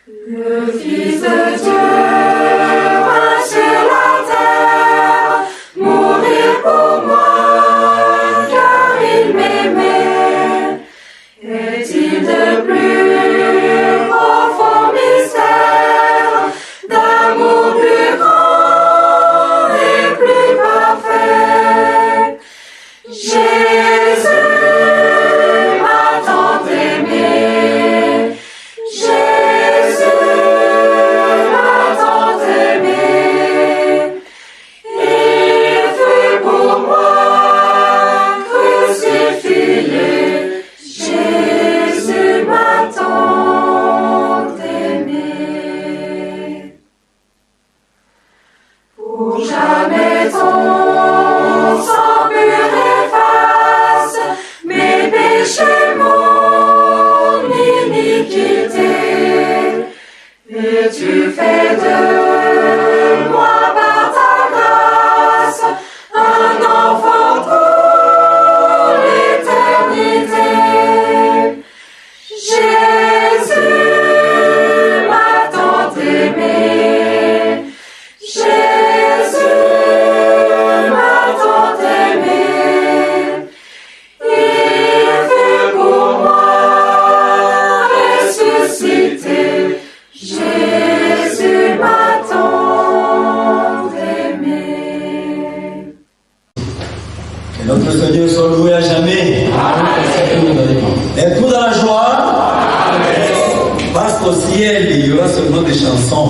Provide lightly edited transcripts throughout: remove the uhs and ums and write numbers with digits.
Le Fils de Dieu vint sur la terre, mourir pour moi, car il m'aimait. Est-il de plus profond mystère, d'amour plus grand et plus parfait? Jésus m'a tant aimé, Jésus m'a tant aimé, il fut pour moi crucifié, Jésus m'a tant aimé. Pour jamais ton sang pur efface mes péchés, mon iniquité, et tu fais de moi par ta grâce un enfant pour l'éternité. Jésus m'a tant aimé, Jésus m'a tant aimé, il fut pour moi ressuscité, Jésus m'a tant aimé. Que notre Seigneur soit loué à jamais. Et tout dans la joie. Parce qu'au ciel, il y aura seulement des chansons.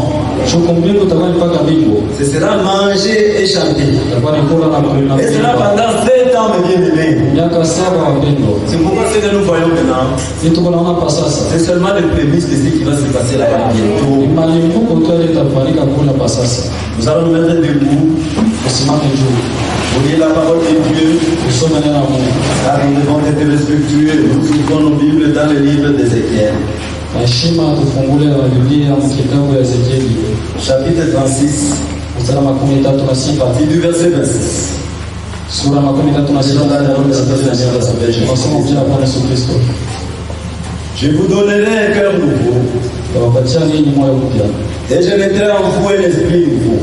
Ce sera manger et chanter. Et cela pendant 7 ans, mes bien-aimés. C'est pourquoi ce que nous voyons maintenant, c'est seulement les prémices de ce qui va se passer là-bas bientôt. Nous allons nous mettre debout. Pour lire la parole de Dieu. Car nous devons être respectueux. Nous ouvrons nos Bibles dans le livre d'Ézéchiel. Chapitre 36, partie du verset 26. Je vous donnerai un cœur nouveau, et je mettrai en vous un esprit nouveau.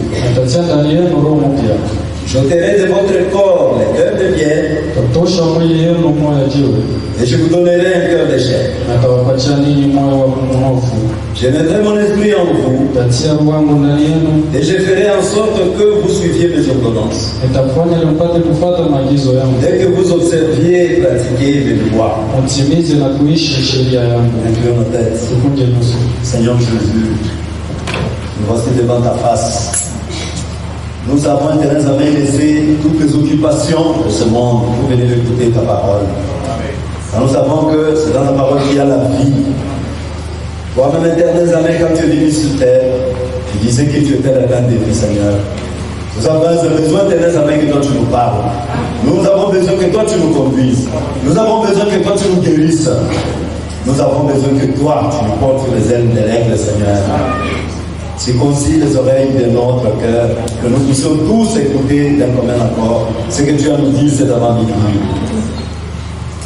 J'ôterai de votre corps les cœurs de pierre, et je vous donnerai un cœur de chair. Je mettrai mon esprit en vous, et je ferai en sorte que vous suiviez mes ordonnances. Dès que vous observiez et pratiquiez mes lois. Inclinons nos têtes. Seigneur Jésus, nous voici devant ta face. Nous avons intérêt laissé toutes les occupations de ce monde pour venir écouter ta parole. Car nous savons que c'est dans ta parole qu'il y a la vie. Toi-même, éternel Amen, quand tu es venu sur terre, tu disais que tu étais la grande de vie, Seigneur. Nous avons besoin, éternel Amen, que toi tu nous parles. Nous avons besoin que toi tu nous conduises. Nous avons besoin que toi tu nous guérisses. Nous avons besoin que toi tu nous portes sur les ailes de l'aigle, Seigneur. Circoncis les oreilles de notre cœur, que nous puissions tous écouter d'un commun accord ce que tu as nous dit cet avant-midi.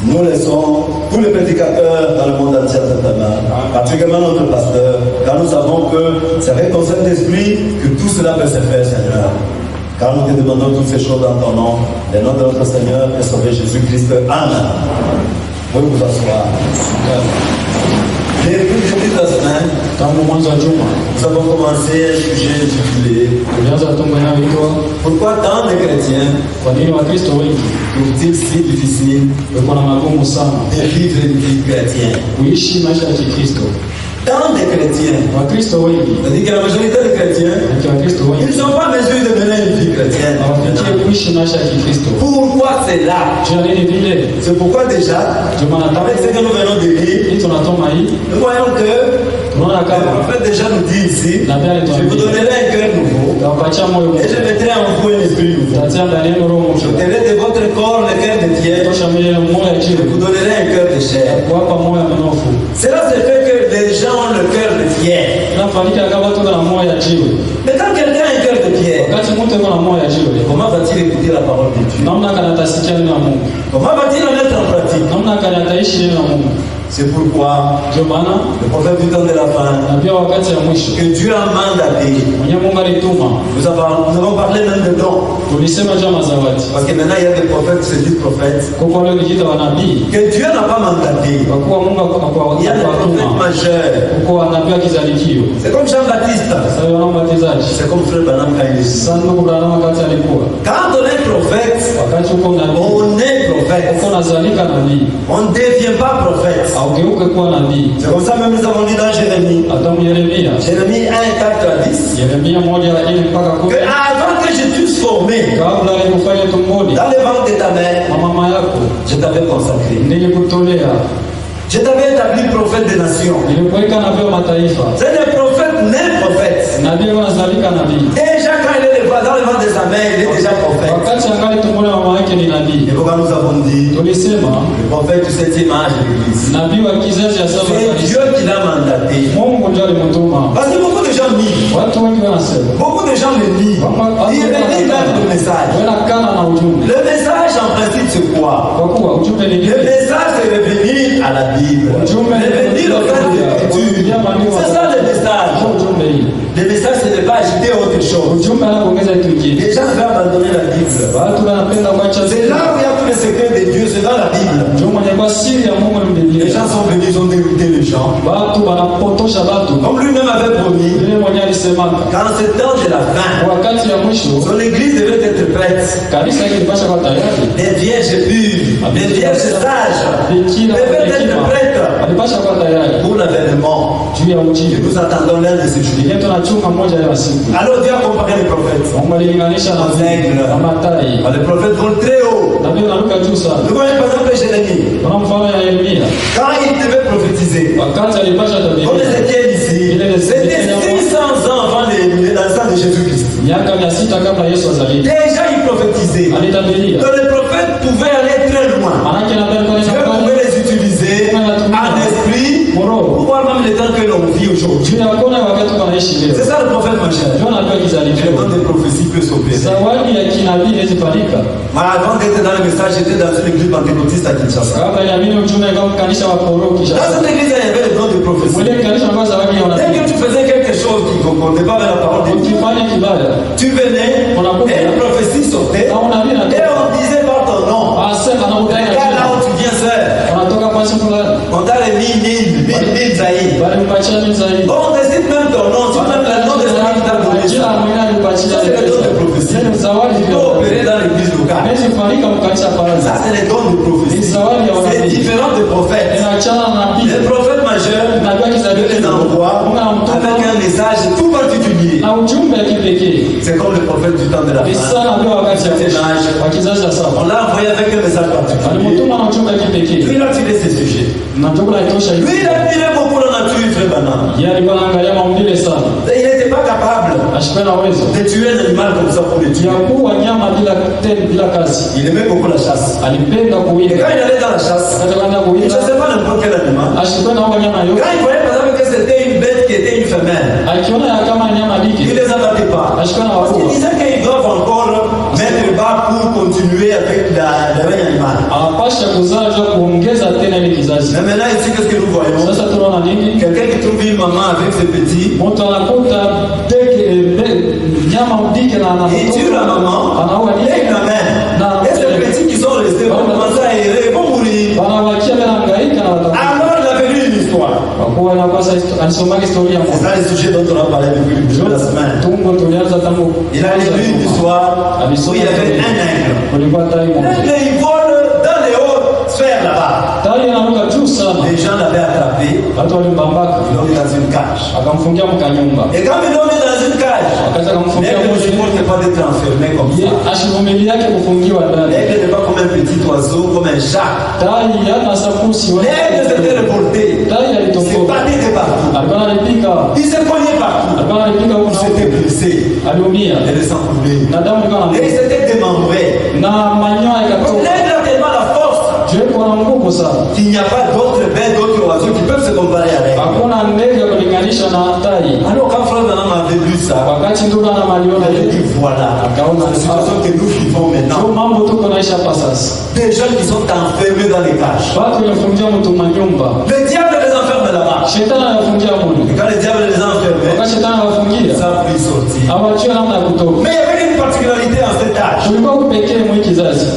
Nous laissons tous les prédicateurs dans le monde entier à ta main, particulièrement notre pasteur, car nous savons que c'est avec ton Saint-Esprit que tout cela peut se faire, Seigneur. Car nous te demandons toutes ces choses dans ton nom, le nom de notre Seigneur et Sauveur Jésus-Christ. Amen. Vous pouvez vous asseoir. Depuis le début de la semaine, nous avons commencé un sujet intitulé Pourquoi tant de chrétiens trouvent-ils si difficile de vivre une vie chrétienne? Tant de chrétiens, c'est-à-dire que la majorité des chrétiens, ils ne sont pas en mesure de mener une vie chrétienne. Pourquoi c'est là? C'est pourquoi déjà, avec ce que nous venons de lire, nous voyons que le prophète déjà nous dit ici, je vous donnerai un cœur nouveau, et je mettrai en vous un esprit nouveau. Je mettrai de votre corps le cœur de pierre, je vous donnerai un cœur de chair. Cela se fait que les gens ont le cœur de pierre. Mais quand quelqu'un a un cœur de pierre, comment va-t-il écouter la parole de Dieu? Comment va-t-il la mettre en pratique? C'est pourquoi Ndio maana le prophète du temps de la fin, na pia wakati ya mwisho que Dieu a mandaté, mwenye Mungu alituma, nous avons parlé même de dons. tulisema jama zawadi. Parce que maintenant il y a des prophètes qui se disent prophètes. Kwa kuwa leo nikiita wanabii, Que Dieu n'a pas mandaté. kwa kuwa Mungu Il y a des prophètes majeurs. kwa wanabii kizalikio. C'est comme Jean-Baptiste. Sasa wana mbatizaji. C'est comme Frère Branham quand il est ici. Sasa ndugu Branham wakati alikuwa. Quand on est prophète, Wakati uko nabii, on est prophète. uko nazalika nabii. On ne devient pas prophète. Haugeuke kuwa nabii. C'est comme ça même nous avons dit dans Jérémie. Hata Yeremia. Jérémie 1, 4 à 10. Yeremia 1:4 mpaka 10. Que avant que je t'eusse formé Kabla ya kufanya tumboni dans le ventre de ta mère, mama yako je t'avais consacré. nilikutolea, Je t'avais établi prophète des nations. nilikuweka nabii wa mataifa. C'est des prophètes nés prophètes. Nabii wanazalika nabii. Déjà quand il est dans le ventre de sa mère, il est déjà prophète. Wakati angali tumboni mama yake ni nabii. Et pourquoi nous avons dit Tulisema le prophète du 7e âge de l'Église. nabii wa kizazi ya saba C'est kanisa. Dieu qui l'a mandaté. Mungu ndiye alimtuma. Parce que beaucoup de gens nient. Watu wengi wanasema Beaucoup de gens le nient. Ils relient même le message. wanakana na ujumbe. Le message en principe c'est quoi? Kwa kuwa ujumbe ni Le nini? message c'est revenir à la Bible. Revenir au cas de l'Écriture. C'est ça le message. Ujumbe hii. Le message c'est de ne pas ajouter autre chose. Ujumbe anakuongeza kitu kingine. Les gens veulent abandonner la Bible. Watu wanapenda kuacha C'est là où il y a tous les secrets de Dieu, c'est dans la Bible. Ndio mwenye kwa siri ya Mungu ni Les Biblia. gens sont venus, ils ont dérouté les gens. Watu wanapotosha watu. Comme lui-même avait promis, Yule mwenye alisema quand c'est temps de la fin, wakati ya mwisho son église devait être prête. kanisa hili lipasha kwa tayari. Des vierges pures, des vierges sages Bikira devaient être hekima prêtes alipasha kwa tayari pour l'avènement. juu ya Et ujio. nous attendons l'un de ces jours. Ile tunachunga moja ya siku. Alors Dieu a comparé les prophètes. Mungu alilinganisha na Aigle. matai. Les prophètes vont très haut. Nabii anaruka juu sana. Nous voyons par exemple Jérémie. Kuna mfano ya Yeremia. Quand il devait prophétiser, Wakati alipasha comme tabiri. Ézéchiel ici, c'était 600 ans avant les naissances de Jésus-Christ. Miaka 600 kabla Yesu azaliwe. Déjà il prophétisait. Alitabiria. Que les prophètes pouvaient aller très loin. Manake nabii alikuwa Dieu anafanya pouvait les utiliser en esprit pour voir même le temps que l'on vit aujourd'hui. juu ya kona wakati wanaishi leo. C'est ça le prophète majeur. Ndio nabii Le akizaliwa. temps de prophétie peut s'opérer. Zawadi ya kinabii inaweza fanyika. Mais avant d'être dans le message, j'étais dans une église pentecôtiste à Kinshasa. Kabla ya mimi ujumbe kama kanisa wa Koroki Dans sasa. cette église, il y avait le don de prophétie. Mwile kanisa kwa zawadi ya Dès unabii. que tu faisais quelque chose qui ne concordait pas avec la parole de Dieu, Ukifanya kibaya, tu venais et une prophétie sortait et na unabii na on disait par ton nom, asema na regarde là udai. où tu viens, sœur. Wanatoka kwa siku fulani. On t'a remis mille Zahir. Bali mpatia mimi zaidi. On décide même ton nom, tu même le nom de celui qui t'a donné Jina ça. mwenyewe alimpatia. Ça, c'est le don de prophétie. Ni zawadi Tu peux opérer dans l'église locale. Haiwezi kufanyika mkanisa pale. Ça, c'est les dons de prophétie. C'est différent des prophètes. Inaachana na nabii. Les prophètes majeurs, Nabii Dieu akizaliwa les envoie unamtuma avec un message tout particulier. na ujumbe wa kipekee. C'est comme le prophète du temps de la Ni fin. sana ndio wakati ya mwisho. Wa kizazi cha saba. On l'a envoyé avec un message particulier. Alimtuma na ujumbe wa kipekee. Lui, il a tiré ses sujets. Na ndio kunatosha hivi. Lui, il a tiré beaucoup la nature, très banal. Yeye alikuwa anaangalia maumbile sana. Il n'était pas capable Ashikuwa na uwezo de tuer un animal comme ça pour le tuer. ya kuua nyama bila kazi. Il aimait beaucoup la chasse. Alipenda Et kuwinda. quand il allait dans la chasse, Hata kwenda il ne kuwinda, chassait pas n'importe quel animal. ashikuwa na nyama yote. Quand il voyait par exemple que c'était une bête qui était une femelle, Akiona ya kama nyama il diki, ne les abattait pas. ashikuwa na Parce qu'il waua. disait qu'ils doivent encore mettre le bas pour continuer avec le règne animal. Anapasha kuzaja kuongeza tena ile kizazi. Mais maintenant ici, qu'est-ce que nous voyons? Sasa tunaona nini? Quelqu'un qui trouve une maman avec ses petits, Mtu anakuta nyama diki na il tue la maman, anaua et diki la mère. na Et ces petits qui sont restés vont commencer à errer, ils vont mourir. wanawakia bila hangaika na watakufa. Alors il a venu une histoire. Kwa kuwa inapasa alisoma historia C'est moja. ça le sujet dont on a parlé depuis le début de la semaine. Tungo tulianza tangu Il a lu une histoire où il y avait un aigle. kulikuwa tai moja. L'aigle, il vole dans les hautes sphères là-bas. Tai anaruka juu sana. Les gens l'avaient attrapé, Watu walimbambaka ils l'ont mis dans une cage. akamfungia mkanyumba. Et quand ils l'ont mis dans une cage, Akaanza kumfungia l'aigle ne moja. supporte pas d'être enfermé comme Ye ça. ashivumili yake kufungiwa ndani. L'aigle n'est pas comme un petit oiseau, comme un chat. Tai yana sakusi L'aigle s'était reporté. Tai Il s'est alitomboka. battu de partout. Alikuwa analipiga. Il s'est cogné partout. Alikuwa analipiga huko Il na s'était huko. blessé. Aliumia. Et le sang coulait. Na damu ilikuwa Et il na s'était démembré. na manyoya Donc yakatoka. l'aigle a tellement la force Je kuna nguvu sana. qu'il n'y a pas d'autres bêtes, d'autres oiseaux qui peuvent se comparer à l'aigle. Hakuna ndege ya kulinganisha na tai. Alors quand Frère Branham avait lu ça, wakati ndugu il anamaliona a hivi dit voilà, la situation que nous vivons ndio maintenant. mambo tuko naisha hapa sasa. Des gens qui sont enfermés dans les cages. Watu wamefungia mtu manyumba, Le diable les enferme là-bas. shetani anafungia Et mtu. quand le diable les a enfermés, Wakati shetani ils anawafungia ne savent plus sortir. hawajui namna ya kutoka. Mais il y avait une particularité en cet âge. Kulikuwa kupekee mwa kizazi,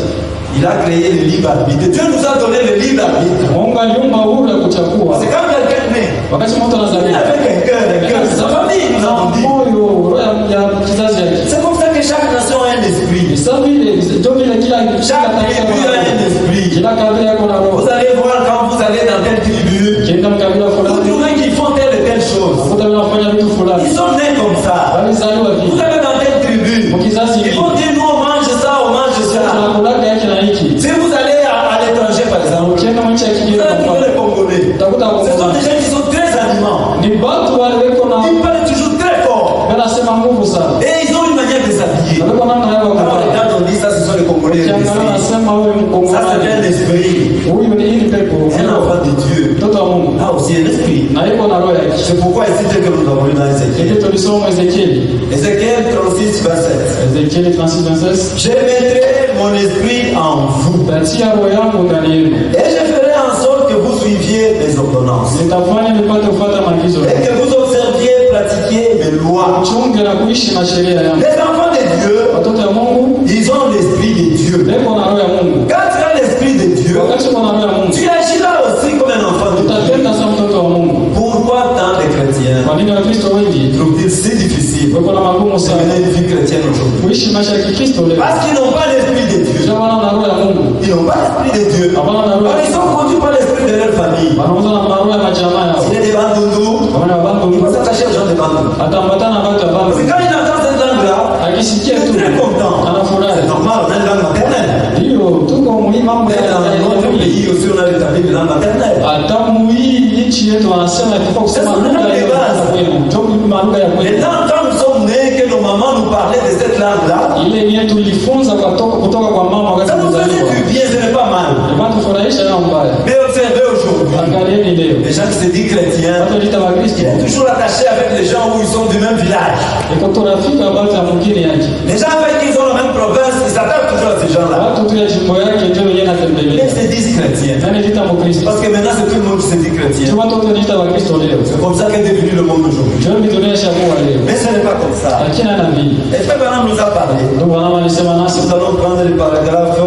Il a créé le libre arbitre. Dieu nous a donné le libre arbitre. Mungu aliumba uhuru ya kuchagua. C'est quand quelqu'un naît. Wakati mtu anazaliwa Avec un cœur, sa famille, nous avons dit. moyo roho ya kizazi yake. C'est comme ça que chaque nation a un esprit. Sasa vile ndio vile kila Chaque tribu a un esprit. kila kabila yako na roho. Vous allez voir quand vous allez dans telle tribu, Kienda mkabila vous fulani, trouvez qu'ils font telle et telle chose. ukuta wanafanya vitu fulani. Ils sont nés comme ça. Walizaliwa Vous vile. allez dans telle tribu, Mkizazi ils hiki vont dire nous on mange ça, on mange ça. tunakulaga yake na hiki. Si vous allez à l'étranger par exemple, Ukienda nchi ya vous kigeni allez trouver les Congolais. utakuta Ce sont des gens qui sont très animants. ni watu waliweko na Ils parlent toujours très fort. wanasema nguvu sana. Et ils ont une manière de s'habiller. Walikuwa namna yao Alors kwa. quand on dit ça, ce sont les Congolais. Kiangalia nasema wewe Ça mkongomani. c'est un esprit. Huyu ni ili pepo. Un enfant de Dieu. Mtoto wa Mungu. Ah aussi un esprit. Na yuko na roho yake. C'est pourquoi ici que nous avons lu dans Ézéchiel. Ndio tulisoma Ezekieli. Ézéchiel 36, verset 7. Ezekieli 36:26. Je mettrai mon esprit en vous. Tatia roho yangu ndani yenu. Et je ferai en sorte que vous suiviez mes ordonnances. Nitafanya nipate kufuata maagizo Et yangu. que vous observiez, pratiquiez mes lois. Chunge na kuishi na sheria yangu. Les enfants de Dieu, Watoto wa Mungu ils ont l'esprit de Dieu. weko na roho ya Mungu. Quand tu as l'esprit de Dieu, Wakati uko na roho ya Mungu, tu agiras aussi comme un enfant de Dieu. utatenda kama mtoto wa Mungu. Pourquoi tant de chrétiens Kwa nini Wakristo wengi trouvent-ils si difficile weko na magumu de sana mener une vie chrétienne aujourd'hui? kuishi maisha ya Kikristo leo? Parce qu'ils n'ont pas l'esprit de Dieu. Ndio maana na roho ya Mungu. Ils n'ont pas l'esprit de Dieu. Hapana na roho. Alors ils sont conduits par l'esprit de leur famille. Wanaanza na roho ya majamaa yao. S'il est des bandundous, Wana ils bandu vont s'attacher aux gens des bandundous. ataambatana na watu wa Parce que bandu. quand il entend cette langue-là, Akisikia il tu est très content. anafurahi. C'est normal, on a une langue maternelle. Ndio tuko muhimu mambo Mais dans notre ya pays aussi, on a établi une langue maternelle. hata hii nchi yetu wanasema ifaa kusema Sasa lugha ndio ya basi. kwenu. Ndio lugha ya kwenu. Maintenant, quand nous sommes nés, que nos mamans nous parlaient de cette langue-là, Ile yenyewe tulifunza kutoka kwa mama wakati ça nous faisait tunazaliwa. du bien, ce n'est pas mal. Inatufurahisha na mbaya. Mais observez aujourd'hui, Angalieni leo. les gens qui se disent chrétiens, Watu wanaita Wakristo. ils sont toujours attachés avec les gens où ils sont du même village. Iko tunafika baadhi ya mwingine yake. Les gens avec qui ils ont la même province, ils s'attachent toujours à ces gens-là. Watu tu ya jimbo yake ndio wenyewe Mais natembelea. ils se disent chrétiens. Nani vita Mkristo? Parce que maintenant, c'est tout le monde qui se dit chrétien. Tu watu wote wanaita Wakristo leo. C'est comme ça qu'est devenu le monde aujourd'hui. Ndio dunia ishakuwa leo. Mais ce n'est pas comme ça. Lakini ana vile. Et frère Branham nous a parlé. Ndio wanama alisema nasi Nous allons prendre les paragraphes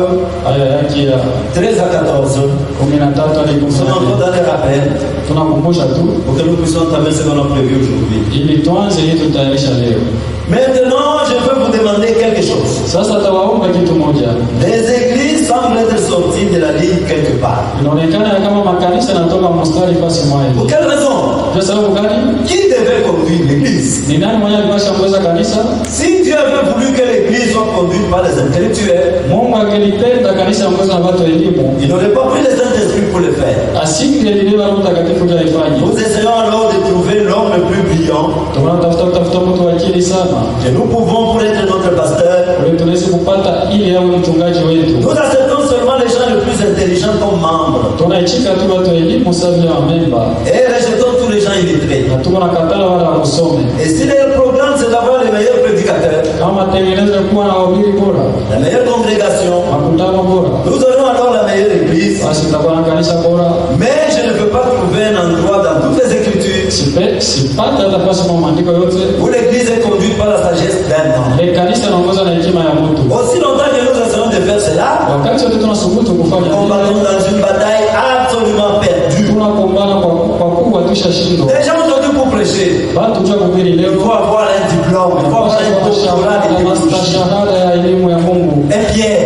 aya yake ya 13 à 14. 13 hadi Nous sommes 14. encore dans les rappels Tunakumbusha tu pour que nous puissions entamer ce qu'on a prévu aujourd'hui. ili tuanze hii tutayarisha leo. Maintenant, je veux vous demander quelque chose. Sasa tawaomba kitu moja. Les églises semblent être sorties de la ligne quelque part. Inaonekana ya kama makanisa yanatoka mstari fasi Pour moja. quelle raison? Kwa sababu gani? Qui devait conduire l'église? Ni nani mwenye alipasha kuongoza kanisa? Si Dieu avait voulu que l'église soit conduite par les intellectuels, Mungu angelipenda kanisa ongoza na watu wa elimu. il n'aurait pas pris les Saint-Esprit pour le faire. Asingelibeba Roho Mtakatifu ndio aifanye. Nous essayons alors de trouver l'homme le plus brillant Tunatafuta mtu wa akili sana. que nous pouvons pour être notre pasteur. Ili tunaweze kupata ili awe mchungaji wetu. Nous acceptons seulement les gens les plus intelligents comme membres Tunaichika tu watu wa elimu sawa vile wamemba. et rejetons tous les gens illettrés. Na tuko na katala wala kusome. Et si leur programme c'est d'avoir les meilleurs prédicateurs, Kama tengeneza kuwa na wahubiri bora, la meilleure congrégation, makutano bora, nous aurons alors la meilleure église. basi tutakuwa na kanisa bora. Mais je ne peux pas trouver un endroit dans toutes les Écritures Sipata hata pasi kwa maandiko yote. où l'église est conduite par la sagesse d'un homme. Ile kanisa inaongoza na hekima ya mtu. Aussi longtemps que nous essayons de faire cela, Wakati wote tunasubutu kufanya nous combattons hivyo, dans une bataille absolument perdue. tunakumbana kwa kuwa tushashindwa. Les gens aujourd'hui pour prêcher, Watu tujua kuhubiri il leo. faut avoir un diplôme, il faut avoir un doctorat de théologie. Shahada ya elimu ya Mungu. Et Pierre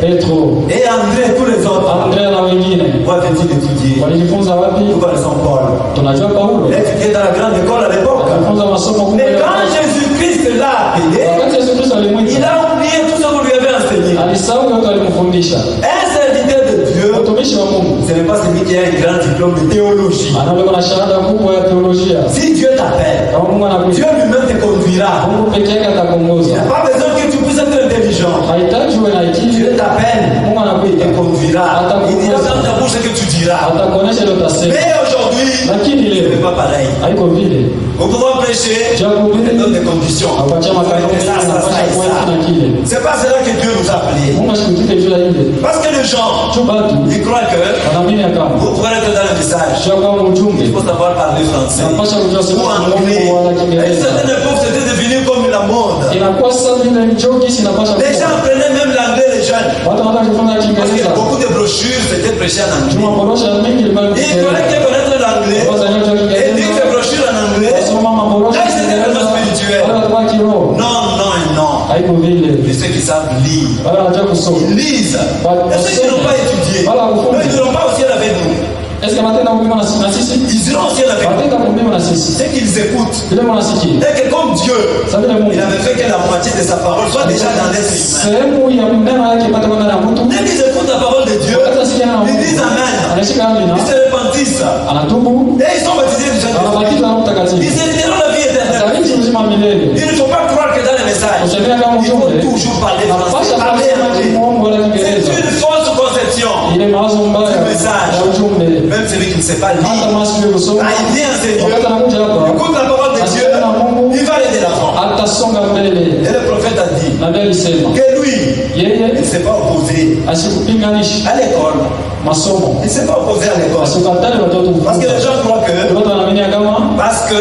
Petro, et André et tous les autres, Andrea na wengine où avaient-ils étudié? walijifunza wapi? Nous connaissons Paul. Tunajua Paulo Il a étudié dans la grande école à l'époque. alifunza masomo kubwa. Mais quand Jésus-Christ l'a appelé, Wakati Yesu Kristo il alimwita, a oublié tout ce que vous lui avez enseigné. alisahau yote alimfundisha. Un serviteur de Dieu, Mtumishi wa Mungu ce n'est pas celui qui a un grand diplôme de théologie. anakuwa na shahada kubwa ya teolojia. Si Dieu t'appelle, Kama Mungu anakuita, Dieu lui-même te conduira. Mungu peke yake Il n'y atakuongoza. a pas besoin que tu puisses être intelligent. Hahitaji uwe na Dieu akili. t'appelle, Mungu il anakuita, te conduira. Il dira dans ta bouche ce que tu diras. atakuonesha ile utasema. Mais aujourd'hui, Lakini ce leo n'est pas pareil. haiko vile. Nous pouvons prêcher dans des conditions. Apatia makanuni Ça, ça, anapasha ça et kuwa ça. na kile. C'est pas cela que Dieu nous a appelés. Mungu ashikutike juu ya ile. Parce que les gens, Tu batu ils croient que wanaamini kama vous pouvez être dans le message. sio kama ujumbe. Il faut savoir parler français. Unapasha kujua Ou sema anglais. Mungu wala À une Kiingereza. certaine époque, c'était devenu comme la mode. Inakuwa sasa vile njoki sinapasha Les gens kuwa. prenaient même l'anglais, les jeunes. Watu wanataka kujifunza Parce que Kiingereza. beaucoup de brochures étaient prêchées en anglais. Juma borosha mingi ilikuwa Et il fallait qu'ils connaissent l'anglais. Kwanza ndio Et dire Kiingereza. ces brochures en anglais. Wasoma maborosha Là, c'était Kiingereza. vraiment spirituel. Wala watu wa kiroho. Non, non et non. Haiko vile. Et ceux qui savent lire, Wala wanajua kusoma. ils lisent. Et ceux qui n'ont pas étudié, Voilà, au fond. eux, ils n'iront pas au ciel avec nous. Est-ce que matenda kupima na sisi? Ils iront au ciel avec nous. Matenda kupima na sisi. C'est qu'ils écoutent. Vile mnasikia. Dès que comme Dieu, Sasa vile Mungu. il avait fait que la moitié de sa parole soit déjà dans l'être humain. Sehemu ya neno yake ipate kwenda na mtu. Dès qu'ils écoutent la parole de Dieu, Hata sikia na ils Mungu. disent Amen. Anashika amina. Ils se repentissent. Anatubu. Et ils sont baptisés du Saint-Esprit. Anabatizwa na Mtakatifu. Ils hériteront la vie éternelle. Ataishi uzima milele. Il ne faut pas croire que dans les messages, Usemea kama il faut ujumbe. toujours parler français, Napasha parler kusema anglais. Kimungu wala C'est Kiingereza. une fausse conception. Ile mawazo mbaya Du message. ya ujumbe. Même celui qui ne sait pas Hata lire, masikio kusoma. quand il vient à ses dieux, Wakati anakuja hapa. écoute la parole de Dieu, Asikia na Mungu. il va aller de l'avant. Atasonga mbele. Et le prophète a dit Nabii alisema que lui, il yeye ne s'est pas opposé asikupinganisha à l'école. masomo. Il ne s'est pas opposé à l'école. Asikatale watoto Parce que les kufunza. gens croient que Watu wanaamini kama parce que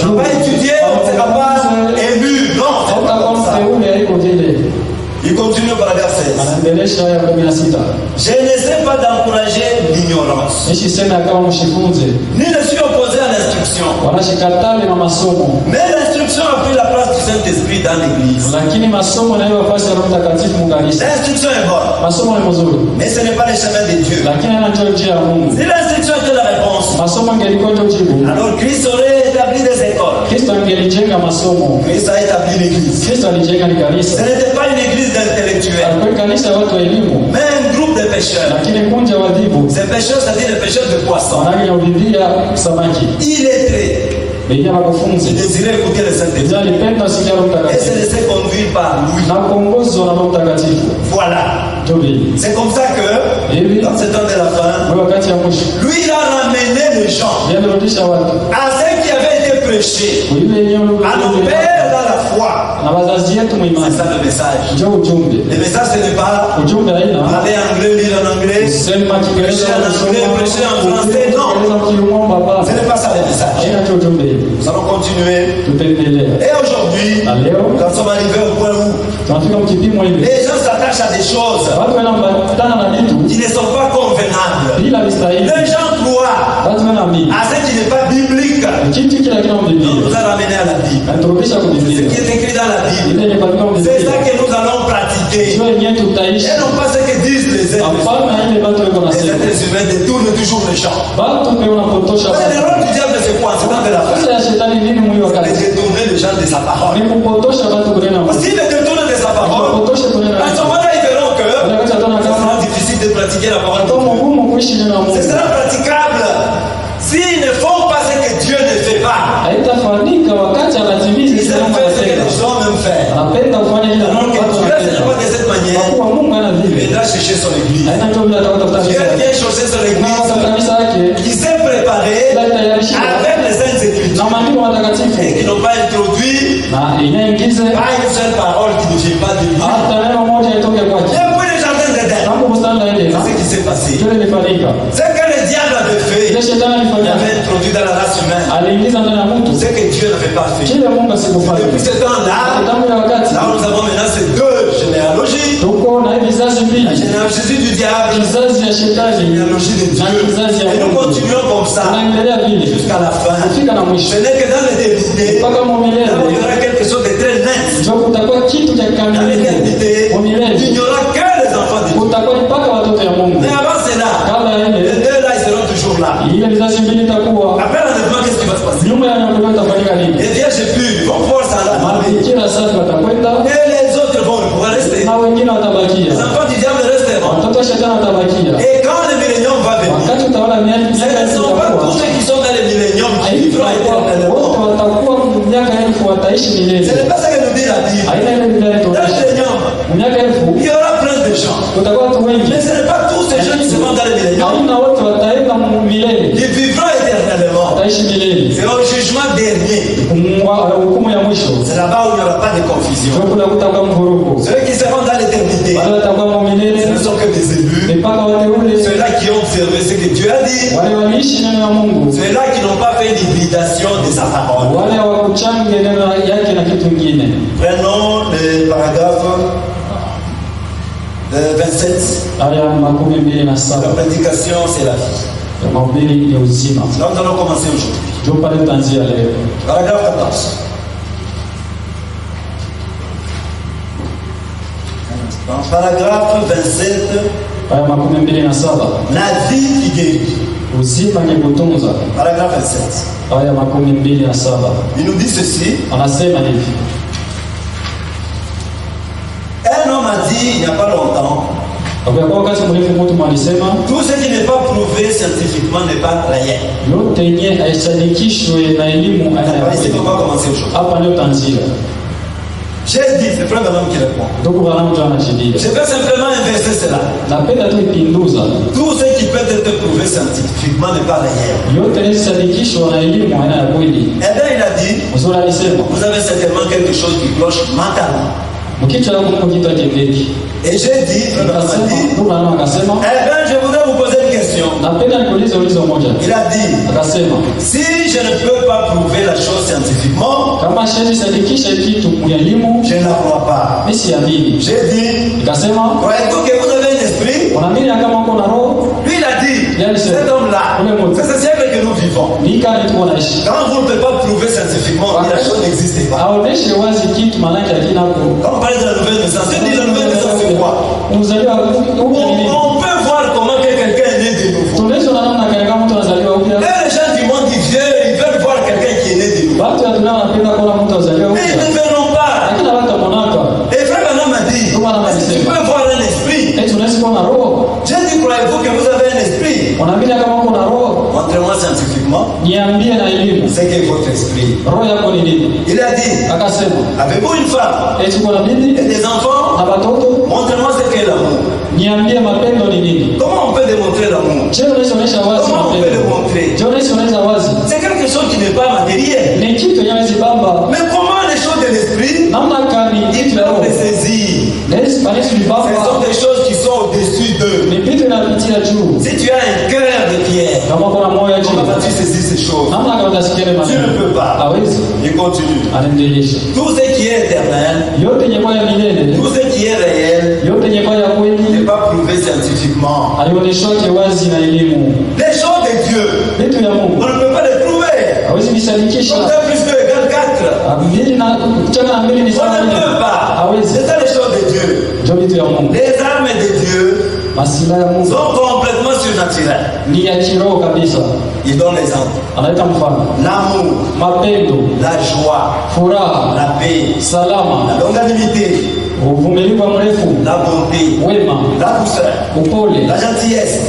je ne vais pas étudier, on ne sera pas élu. Non, c'est pas hautakuwa comme ça. mteule haiko vile. Il continue au paragraphe 16. Anaendelesha ya 16. Je n'essaie pas d'encourager l'ignorance, Nishi sema kama mshifunze. ni ne suis opposé à l'instruction. Wanashikatale na masomo. Mais l'instruction a pris la place du Saint-Esprit dans l'Église. Lakini masomo nayo nafasi ya Roho Mtakatifu munganisha. L'instruction est bonne, Masomo ni mazuri. mais ce n'est pas le chemin de Dieu. Lakini ana njia ya Mungu. Si l'instruction était la réponse, Masomo ingelikuwa ndio jibu. alors Christ aurait établi des écoles. Kristo angelijenga masomo. Christ a établi l'Église. Kristo alijenga ni Ce kanisa. n'était pas une église d'intellectuels, Alikuwa kanisa ya watu wa elimu. mais un groupe de pêcheurs. Lakini kunja wadhibu. Ces pêcheurs, c'est-à-dire les pêcheurs de poissons. Wanani ya uvidia samaki. Illettrés, Bia ils wakufunzi. désiraient écouter le Saint-Esprit Ndio alipenda sikia Roho et se Mtakatifu. laisser conduire par lui. Na kuongozwa na Roho Mtakatifu. Voilà. Ndio vile. C'est comme ça que, dans ce temps de la fin, Kwa wakati ya mwisho. lui, il a ramené les gens Yeye alirudisha watu. à ce qui avait été prêché, Kwa ile yenyewe à nos pères dans la foi. na wazazi yetu C'est muimani. ça le message. Ndio ujumbe. Le message, ce n'est pas Ujumbe haina parler anglais, lire en anglais. sema Kiingereza Prêcher en anglais, prêcher en français, non. Kiingereza kilimwomba Ce baba. n'est pas ça le message. Haina ndio ujumbe. Nous allons continuer. Tutaendelea. Et aujourd'hui, Na leo quand nous sommes arrivés au point où tunafika mkipimo hivi. les gens s'attachent à des choses Watu wanaambatana na vitu qui ne sont pas convenables. bila vistahili. Les gens croient Watu wanaamini à ce qui n'est pas biblique. kitu kila kina On Biblia. nous a ramené à la Bible. Anaturudisha kwa Ce Biblia. qui est écrit dans la Bible. Ile yenye kwa C'est ça Biblia. que nous allons pratiquer. Sio yenyewe tutaishi. Et non pas ce que disent les êtres. Hapana ile watu wako Les nasema. êtres humains détournent toujours les gens. Watu pia wanapotosha Ouais, le watu. rôle du diable, c'est quoi? C'est dans de la fin. Sasa ya shetani nini mwi De wakati? détourner les gens de sa parole. Ni kupotosha watu kunena Parce Mungu. s'ils les détournent de sa parole, Kupotosha kunena à ce Mungu. moment-là, ils verront que Unaweza tena ce kama sera difficile de pratiquer la parole de kama Dieu. ngumu kuishi neno la Ce Mungu. sera praticable s'ils ne font pas ce que Dieu ne fait pas. Haitafanyika wakati anatimiza Ils kile aiment Mungu faire ce que anataka. les gens aiment faire. Anapenda kufanya ile Alors Mungu que Dieu ne fait pas de cette Kwa manière, kuwa Mungu ana il vile. viendra chercher son église. Haina ndio vile atatafuta Dieu kanisa. vient chercher son Na église kanisa yake qui s'est préparé ila tayarishia avec les saintes na écritures maandiko matakatifu et qui n'ont pas introduit na inaingize pas une seule parole qui ne vient pas de lui. hata neno moja itoke kwake. Depuis le jardin d'Éden, Tangu bustani la Edeni c'est ce qui s'est passé. kile kilifanyika. Ce que le diable avait fait, Ile shetani il alifanya avait introduit dans la race humaine. aliingiza ndani ya mtu Ce que Dieu n'avait pas fait. kile Mungu asikufanya. Depuis ce temps-là, Tangu ya wakati là où nous avons maintenant ces deux généalogies, tuko na hivi vizazi la mbili, généalogie du diable, kizazi ya la shetani généalogie de na Dieu. kizazi ya Et nous Mungu. continuons comme ça Tunaendelea vile jusqu'à la fin. kufika na mwisho Ce n'est que dans l'éternité, mpaka là où il y milele, aura quelque chose de très net. ndio kutakuwa kitu cha Dans kikamilifu l'éternité, milele, il n'y aura que les enfants de Dieu. kutakuwa mpaka watoto ya Mungu. Mais avant cela, Kabla ya les ile deux là, ils seront toujours là. ile vizazi mbili itakuwa Après l'enlèvement, qu'est-ce qui va se passer? nyuma ya nyakuliwa itafanyika nini? Les vierges pures vont pouvoir s'en aller. Mabikira safi watakwenda Et les autres vont pouvoir rester. na wengine watabakia, Les enfants du diable resteront. watoto wa shetani watabakia. Et quand le millénium va venir, Wakati utaona miaka ce ne elfu sont pas tous itakuwa ceux qui sont dans le millénium qui vivront wote éternellement. watakuwa miaka elfu wataishi Ce milele. n'est pas ça que nous dit la Bible. Haina ile Biblia Dans le inatuonyesha. millénium, Miaka elfu il y aura plein de gens. kutakuwa watu wengi, Mais ce n'est pas tous ces gens qui seront dans le millénium hauna wote dernier. Hukumu ya mwisho. C'est là-bas où il n'y aura pas de confusion. Kuna kutakuwa mvurugo. Ceux qui seront dans l'éternité, Wale watakuwa milele. ce ne sont que des élus. Mpaka wateule. Ceux-là qui ont observé ce que Dieu a dit. Wale waliishi neno la Mungu. Ceux-là qui n'ont pas fait une hybridation de sa parole. Wale hawakuchange neno yake na kitu kingine. Prenons le paragraphe 27. Aya makumi mbili na saba. La prédication, c'est la vie. Mahubiri ya uzima. Là, nous allons commencer aujourd'hui. Ndio pale tutaanzia leo. Paragraphe 14. Dans paragraphe 27, Aya makumi mbili na saba. la vie qui guérit. Uzima ni kutunza. Paragraphe 27. Aya makumi mbili na saba. Il nous dit ceci. Anasema hivi. Un homme a dit il n'y a pas longtemps, Kwa wakati mrefu mtu alisema tout ce qui n'est pas prouvé scientifiquement n'est pas réel. yote yenye haisadikishwe na elimu Ici, on va commencer aujourd'hui. hapa ndio tanzia. J'ai dit, c'est frère d'un homme qui répond. Ndugu bwana mtu anajidia. Je vais simplement inverser cela. Napenda tu ipinduza. Tout ce qui peut être prouvé scientifiquement n'est pas réel. Yote haisadikishwa na elimu haina ya kweli. Et bien il a dit, Mzuri alisema vous avez certainement quelque chose qui cloche mentalement. mkicho yako mko kitu kibeki. Et j'ai dit, frère d'un homme a dit, Ndugu bwana akasema eh bien je voudrais vous poser une question. napenda nikuulize ulizo moja. Il a dit, Akasema si je ne peux pas prouver la chose scientifiquement, kama shezi sadikisha kitu kwa elimu je ne la crois pas. mimi siamini. J'ai dit, Akasema croyez-vous que vous avez un esprit? unaamini kama uko na roho? Lui il a dit, Bien sûr. cet homme-là, c'est ce siècle que nous vivons. Nika ni tuko naishi. Quand vous ne pouvez pas prouver scientifiquement que la chose n'existe pas. Aoneshe wazi kitu maana yake hakina hapo. Quand on parle de la nouvelle naissance, je dis la nouvelle naissance c'est quoi? Uzaliwa upya ni nini? On peut voir comment que quelqu'un est né de nouveau. Tunaona namna gani kama mtu anazaliwa upya. Et les gens du monde ils viennent, ils veulent voir quelqu'un qui est né de nouveau. Watu wanapenda kuona mtu anazaliwa Mais ils upya. ne verront pas. Lakini watu wanaona. Et frère Bernard m'a dit, est-ce que tu peux voir un esprit? Tunaweza kuona roho. J'ai dit, croyez-vous que vous avez un esprit? Unaamini kama uko na roho? Montrez-moi scientifiquement Niambie na elimu. ce qu'est votre esprit. Roho yako ni nini? Il a dit, Akasema, avez-vous une femme tuko na bibi et des enfants? na watoto? Montrez-moi ce qu'est l'amour. Niambie mapendo ni nini? Comment on peut démontrer l'amour? Je unaweza onyesha wazi Comment on peut le mapendo. montrer? Je unaweza onyesha wazi. C'est quelque chose qui n'est pas matériel. Ni kitu yenye baba. Mais comment les choses de l'esprit, Namna gani ils kitu ya peuvent roho? les saisir? Nesi panesi Ce baba. sont des choses qui sont au-dessus d'eux. Ni vitu vinapitia juu. Si tu as un cœur de pierre, Kama kuna moyo juu. comment vas-tu saisir ces choses? Namna gani utasikia Tu ne maneno? peux pas. Hawezi. Il continue. Anaendelea. Tout ce qui est éternel, Yote yenye kwa milele. tout ce qui est réel, Yote yenye kwa ya n'est kweli. pas prouvé scientifiquement. Alioneshwa wazi na elimu. Les choses de Dieu, Vitu ya on Mungu. ne peut pas les prouver. Hawezi kusadikisha. 2 plus 2 égale 4. Mbili na kuchana na mbili ni On sawa ne nini? peut pas. Hawezi. C'est ça les choses de Dieu. Ndio vitu ya Mungu. Les armes de Dieu Masila ya Mungu sont complètement surnaturelles. ni ya kiroho kabisa. Il donne l'exemple. Anaita mfano. L'amour, Mapendo, la joie, furaha, la paix, salama, la longanimité, uvumilivu mrefu, la bonté, wema, la douceur, upole, la gentillesse,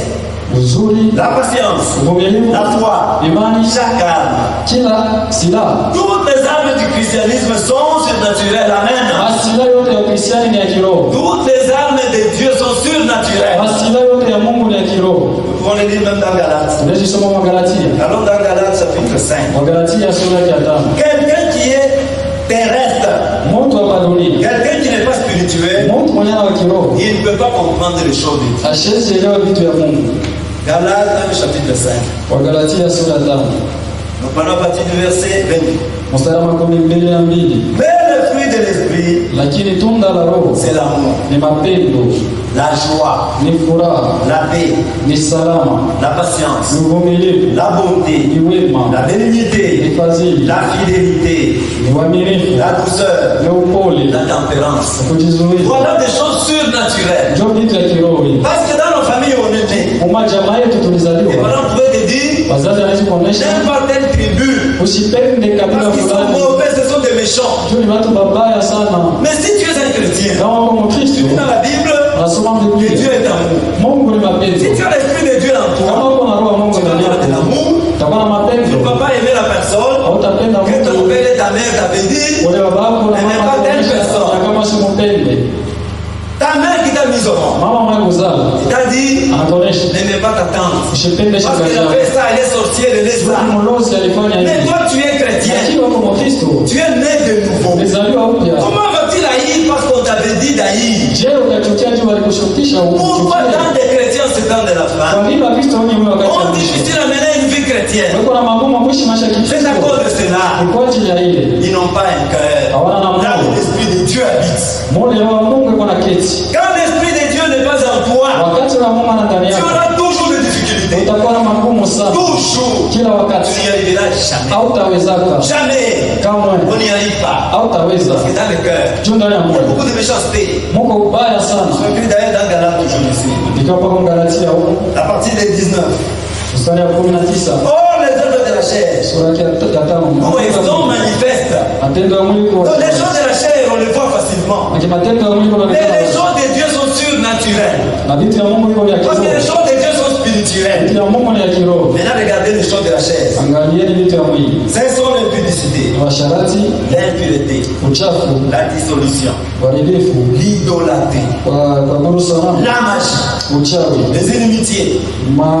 uzuri, la patience, uvumilivu, la foi, imani, chaque arme. kila silaha. Toutes les armes du christianisme sont surnaturelles. Amen. Masila yote ya Ukristiani ni ya kiroho. Toutes les armes de Dieu sont surnaturelles. Masila yote ya Mungu ni ya kiroho. Nous pouvons le dire même dans Galates. Tunaweza soma Wagalatia. Allons dans Galates chapitre 5. Wagalatia sura ya 5. Quelqu'un qui est terrestre, Mtu hapa dunia, quelqu'un qui n'est pas spirituel, mtu mwenye wa kiroho, il ne peut pas comprendre les choses de Dieu. hashezi elewa vitu ya Mungu. Galates chapitre 5. Wagalatia sura ya 5. Nous prenons à partir du verset 20. Mstari wa 12. Mais le fruit de l'esprit, Lakini tunda la Roho c'est l'amour, ni mapendo, la joie, ni furaha, la paix, ni salama, la patience, ni uvumilivu, la bonté, ni wema, la ni bénignité, fadhili, la fidélité, ni uaminifu, la douceur, ni upole, la tempérance. kujizuia. Voilà des choses surnaturelles. Ndio vitu ya kiroho hivi. Parce que dans nos familles, on est né. Uma jamaa yetu Les tulizaliwa, parents pouvaient te dire, wazazi wanaweza kuonesha n'aime pas telle tribu. usipende kabila Parce qu'ils sont fulani, mauvais, ce sont des méchants. juu ni watu babaya sana. Mais si tu es un chrétien, Kama uko Mkristo, tu lis dans la Bible unasoma que Dieu Biblia, est amour. Mungu ni Si mapenzi. tu as l'esprit de Dieu en Kama toi, uko na roho ya Mungu tu vas ndani avoir de yako, l'amour. utakuwa na Tu ne mapendo. peux pas aimer la personne Hautapenda que ton mtu père et ta mère t'avaient dit. ule babako na Aime mama pas telle kuonyesha personne. na kama simpende. Ta mère qui t'a mis au monde, mama mwekuzala il t'a dit, anatonesha n'aimez pas ta tante. usipende Parce shangazi qu'elle a yako. fait ça, elle est sorcière, elle est ça. Mlozi alifanya Mais hivi. toi, tu es chrétien. Lakini wako Mkristo, Tu es né de nouveau. umezaliwa upya. Comment va-t-il haïr parce qu'on t'avait dit d'haïr? Je, utachukia tu walikushutisha Pourquoi tant de chrétiens se tendent de la Kwa femme? nini Wakristo wengi mwe wakati On wa dit mwisho? difficile à mener une vie chrétienne. Wako na magumu kuishi maisha ya C'est à Kikristo. cause de cela. Ni kwa ajili ya ile. Ils n'ont pas un cœur. Là où l'Esprit de Dieu habite. Moyo wa Mungu uko na keti. Quand l'Esprit de Dieu n'est pas en toi, Wakati wa Mungu ana ndani tu yako, auras toujours des difficultés. utakuwa na magumu sana. Toujours. Kila Tu wakati n'y arriveras jamais. hautawezaka. Jamais. Kamwe On n'y arrive pas. hautaweza. Parce que dans le cœur, Juu ndani ya il y a moyo. beaucoup de méchanceté. Mungu ubaya sana. Je suis d'ailleurs dans Galate toujours ici. Ikiwa pako Galatia huko, À partir des 19. mstari wa 19. Oh, les œuvres de la chair. Sura yake ya 5. Oh, elles sont manifestes. Matendo ya mwili kwa. Donc, les choses de la chair, on les voit facilement. Lakini matendo ya mwili kwa. Mais les choses de Dieu sont surnaturelles. Na vitu ya Mungu iko vya Parce que les kiroho. choses de Dieu sont spirituelles. Vitu ya Mungu ni ya kiroho. Maintenant, regardez les choses de la chair. Angalieni vitu ya mwili. Ce sont l'impudicité, Washarati, l'impureté, uchafu, la dissolution, uharibifu, l'idolâtrie, kwa guru sanamu, la magie, uchawi, les inimitiés,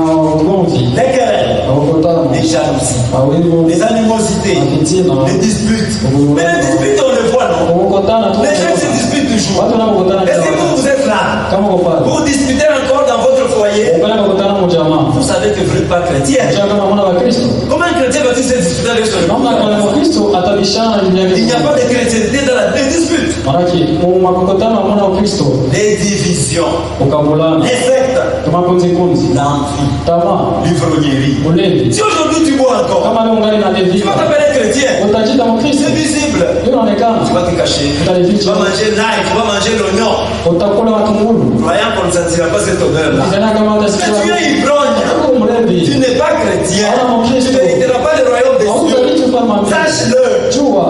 maugomvi, les querelles, maokotano, les jalousies, mawivu, les animosités, mafitina, les disputes. Mais les disputes, on les voit, non? kuokotana tu. Les gens se disputent toujours. Watu wanapokutana Et si vous, vous êtes là, kama uko pale, vous disputez encore dans votre foyer, ukana kukutana mu jamaa. vous savez que vous n'êtes pas chrétien. Unajua kama mwana wa Kristo, Comment un chrétien va-t-il se disputer avec son namna kama Mkristo atabishana juu yake. Il n'y a pas de chrétienté dans la dispute. Maraki, makukutana mwana wa Kristo, Les divisions, ukabulana, les sectes, kama kunzi, l'envie, tamaa, l'ivrognerie. ulevi. Si aujourd'hui tu bois encore, Kama leo ungali na tu levi, vas t'appeler chrétien. utajita Mkristo. C'est visible. Hiyo inaonekana. Tu vas te cacher. Tu Utalificha. vas manger l'ail, tu vas manger l'oignon. Utakula matungulu. Croyant qu'on ne sentira pas cette odeur-là. Kijana kama Mais tu utasikia es ivrogne. uko mlevi. Tu n'es pas chrétien. Tu ne n'hériteras pas le royaume des cieux. Hautalitu ufalme wa Mungu. Sache-le. Jua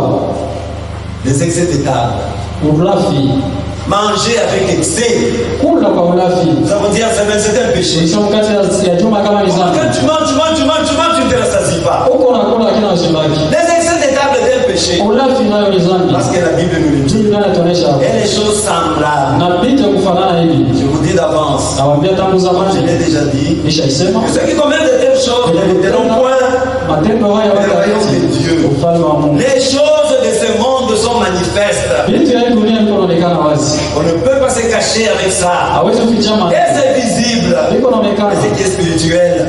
Les excès de table. ulafi. Manger avec excès. Kula kwa ulafi. Nous avons dit en semaine, c'est un péché. Sio kazi ya juma kama ni Quand zambi. tu manges, tu ne te rassasies pas. Uko unakula lakini haushibaki. Les excès de table est un péché. Ulafi nayo ni zambi. Parce que la Bible nous le dit. Juu ndio inatuonyesha hapo. Et les choses semblables. Na vitu kufanana hivi. Je vous dis d'avance. Nawaambia tangu Je zamani. l'ai déjà dit. Nishaisema. Que ceux qui commettent de telles choses ne verront point Matendo haya wakati ufalme wa Mungu. les choses de ce monde sont manifestes. Vitu vya dunia viko vinaonekana wazi. On ne peut pas se cacher avec ça. Hawezi kufichama. Et c'est visible. Viko vinaonekana. Et ce qui est spirituel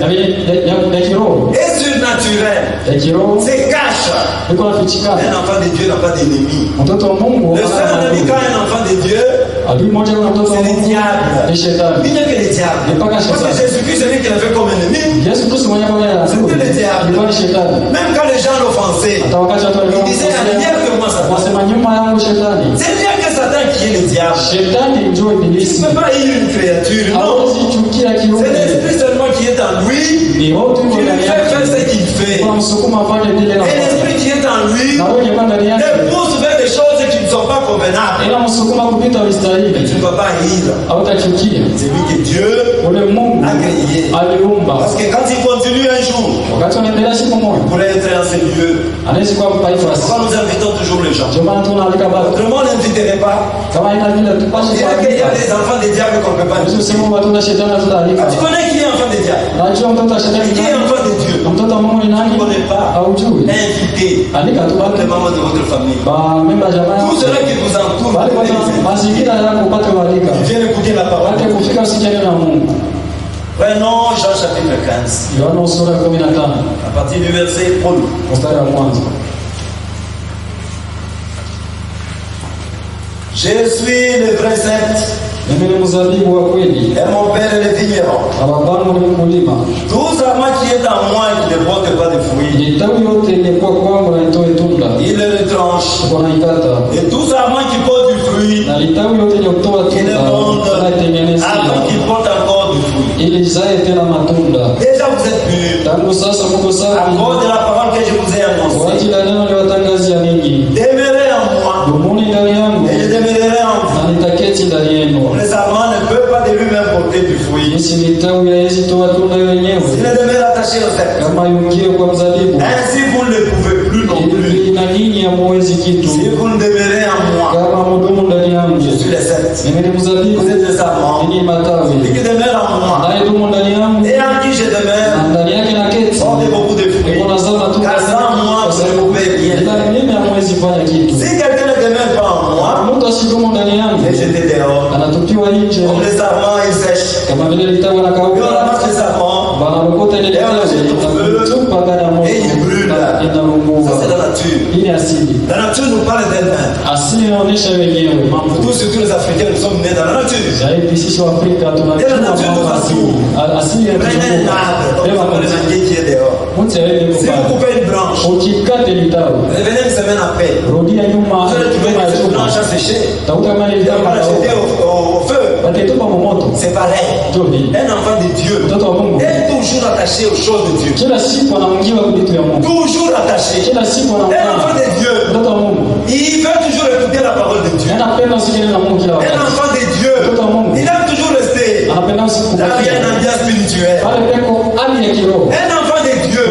Ya kiroho. et surnaturel Ya kiroho se cache. viko nafichikana. Un enfant de Dieu n'a pas d'ennemi. Mtoto wa Mungu Le seul ennemi quand un enfant de Dieu, adui moja kwa mtoto wa c'est le Mungu diable. ni shetani. Bien que le diable. Ni mpaka Parce que shetani. Jésus-Christ, c'est lui qui l'avait comme ennemi. Yesu Kristo mwenyewe pamoja na C'était le diable. alikuwa ni shetani. Même quand les gens l'offensaient, Hata wakati watu il disait arrière que moi Satan. wasema nyuma yangu shetani. C'est bien que Satan qui est le diable. Shetani ndio Il ne ibilisi. peut pas haïr une créature, non. Hawezi chukia C'est kiumbe. l'esprit seulement qui est en lui Ni roho tu qui lui ndani fait faire yake. ce qu'il fait. Kwa msukuma afanye vile Et na l'esprit qui est en lui na roho nyuma ndani yake. le pousse vers des choses qui ne sont pas convenables. Ila msukuma kupita Mais mistari. tu ne vas pas haïr. Hautachukia. C'est lui que Dieu Ule Mungu a créé. aliumba. Parce que quand il continue un jour, Wakati wanaendelea siku moja, il pourrait être en ces lieux. anaweza kuwa mpaifasi. Pourquoi nous invitons toujours les gens? Ndio maana tunaalika bado. Autrement, on n'inviterait pas. Kama ina vile On tupashe dirait qu'il y a kwa. des enfants des diables qu'on ne peut pas Yesu inviter. sema watu na shetani tutaalika. Tu connais qui est enfant des diables? Najua mtoto wa shetani Qui ni est nani? enfant de Dieu? Mtoto wa Mungu ni nani? Tu ne connais pas. Haujui. Invitez Alika tu tous les bado. membres de votre famille. Ba memba jamaa. Tout cela qui vous entoure, Bali venez kwa les mazingira yako upate kualika. inviter. Viens écouter la parole. Upate kufika usikie neno la Mungu. Prenons Jean chapitre 15. Yohana sura ya 15 À partir du verset 1. mstari wa kwanza. Je suis le vrai cep Mimi ni mzabibu wa kweli. et mon père est le vigneron. Na babangu ni mkulima. Tout ça, moi qui est en moi et qui ne porte pas de fruits, Ni tawi yote ilikuwa kwangu na itoe tunda. il le retranche. Uko na ikata. Et tout ça, moi qui porte du fruit, Na litawi yote yenye kutoa il le tunda monte tunaitengenezea afin qu'il porte encore du fruit. ili zae tena matunda. Déjà, vous êtes purs. Tangu sasa mko À safi cause de la parole que je vous ai kwa annoncée. ajili ya neno liwatangazia ninyi. Demeurez en moi Dumuni ndani yangu et je demeurerai en vous. na nitaketi ndani yenu. Le serment ne peut pas de lui-même porter du fruit. Jinsi litawi haiwezi toa tunda S'il yenyewe est demeuré attaché au cep, kama yungie kwa mzabibu, ainsi vous ne le pouvez plus non plus. ili na ninyi hamuwezi kitu Si vous ne demeurez en moi, kama mudumu ndani yangu. je suis le cep. êtes. Mimi ni mzabibu, Vous êtes des amants. ninyi Et matawi. qui demeure en moi. Anayedumu ndani yangu Et en qui je na demeure. ndani yake na keti, Portez beaucoup de fruits. unazaa matunda Car sans moi, kwa vous ne sababu pouvez rien bila faire. mimi hamwezi fanya kitu. Si quelqu'un ne demeure pas en moi, Mtu asidumu ndani yangu il est jeté dehors. anatupiwa nje, Comme les sarments, ils sèchent. kama vile litawi Et on wanakauka, ramasse les sarments. wanalokota ile litawi wanatupa ndani ya moto Et il brûle. na Ça, inalungua. c'est la nature. Hii ni asili. La nature nous parle d'elle-même. Asili inaonyesha wenyewe mambo. Nous, surtout les Africains, nous sommes nés dans la nature. Zaidi sisi wa Afrika tunajua mambo asili. Asili ya Prenez un arbre, comme Lema le manguier qui est dehors. mtu aweze Si vous kupanda. coupez une branche, Ukikate litawi, revenez une semaine après. rudia nyuma Vous allez trouver nyuma ya que cette chuma. branche a séché. Takuta kama ile Et litawi on l'a jeté makao. au feu. Wataitupa kwa moto. C'est pareil. Ndio hii. Un enfant de Dieu Mtoto wa Mungu est toujours attaché aux choses de Dieu. kila siku anaungiwa vitu vya Mungu. Toujours attaché. Kila siku Un enfant anaungana. de Dieu, Mtoto wa Mungu il veut toujours écouter la parole de Dieu. anapenda usikilize na Mungu kila Un wakati. enfant de Dieu, Mtoto wa Mungu il aime toujours rester anapenda dans usikubakia. une ambiance spirituelle. Pale peko hali ya kiroho. Un enfant de Dieu,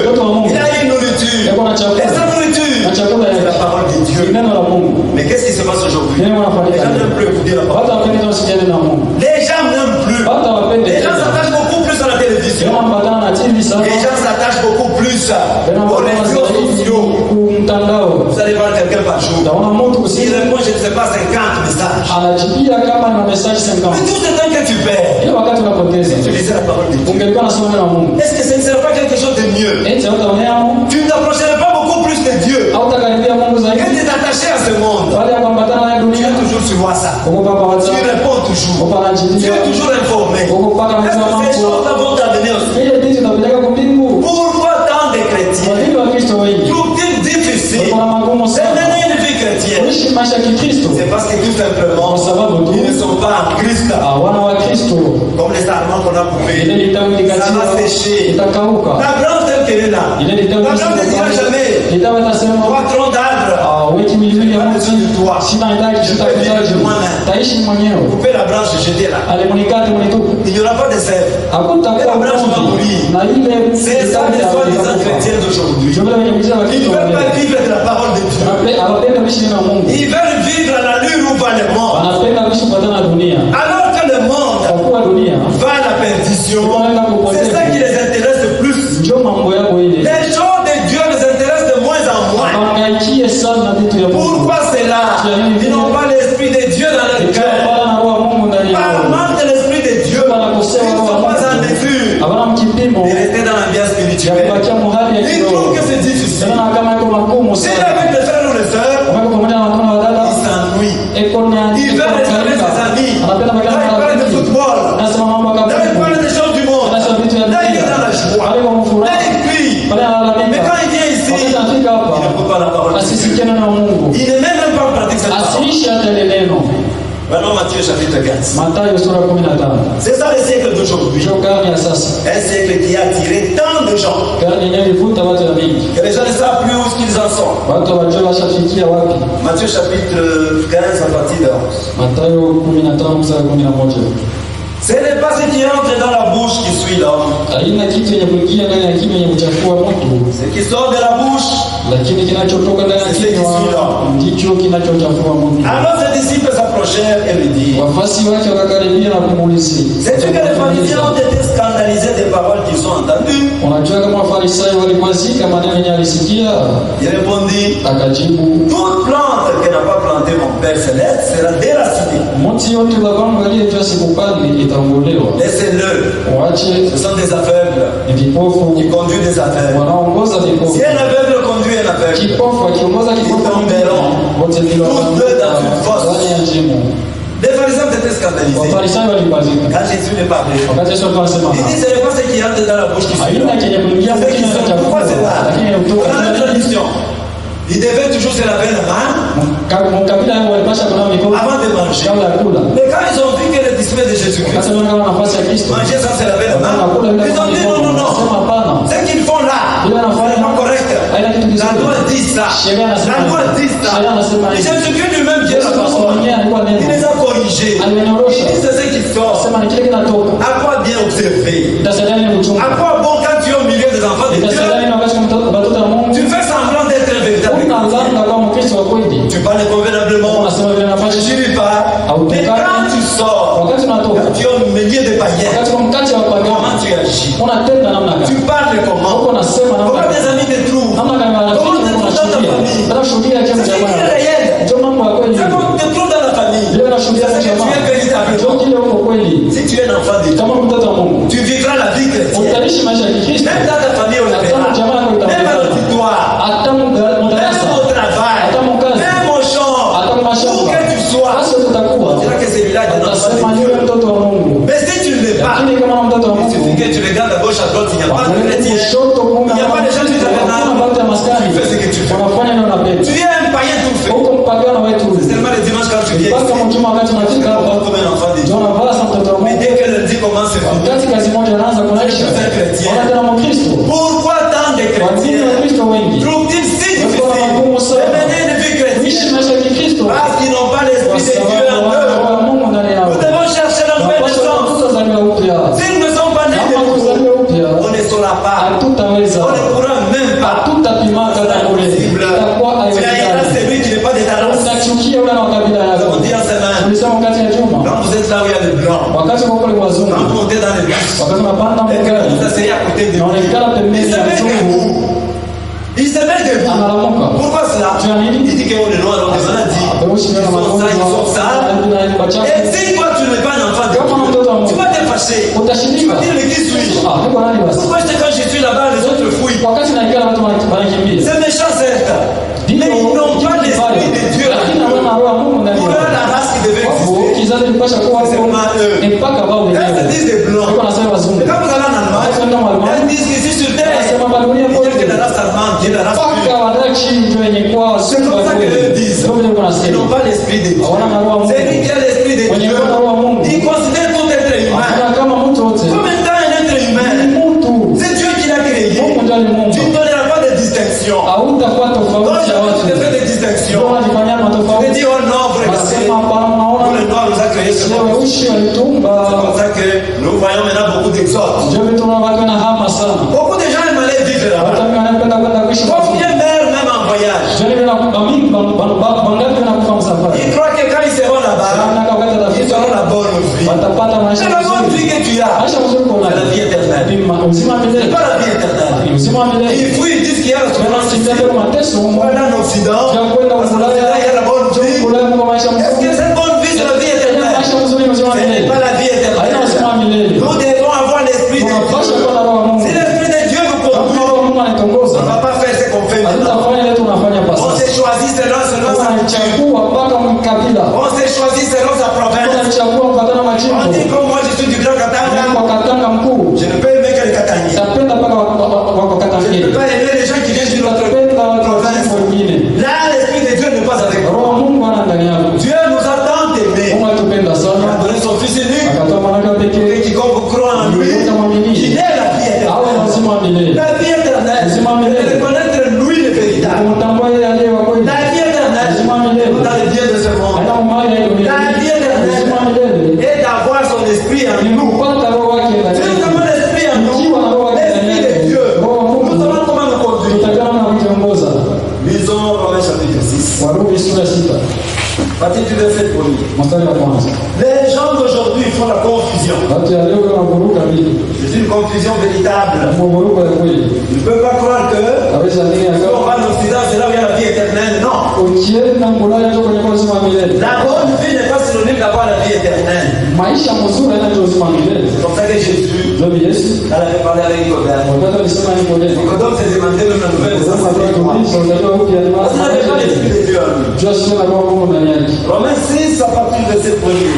il a une nourriture. Eko na Et sa chakula. Na nourriture, chakula c'est la ya parole de Dieu. neno la Mungu. Mais qu'est-ce qui se passe aujourd'hui? Neno Les wanafanyika. gens n'aiment plus écouter la parole. Watu wapende usikilize na Mungu. Les gens n'aiment plus. Watu wapende Les gens tena. s'attachent beaucoup plus à la télévision. Ndio mpatana na TV sana. Les gens s'attachent beaucoup plus Ndio aux mpatana réseaux zaidi sociaux. kumtandao. Vous allez voir quelqu'un par jour. Utaona mtu Il kusikia répond, je ne sais pas, 50 messages. anajibia kama na message 50. Mais tout ce temps que tu perds, Ile wakati unapoteza. tu lisais la parole de Dieu. Ungekuwa nasoma neno la Mungu. Est-ce que ce ne serait pas quelque chose de mieux? Eti utaonea Mungu. Tu ne t'approcherais pas beaucoup plus de Dieu Au takaribia Mungu que zaidi. de t'attacher à ce monde. Wale kuambatana na Tu dunia. es toujours sur WhatsApp. Uko papa Tu WhatsApp. réponds toujours. Uko Tu anajibia. es toujours informé. Uko paka Est-ce mzima que ces mambo. choses-là vont t'amener au ciel? Ile ndizo zinapeleka kwa mbingu. Pourquoi tant de chrétiens Wazili wa Kristo wengi. trouve-t-il difficile Kuna magumu de sana. mener une vie chrétienne? Kuishi maisha ya Kikristo. C'est parce que tout simplement, Kwa sababu tu ils ne sont pas en Christ. wana wa Kristo Comme les sarments qu'on a ile coupés. litawi Ça likatiwa va sécher. itakauka. La branche telle qu'elle est là. Ile La litawi branche ne dira jamais litawi nasema 3 troncs d'arbres. wiki miwili ya Mungu sina hitaji sitakuhitaji taishi mwenyewe. Coupez la branche, jetez-la. Alimunikate munitupu. Il n'y aura pas de sève. Hakutakuwa La branche va mkundi. mourir. Na ile C'est ça les soi-disant chrétiens d'aujourd'hui. Jumla wenye kujia wa Ils ne Kristo veulent pas vivre de la parole de Dieu. anapenda kuishi neno la Mungu. Ils veulent vivre à l'allure où va le monde. Anapenda kuishi kufuatana na dunia. Alors que le monde Kwa kuwa dunia va à la perdition, Voilà. c'est ça qui les intéresse le plus. ndio mambo yako ile. Les choses de Dieu les intéressent de moins en moins. Hangaikie sana vitu ya Mungu. Pourquoi c'est là? Ils n'ont pas l'esprit de Dieu dans leur Ikiwa cœur. pala na roho ya Mungu ndani Par yao. manque de l'esprit de Dieu, ils Wanakosea ne roho sont ya pas en Mungu. mesure Hawana mkipimo de rester dans l'ambiance ya spirituelle. kubakia mahali ya Ils kiroho. trouvent que c'est difficile. Tena kama iko magumu Si sana. avec les frères ou les sœurs, Wako pamoja na watu na wadada. ils s'ennuient. Eko na Ils veulent rester avec ses amis. Anapenda Là, magana ils parlent de football. Nasema mambo Là, ils kama parlent des choses du monde. Anasema vitu ya Là, il est dunia. dans la joie. Wale wa Là, furaha. il crie. Wale wanalalamika. Mais quand il vient ici, Wakati anafika il hapa n'écoute pas la parole de Dieu. asisikie neno la Mungu. Il ne met même pas en pratique cette parole. Asiishi hata ile neno. Maintenant, Matthieu chapitre 15. Mathayo sura 15. C'est ça le siècle d'aujourd'hui. Ndio karne ya sasa. Un siècle qui a attiré tant de gens Karne yenyewe ilivuta watu wengi. que les gens ne savent plus où ils en sont. Watu wajua washafikia wapi. Matthieu chapitre 15 à partir de 11. Mathayo 15 mstari 11. Ce n'est pas ce qui entre dans la bouche qui suit l'homme. Haina kitu yenye kuingia ndani ya kinywa yenye kuchafua mtu, Ce qui sort de la bouche. lakini kinachotoka ndani ya kinywa ndicho kinachochafua mtu. Alors ses disciples s'approchèrent et lui dirent. Wafuasi wake wakakaribia na kumuulizia, Sais-tu que les pharisiens ont été scandalisés des paroles qu'ils ont entendues? unajua kama Wafarisayo walikwazika maneno yenye alisikia? Il répondit. Akajibu, Toute plante que n'a pas planté mon Père Céleste sera déracinée. mti yote babangu aliyejua sikupandi itaongolewa. Laissez-le. Waache, Ce sont des aveugles ni vipofu qui conduisent des aveugles. wanaongoza vipofu. Si un aveugle conduit un aveugle, Kipofu akiongoza kipofu mwingine, wote ndio ndani ya njimo. les pharisiens étaient scandalisés. Wafarisayo walikwazika. Quand Jésus lui parlait, Wakati Yesu alikuwa anasema, il dit ce n'est pas ce qui entre dans la bouche qui suit. haina kenye kuingia C'est ce qui mkinywa sort. cha Pourquoi c'est là? lakini On kutoka a la tradition. Il devait toujours se laver la main kabila yao walipasha kunawa mikono avant de manger. kabla ya kula. Mais quand ils ont vu que le disciple de Jésus-Christ Sasa wanaona kama nafasi ya Kristo mangeait sans se laver la main, wanakula bila ils ont dit non, non, non. Sema hapana. Ce qu'ils font là, Bila c'est nafanya pas correct. haina kitu La kizuri. loi dit ça. Sheria inasema La loi dit ça. Sheria inasema Et hivi. Jésus-Christ lui-même, Dieu Yesu la Kristo parole, mwenyewe alikuwa il neno. les a corrigés. Aliwanyorosha. Il dit c'est ce qui sort. Sema ni kile kinatoka. À quoi bien observer? Itasaidia nini À kuchunga? quoi bon quand tu es au milieu des enfants de Itasaidia Dieu, nini wakati watoto wa Mungu? tu fais semblant d'être un véritable chrétien. Unalanga kwa Mkristo wa kweli. Tu parles convenablement, Unasema vile nafanya. je ne suis pas. Mais quand tu pas de chrétien. Il n'y a pas de gens du tabernacle. Tu fais ce que tu fais. Tu es un païen tout fait. C'est seulement le dimanche quand tu viens ici. Tu comportes comme un enfant de Dieu. Mais dès que le dit commence, c'est fini. Tu es un chrétien. Pourquoi tant de chrétiens trouvent-ils si difficile de mener une vie chrétienne? Parce qu'ils n'ont pas l'esprit de Dieu en eux. Nous devons chercher la nouvelle naissance. S'ils ne sont pas nés de nouveau, on ne saura pas. On ne pourra même pas. Tu haïras celui qui n'est pas de ta race. On dit en semaine. Quand vous êtes là où il y a le blanc, quand vous montez dans le bus, et que vous asseyez à côté de lui, il se met debout. Pourquoi cela? Il dit qu'on est noir, on est maladie. Ils sont sales. Et si toi tu n'es pas un enfant de Dieu, tu vas te fâcher. Tu vas dire, mais qui suis-je? Pourquoi quand je suis là-bas, les autres fuient? C'est méchant, certes. Mais ils n'ont pas l'esprit de Dieu. Voilà la race qui devait exister. C'est seulement eux. Là, ils disent des blancs. Et quand vous allez en Allemagne, ils disent qu'ici sur terre, il y a que la race allemande qui est la race pure. C'est comme ça que eux disent. Ils n'ont pas l'esprit de Dieu. C'est lui qui a l'esprit de Dieu. Il considère tout être humain comme étant un être humain. C'est Dieu qui l'a créé. Tu ne donneras pas de distinction. Donc, tu ne fais de distinction. Tu te dis, oh non, vous regardez. Nous, le noir nous a créé ce monde. C'est comme ça que nous voyons maintenant beaucoup d'exodes. Beaucoup de gens aiment aller vivre là-bas. Combien meurent même en voyage? Ils croient que quand ils seront là-bas, ils auront la bonne vie. C'est la bonne vie que tu as. C'est la vie éternelle. C'est pas la vie éternelle. Ils fuient, ils disent qu'il y a la souffrance ici. Voilà en Occident. Parce qu'en Occident, il y a la bonne vie. Est-ce que cette bonne vie, c'est la vie éternelle? Ce n'est pas la vie éternelle. Nous devons avoir l'esprit de Dieu. Si l'esprit de Dieu nous conduit, on ne va pas faire ce qu'on fait maintenant. On s'est choisi selon sa culture. On s'est choisi selon sa province. On dit comme moi je suis du Grand Katanga, je ne peux aimer que les Katangi. Je ne peux pas aimer les gens qui viennent d'une autre province. Là, l'esprit de Dieu n'est pas avec nous. Dieu nous a tant aimés. Il a donné son fils unique. Et quiconque croit en lui, il est la vie éternelle. La vie éternelle. Et de connaître lui le véritable. La vie éternelle. Dans le bien de ce monde. La vie éternelle. Et d'avoir son esprit en nous. Si nous avons l'esprit en nous, l'esprit de Dieu, nous savons comment nous conduire. Lisons Romains chapitre 6. Partie du verset 1er. Les gens d'aujourd'hui font la confusion. C'est une confusion véritable. Ils ne peuvent pas croire que si on va en Occident, c'est là où il y a la vie éternelle. Non. La bonne vie n'est pas synonyme d'avoir la vie éternelle. C'est comme ça que Jésus, elle avait parlé avec Nicodème. Nicodème s'est demandé même la nouvelle naissance. Parce qu'il n'avait pas l'esprit de Dieu en lui. Romains 6 à partir du verset 1er.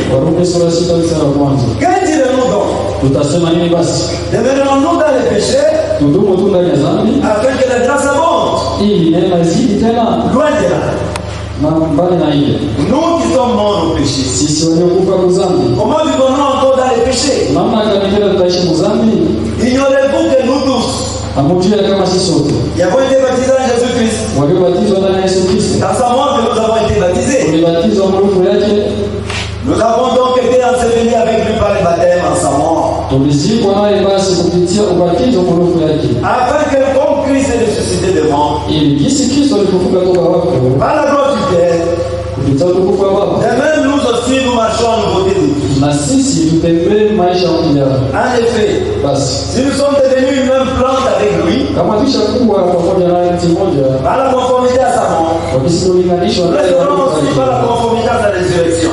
Que dirons-nous donc? Demeurons-nous dans les péchés afin que la grâce abonde? Loin de là. Nous qui sommes morts au péché, comment vivons-nous encore dans les péchés? Ignorez-vous que nous tous y avons été baptisés en Jésus-Christ? Dans sa mort que nous avons été baptisés. Nous avons donc été ensevelis avec lui par le baptême en sa mort. Afin que comme Christ est ressuscité des morts, par la gloire du Père, de même nous aussi nous marchons en nouveauté de vie. En effet, si nous sommes devenus une même plante avec lui, par la conformité à sa mort, nous serons aussi par la conformité à sa résurrection.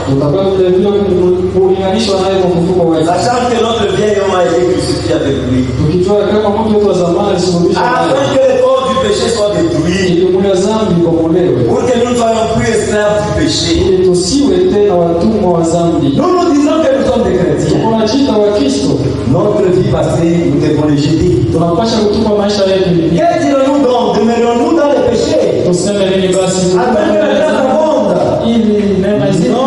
Sachant que notre vieil homme a été crucifié avec lui, afin que le corps du péché soit détruit, pour que nous ne soyons plus esclaves du péché. Nous nous disons que nous sommes des chrétiens. tunajiita wa Kristo, notre vie passée, nous devons le jeter. tunapaswa kutupa maisha yetu. Que dirons-nous donc? Demeurons-nous dans le péché? Tuseme nini basi? Après que la grâce abonde? Ili neema izidi? Non.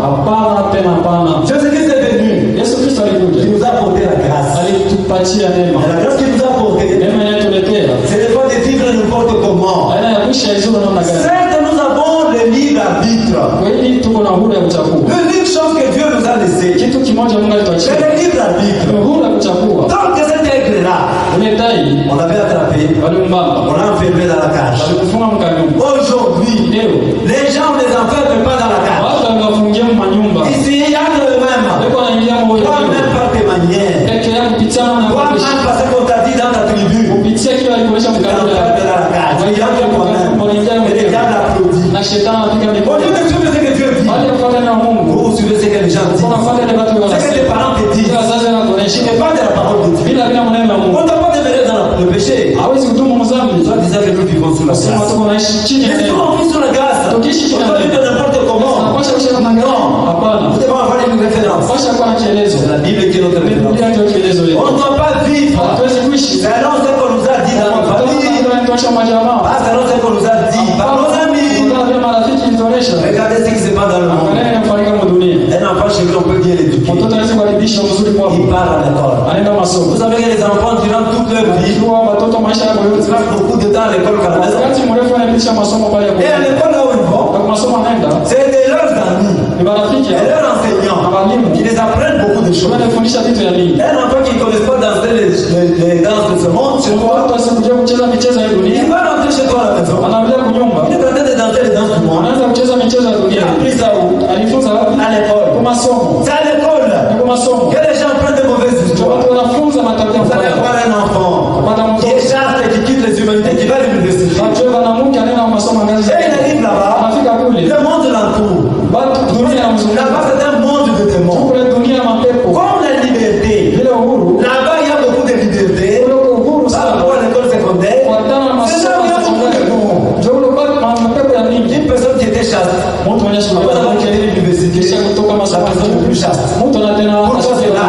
Hapana, tena hapana. Jésus-Christ est venu. Yesu Kristo alikuja, Il nous a apporté la grâce. alitupatia neema. Et la grâce qu'il nous a apportée, Neema inayotuletea ce n'est pas de vivre n'importe comment. aina ya kuishi izuri namna gani? Certes, nous avons le libre arbitre. Kweli tuko na uhuru ya kuchagua. L'unique chose que Dieu nous a laissé, Kitu kimoja Mungu c'est alituachia, le libre arbitre. ni uhuru ya kuchagua. Tant que cet aigle-là, Ule tai on l'avait attrapé, walimbamba, on l'a enfermé dans la cage. walikufunga mkanyumba. Aujourd'hui, Leo les gens ne les enferment pas dans la cage. watu wamewafungia manyumba, Ici, il y a le même. leko wanaingia moyo Toi-même par tes manières. peke yako kupitia na kuishi Toi-même parce qu'on t'a dit dans ta tribu. kupitia kile walikuonyesha Tu mkanyumba. t'enfermes dans la cage. Il y a que toi-même. Et les diables applaudissent. Na shetani anapiga Au mikono. lieu de suivre ce que Dieu dit, Baada ya kufuata neno la Mungu, vous suivez ce que les gens disent. unafuata ile watu Ce que tes wanasema. parents te disent. Kila wazazi Ce wanakuonesha n'est pas de la parole de Dieu. bila maneno ya Mungu. On ne t'a pas demeuré dans le péché. Hawezi kudumu mzambi. Toi, disais que nous vivons sous la Sema grâce. tuko naishi chini ya Mais si neema. on vit sous la grâce, on peut vivre n'importe comment. Tunapaswa kuishi namna gani? Hapana. Nous devons avoir une référence. Tunapaswa kuwa na kielezo. C'est la Bible qui est notre référence. Biblia ndio kielezo On yetu. ne doit pas vivre Hatuwezi kuishi selon ce qu'on nous a dit dans nos familles, tunatosha majamaa. pas selon ce qu'on nous a dit par nos amis. Kutana vile marafiki nitonesha. Regardez ce qui se passe dans le monde. Angalia inafanyika mu dunia. Un enfant chez lui, on peut bien l'éduquer. Mtoto anaweza kuharibisha mzuri Il kwako. part à l'école. Anaenda masomo. Vous savez que les enfants, durant toute leur vie, Jua watoto maisha yao ils yote. passent beaucoup de temps à l'école qu'à la maison. Wakati mrefu anapitisha masomo pale Et à hapo. l'école là où ils vont, Kwa masomo anaenda. c'est de leurs amis Ni marafiki et hao. leurs enseignants Na walimu. qui les apprennent beaucoup de choses. Wanafundisha vitu ya dini. Un enfant qui ne connaît pas danser les danses de ce monde, chez toi, Watu wasikujua kucheza michezo ya il dunia. va rentrer chez toi à la maison. Anaambia kunyumba. Il est en train de danser les danses du monde. Anaanza kucheza michezo ya Il dunia. a appris ça où? Alifunza wapi? À l'école. Kwa masomo. C'est à l'école Ni kwa masomo. que les gens prennent de mauvaises Ndio histoires. watu wanafunza matabia Vous allez mbaya. voir un enfant Kupata qui mtoto. est chaste et qui quitte les humanités, qui va à l'université. Watu wanamke anaenda masomo ngazi. Et il arrive là-bas, Anafika kule. le monde l'entoure. Watu dunia inamzunguka. Là-bas, c'est un monde de démons. Kule dunia ya mapepo. Comme la liberté. Ile uhuru. Là-bas, il y a beaucoup de liberté. Kule uko uhuru Par sana. rapport à l'école secondaire, Kufuatana na c'est là masomo où il y a ya beaucoup de sekondari. démons. Ndio ule kwa mapepo ya mingi. Une personne qui était chaste, Mtu mwenye shule après avoir quitté l'université, kisha kutoka la masomo personne n'est plus chaste. mtu anatena Pourquoi c'est là?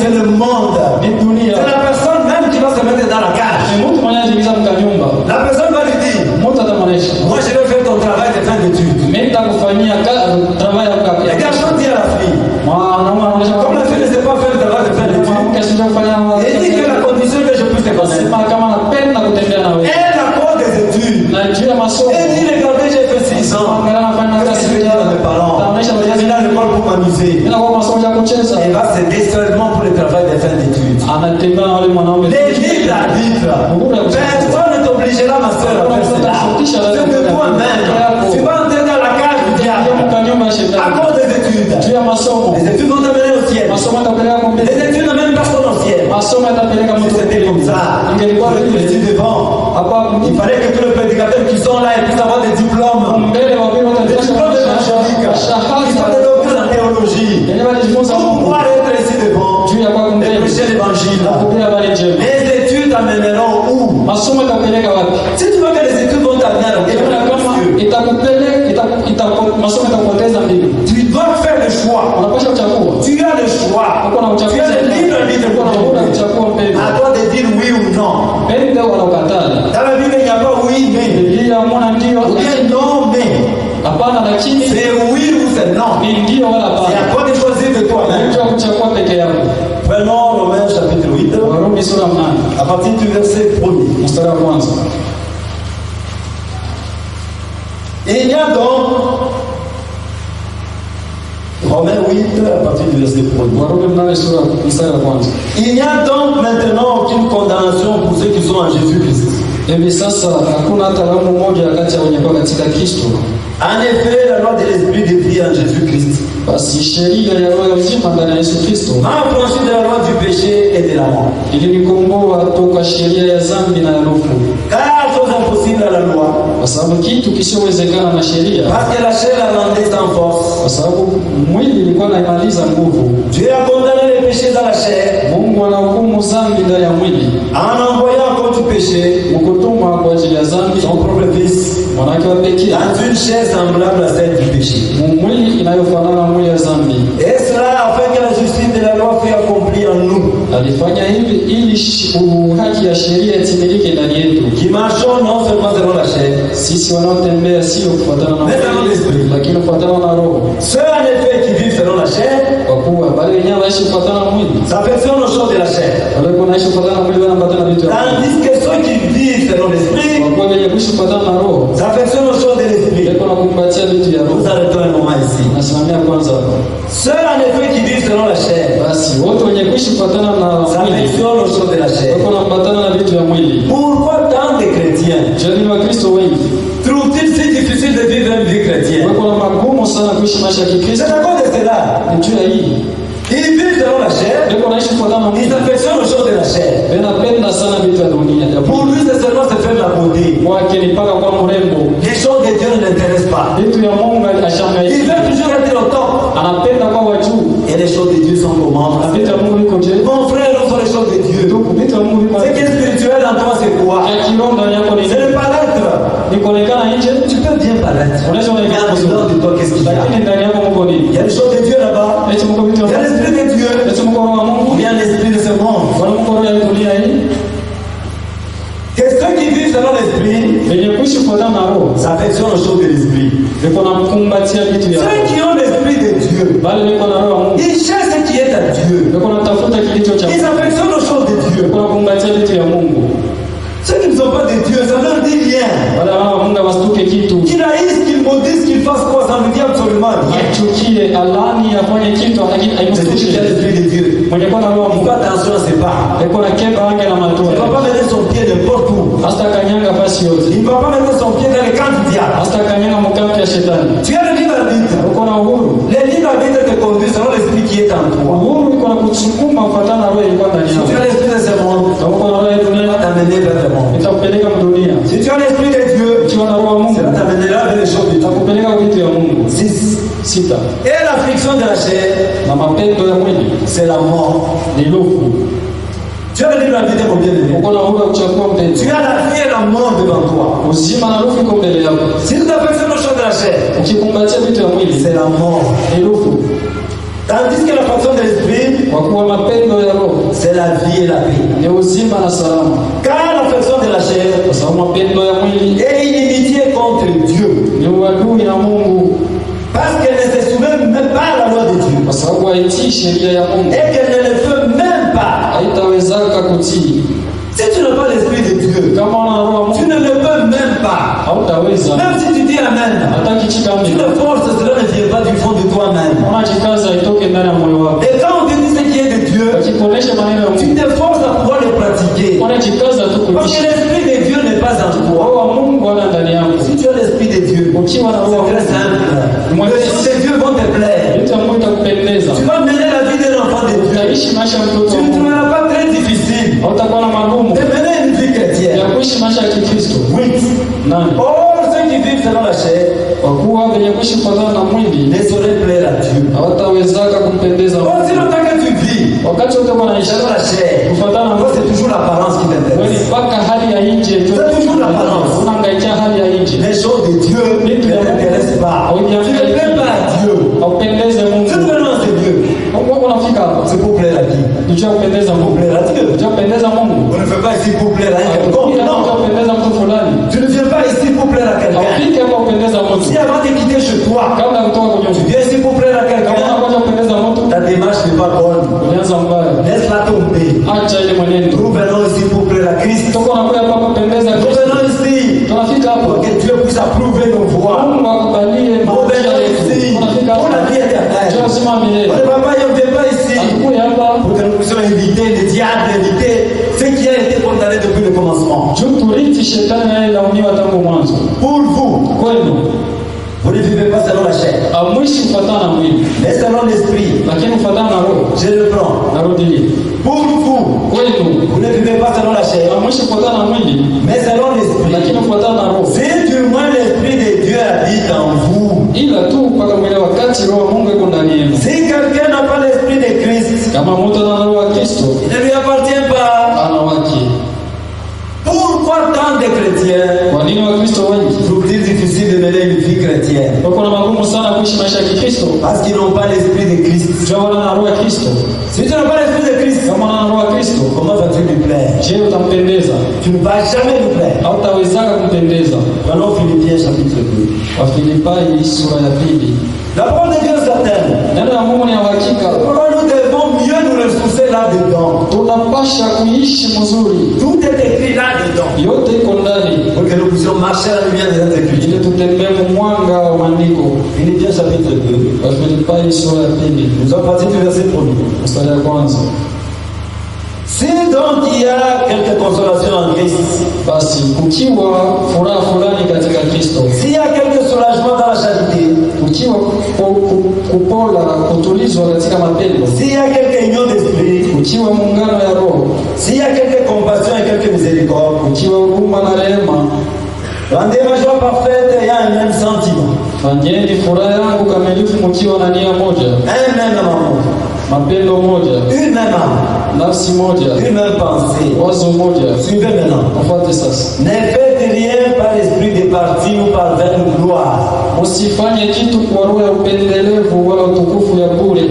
C'est le monde. ni dunia. C'est la personne même qui va se mettre dans la cage. Ni mtu mwenye anajiingiza mkanyumba. La personne va lui dire, Mtu atamwonyesha. moi je vais faire ton travail de fin d'études. Mimi nitakufanyia travail ya Le garçon dit à la fille, mwanaume anaonyesha comme la fille ne sait pas faire le travail de fin d'études, mwanamke asije kufanya il dit que la condition que je puisse te connaître sema kama napenda kutembea na wewe. est la cause des études. Na juu ya masomo. Et dit, regardez, j'ai fait 6 ans. Angalia nafanya Qu'est-ce kazi que je vais dire à mes parents? Taonesha Je wazazi. viens à l'école pour m'amuser. Bila kwa masomo ya kucheza. Il va s'aider seulement pour le travail de fin d'études. Anatembea na wale mwanaume. Les libres arbitres. Personne ne t'obligera, ma soeur, à faire cela. C'est de toi-même. Tu vas entrer dans la cage du diable Mkanyumba ya à shetani. cause des études. Juu ya masomo. Les études vont t'amener au ciel. Masomo yatapeleka kwa mbele. Les études n'amènent personne au ciel. Masomo yatapeleka Si mtu c'était comme ça, Ingelikuwa on vile. était ici devant. Hapa Il fallait que tous les prédicateurs qui sont là puissent avoir des diplômes. mbele wa vile Des diplômes évangéliques. Ils sont des docteurs en théologie. Yenye walijifunza Pour Mungu pouvoir être ici devant juu ya kwa et mbele. prêcher l'évangile. Kuhubiri habari njema. Les études t'amèneront où? Masomo yatapeleka wapi? Si tu veux que les études vont t'amener à la Unaona kama masomo itakupoteza mbili. tu dois faire le choix. Unapaswa kuchagua. Tu as le choix. Uko na Tu uchaguzi. as le libre arbitre Uko pour na uhuru wa choisir. kuchagua mbele. À toi de dire oui ou non. Mbele wala ukatali. Dans la Bible, il n'y a pas oui, mais. Biblia mwana ndio. Ou bien non, mais. Hapana lakini C'est oui ou c'est non. ni ndio wala C'est hapana. à toi de choisir de toi-même. Unajua kuchagua peke yako. Prenons Romains chapitre 8, Warumi sura 8 à partir du verset 1er. mstari wa kwanza. Il y a donc, Romains 8, à partir du verset 1er. Warumi 8 sura mstari wa kwanza. Il n'y a donc maintenant aucune condamnation pour ceux qui sont en Jésus-Christ. Hivi sasa hakuna hata laumu moja kati ya wenye kuwa katika Kristo. En effet, la loi de l'esprit de vie en Jésus-Christ Basi sheria ya roho ya uzima ndani ya Yesu Kristo m'a affranchi de la loi du péché et de la mort. ilinikomboa toka sheria ya dhambi na ya rufu, Car chose impossible à la loi, kwa sababu kitu kisichowezekana na sheria, parce que la chair la rendait sans force. kwa sababu mwili ilikuwa inaimaliza nguvu. Dieu a condamné les péchés dans la chair Mungu anahukumu dhambi ndani ya mwili, en envoyant contre péché mkutuma kwa ajili ya dhambi son propre fils mwanake wa pekee dans une chair semblable à celle du péché. mwili inayofanana na mwili ya dhambi, Et cela afin que la justice Alifanya hivi ili haki ya sheria itimilike ndani yetu. Qui marchons non seulement selon la chair, Sisi wanaotembea sio kufuatana na mais selon mwili, l'esprit. lakini kufuatana na roho. Ceux en effet qui vivent selon la chair Kwa kuwa wale wenyewe wanaishi kufuatana na mwili, s'affectionnent aux choses de la chair. wale wanaishi kufuatana na mwili wanapatana na vitu vya mwili. Tandis que ceux qui vivent selon l'esprit Kwa kuwa wenye kuishi kufuatana na roho, s'affectionnent aux choses de l'esprit. wale wanakumbatia vitu vya roho. Nous arrêtons un moment ici. Nasimamia kwanza hapo. Ceux en effet qui vivent selon la chair Basi wote wenye kuishi kufuatana na mwili s'affectionnent aux choses de la chair. wako wanapatana na vitu vya mwili. Pourquoi tant de chrétiens Jani wa Kristo wengi trouvent-ils si difficile de vivre une vie chrétienne? wako na magumu sana kuishi maisha ya Kikristo. C'est à cause de cela. Ni juu ya hii Ils vivent selon la chair, wako wanaishi kufuatana na ils mwili, s'affectionnent aux choses de la chair. wanapenda sana vitu vya dunia. Pour lui, c'est seulement se faire la beauté. Kwake ni mpaka kwa mrembo, Les choses de Dieu ne l'intéressent pas. vitu vya Mungu Il ashangaiki, veut toujours être au top. anapenda kwa wajuu Et les choses de Dieu sont comment? na vitu vya Mungu viko je? Mon frère, nous sommes les choses de Dieu. Vitu vya Mungu viko Ce qui est spirituel en toi, c'est quoi? ya kiroho ndani yako ni C'est le paraître. ni kuonekana nje, Tu peux bien paraître. unaweza Mais kuonekana en dedans vizuri, de toi, qu'est-ce qu'il y a? lakini ndani yako Mungu Il nini? y a les choses de Dieu là-bas. Eti Mungu vitu Il y a vya l'esprit de Dieu. eti Mungu roho wa Il Mungu, y a l'esprit de ce monde. kwa Mungu roho ya dunia hii, Que ceux qui vivent selon l'esprit wenye kuishi kufuatana na roho s'affectionnent aux choses de l'esprit. wako na kumbatia vitu vya Ceux qui ont l'esprit de Dieu, bali wako na roho wa Mungu, ils cherchent ce qui est à Dieu. wako na tafuta kilicho cha Ils Mungu, s'affectionnent aux choses de Dieu. wako na kumbatia vitu vya Mungu. Ceux qui ne sont pas de Dieu, ça ne leur dit rien. Wala hawa Mungu wasituke kitu, Qu'ils haïssent, qu'ils maudissent, qu'ils fassent quoi, ça ne dit absolument rien. achukie, alani, afanye kitu, lakini C'est celui qui a haimstuki. l'esprit de Dieu. Mwenye kuwa na roho wa Il Mungu fait attention à ses pas. wako na keba anga na Il ne va matunda, pas mettre son pied n'importe où. hasta kanyanga fasi yote, Il ne va pas mettre son pied dans les camps du diable. hasta kanyanga mkampi ya shetani. Tu as le libre arbitre. Uko na uhuru, Le libre arbitre te conduit selon l'esprit qui est en toi. uhuru iko na kusukuma kufuatana na roho ilikuwa ndani Si tu yako. as l'esprit de ce monde, Kama uko na roho ya il va dunia, t'amener vers le monde. itakupeleka mdunia. Si tu as l'esprit de Dieu, Ukiwa na roho wa Mungu, cela t'amènera vers les choses de Dieu. itakupeleka vitu vya Mungu. 6. Sita, Et l'affliction de la chair, na mapendo ya mwili c'est la mort. ni lufu. Tu as le libre arbitre, mon bien-aimé. Uko na uhuru wa kuchagua Tu mpenzi, as la vie et la mort devant toi. uzima na lufu iko mbele yako. Si tu t'affectionnes aux choses de la chair, Ukikumbatia vitu vya mwili c'est la mort. ni lufu, Tandis que l'affection de l'esprit, kwa kuwa mapendo ya roho c'est la vie et la paix. ni uzima na salama, Car l'affection de la chair kwa sababu mapendo ya mwili est inimitié contre Dieu. ni uadui na Mungu, Parce qu'elle ne se souvient même pas à la loi de Dieu. kwa sababu haitii sheria ya Mungu, Et qu'elle ne le fait même pas. haitawezaka kutii. Si tu n'as pas l'esprit de Dieu, Kama una roho wa tu Mungu ne le peux même pas. hautaweza, Même si tu dis Amen, hata tu kichikami te forces, cela ne vient pas du fond de toi-même. unajikaza itoke ndani ya moyo wako, Et quand on te dit ce qui est de Dieu, ukikuonesha maneno ya tu Mungu te forces à pouvoir le pratiquer. unajikaza tu Parce que kuishi. l'esprit de Dieu n'est pas en toi. Roho wa Mungu ana ndani yako, Si tu as l'esprit de Dieu, ukiwa na roho wa c'est très Mungu simple. Les choses de Dieu vont te plaire. vitu vya Mungu itakupendeza, Tu vas mener la vie d'un enfant de Dieu. utaishi maisha ya mtoto Tu wa ne Mungu, trouveras pas très difficile hautakuwa na magumu de mener une vie chrétienne. ya kuishi maisha ya Kikristo. Oui. Nani? Or, ceux qui vivent selon la chair Kwa kuwa wenye kuishi kufuatana na mwili ne sauraient plaire à Dieu. hawatawezaka kumpendeza Mungu. Aussi longtemps que tu vis Wakati wote wanaishi selon la chair, kufuatana na toi, mwili, c'est toujours l'apparence qui wewe t'intéresse. mpaka hali ya nje tu, C'est toujours l'apparence. unahangaikia hali ya nje, Les choses de Dieu ne t'intéressent pas. Tu ne plais pas à Dieu. haupendeze Mungu. Tu ne renonces de Dieu. Wako unafika hapa C'est pour plaire à qui? ndio kupendeza Pour Mungu, plaire à Dieu. ndio kupendeza Mungu. On ne fait pas ici pour plaire à un quelconque. Ndio Non. kupendeza mtu fulani, Tu ne viens pas ici pour plaire à quelqu'un. haufiki hapa kupendeza mtu. Si avant de quitter chez toi, Kabla ya kutoka kwenye tu nyumba, viens ici pour plaire à kama quelqu'un, unakuja kupendeza mtu, ta démarche n'est pas bonne. ulianza mbaya. Laisse-la tomber. Acha ile mwenendo. Nous venons ici pour plaire à Christ. Tuko nakuja hapa kupendeza Nous Kristo. venons ici Tunafika pour hapa que Dieu puisse approuver nos voix. Mungu akubalie Nous maisha venons yetu. ici Tunafika pour la hapa vie éternelle. tunasema On milele. ne va pas, on ne vient pas ici Hatukuja hapa pour que nous puissions éviter les diables, éviter ce qui a été condamné depuis le commencement. juu turithi shetani anayelaumiwa tangu mwanzo. Pour vous, Kwenu vous ne vivez pas selon la chair, amwishi kufuatana na mwili, mais selon l'esprit. lakini kufuatana na roho. Je le prends. Narudilia, Pour vous, kwenu vous ne vivez pas selon la chair, amwishi kufuatana na mwili, mais selon l'esprit. lakini kufuatana na roho. Si du moins l'esprit de Dieu habite en vous. Ila tu mpaka mwile wakati roho wa Mungu iko ndani yenu. Si quelqu'un n'a pas l'esprit de Christ, Kama mtu ana roho wa Kristo, il ne lui appartient pas. ana wake. Pourquoi tant de chrétiens Kwa nini Wakristo wengi trouvent-ils difficile de mener une une vie chrétienne. Kuna magumu sana kuishi maisha ya Kikristo. Parce qu'ils n'ont pas l'esprit de Christ. Ndio wana roho ya Kristo. Si tu n'as pas l'esprit de Christ, Kama una roho ya Kristo, comment vas-tu lui plaire? je utampendeza? Tu ne vas jamais lui plaire. Hautawezaka kumpendeza. Maintenant, Philippiens chapitre 2. Wafilipai sura ya 2. La parole de Dieu est certaine. Neno la Mungu ni ya uhakika. Pourquoi nous devons mieux nous ressourcer là-dedans? Tunapasha kuishi mzuri. Tout est écrit là-dedans. Yote iko ndani. Pour que nous puissions marcher à la lumière des Écritures. Ili tutembee mwanga wa maandiko. Philippiens chapitre 2. Wafilipai sura ya 2. Nous allons partir du verset 1er. Mstari wa kwanza. Si donc il y a quelque consolation en Christ, Basi kukiwa furaha fulani katika Kristo, s'il y a quelque soulagement dans la charité, kukiwa kupola kutulizwa katika mapendo, s'il y a quelque union d'esprit, kukiwa muungano ya roho, s'il y a quelque compassion et quelque miséricorde, kukiwa huruma na rehema, rendez ma joie parfaite ayant un même sentiment, fanyeni furaha yangu kamilifu mkiwa na nia moja, un même amour, mapendo moja, une même âme, nafsi moja, une même pensée. wazo moja. Suivez maintenant. Mfuate sasa. Ne faites rien par l'esprit de parti ou par vaine gloire, Usifanye kitu kwa roho ya upendelevu wala utukufu ya bure,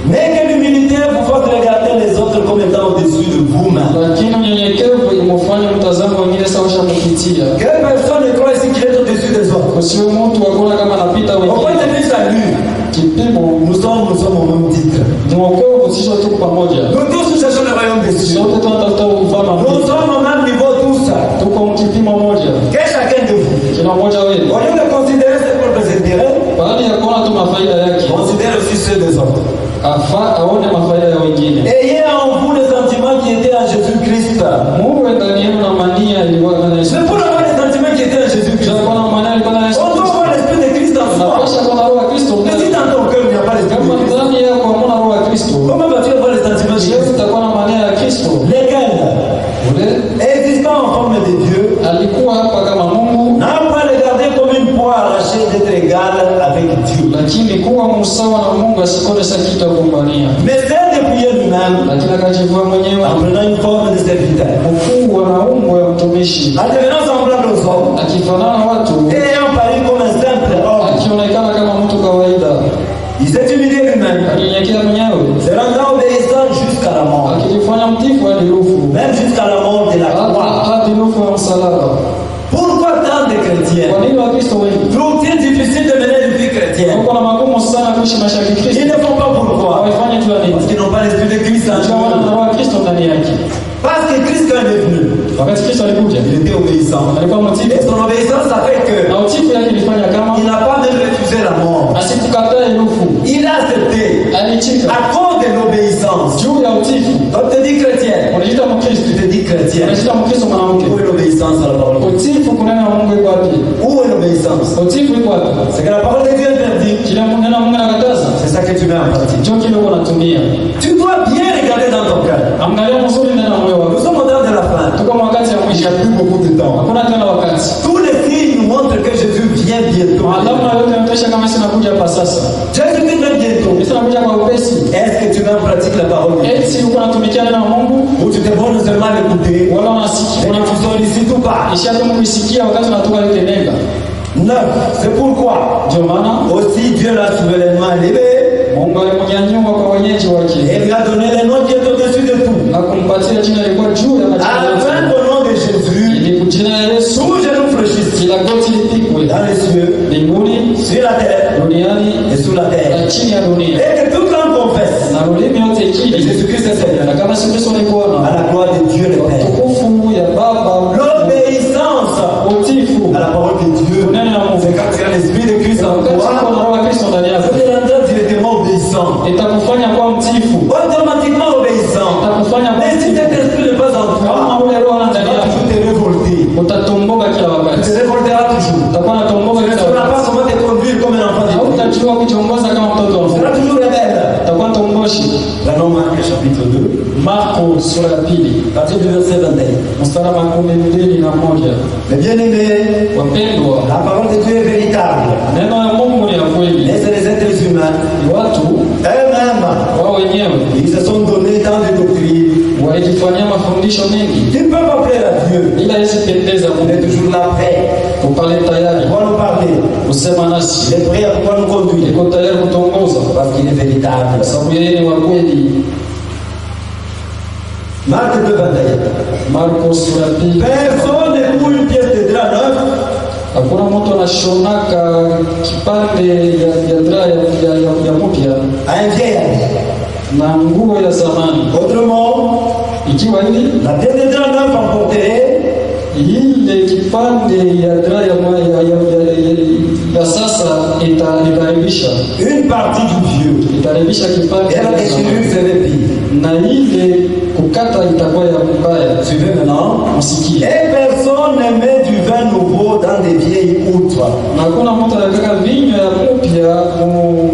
mais que l'humilité vous fasse regarder les autres comme étant au-dessus de vous-même. lakini unyenyekevu imufanye mtazamo wengine sawa shamupitia. Que personne ne croit ici qu'il est au-dessus des autres. Usiwe mtu akona kama anapita Au point wengine. de vue salut, Kipimo nous sommes au même titre. mwokovu sisho tu pamoja. Nous tous nous cherchons le royaume des cieux. Sote tunatafuta ufalme wa Nous Mungu. sommes au même niveau tous. Tuko mkipimo moja. Que chacun de vous, Kila mmoja wetu. au lieu de considérer ses propres intérêts, Baada ya kuona tu mafaida yake, considère aussi ceux des autres. aone mafaida ya wengine. Ayez en vous les sentiments qui étaient en Jésus-Christ. Mungu ndani yenu na mania ilikuwa ndani ya Yesu. C'est pour avoir les sentiments qui étaient en Jésus-Christ. Kwa na mania ilikuwa ndani ya Yesu. On doit avoir l'esprit de Christ en soi. Unapasha kuwa na roho ya Kristo Mais ndani. si dans ton cœur il n'y a pas l'esprit Kama de Christ, ndani yako hamna roho ya Kristo, comment vas-tu avoir les sentiments de je Christ? utakuwa na mania ya Kristo. Lesquels, Ule existant en forme de Dieu, alikuwa hapa kama Mungu, n'a pas regardé comme une proie arrachée d'être égal avec Dieu. lakini kuwa msawa na Mungu asikone sa kitu ya kugombania. Mais c'est dépouillé lui-même Lakini akajivua mwenyewe en prenant une forme de serviteur, mkuu na umbo ya mtumishi, en devenant semblable aux hommes, akifanana na watu, et ayant paru comme un simple homme. akionekana kama mtu kawaida, Il s'est humilié lui-même, akinyenyekea mwenyewe, se rendant obéissant jusqu'à la mort, akijifanya mtifu hadi rufu, même jusqu'à la mort de la croix. hadi rufu ya msalaba. Pourquoi tant de chrétiens Kwa nini Wakristo wengi trouvent-ils difficile de mener une vie chrétienne? wako na magumu sana kuishi maisha ya Ils Kikristo? ne font pas pourquoi? Hawafanye tu ya Parce nini? qu'ils n'ont pas l'esprit de Christ en Kwa wana eux. na roho ya Kristo ndani yake. Parce que Christ, quand il est venu, Wakati Kristo alikuja, il était obéissant. alikuwa mtiifu, Et son obéissance a fait que na utiifu yake ilifanya kama il n'a pas même refusé la mort. asikukatae rufu, Il a accepté alichika à cause de l'obéissance. juu ya utiifu. Quand tu te dis chrétien, Unajiita Mkristo, tu te dis chrétien. unajiita Mkristo mwanamke. Où est l'obéissance à la parole de Dieu? Utiifu kunena na Mungu iko wapi? Où est l'obéissance? Utiifu iko wapi? C'est que la parole de Dieu interdit. Kila neno Mungu anakataza, C'est ça que tu mets en pratique. ndio kile uko unatumia. Tu dois bien regarder dans ton cœur. Angalia mzuri ndani ya moyo Nous wako. sommes au temps de la fin. Tuko wakati ya Il n'y mwisho, a plus beaucoup de temps. hakuna tena wakati. Tous les signes nous montrent que Jésus vient bientôt. Alama yote inaonyesha kama sina kuja hapa sasa. Jésus vient bientôt. Sina kuja kwa upesi. Est-ce que tu mets en pratique la parole de Dieu? Eti uko unatumikia neno la Mungu Ou tu te bornes seulement à l'écouter, wala unasikia mais tu sollicites ou pas? ishia tu kuisikia wakati unatoka ile nenda. Non. C'est pourquoi Ndio maana aussi Dieu l'a souverainement élevé Mungu alimnyanyua kwa wenyeji et wake lui a donné le nom qui est au-dessus de tout. na kumpatia jina lilikuwa juu ya majina Afin yote. qu'au nom de Jésus, Ili kujina ya Yesu tout genou fléchisse kila goti lipigwe dans les cieux, mbinguni, sur la terre duniani et sous la terre. na chini ya dunia, Et que toute langue confesse na ulimi yote que ikiri Jésus-Christ est Seigneur, na kama Yesu Kristo ni à Bwana, la gloire de Dieu le Père. tukufu ya Baba, L'obéissance utiifu à la parole de Dieu, kunena na Mungu. c'est quand tu as l'esprit de Christ en Wakati uko na toi, roho ya Kristo ndani ça yako, te rendra directement obéissant. itakufanya kuwa mtiifu, Automatiquement obéissant. itakufanya kuwa Mais si mtiifu. cet esprit n'est pas en Kama toi, ule roho tu ndani vas yako, toujours te révolter. utatomboka kila Tu wakati, te révolteras toujours. utakuwa natomboka Tu ne kila sauras wakati. pas comment te conduire comme un enfant de Dieu. Hautajua kujiongoza kama mtoto wa Tu Mungu, seras toujours rebelle. utakuwa tomboshi. Allons Marc chapitre 2, Marko sura ya 2 à partir du verset 21. mstari wa 21. Mais bien aimé, Wapendwa, la parole de Dieu est véritable. neno la Mungu ni ya kweli. Et c'est les êtres humains Ni watu eux-mêmes, wao wenyewe ils se sont donnés tant de doctrines. walijifanyia mafundisho mengi, Ils ne peuvent pas plaire à Dieu. ila isipendeza On est Mungu. toujours là prêt Upale tayari pour nous parler. kusema nasi, Il est prêt à pouvoir nous conduire. iko tayari kutongoza Parce qu'il est véritable. kwa sababu yeye ni wa kweli. Marc 2:21. Marko sura pili. Personne ne coule une pièce de drap neuf Hakuna mtu anashonaka kipande ya drap ya mpya à un vieil habit. na nguo ya zamani. Autrement, Ikiwa hivi la pièce de drap neuf emportée ile kipande ya drap ya sasa itaharibisha une partie du vieux. itaharibisha kipande Et la déchirure serait pire. na ile kukata itakuwa ya mbaya. Suivez maintenant. Msikie. Et personne ne met du vin nouveau dans des vieilles outres. Na hakuna mtu anataka vinyo ya mpya mu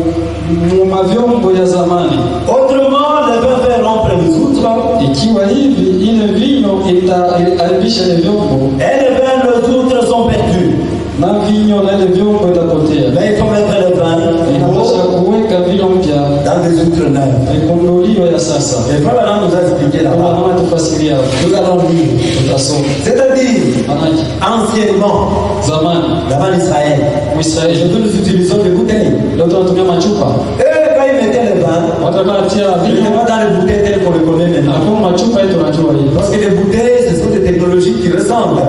mavyombo ya zamani. Autrement, le vin fait rompre les outres. Ikiwa hivi ile vinyo itaharibisha ile vyombo Et les vins, les outres sont perdus. na vinyo na ile vyombo itapotea. Mais il faut mettre le vin Inapaswa nouveau kuweka vinyo mpya dans des outres neuves. vikondolio ya sasa. Et voilà, nous a expliqué Kama là-bas. mama tufasiria Nous allons lire. tutasoma. C'est-à-dire, Manake anciennement, zamani devant Israël, Mwisraeli aujourd'hui nous utilisons des bouteilles. leo tunatumia machupa. Et quand ils mettaient le vin, Watu walikuwa wanatia ils vinyo n'étaient pas dans les bouteilles telles qu'on les connaît maintenant. hapo machupa yetu tunajua hivi. Parce que les bouteilles, ce sont des technologies qui ressemblent.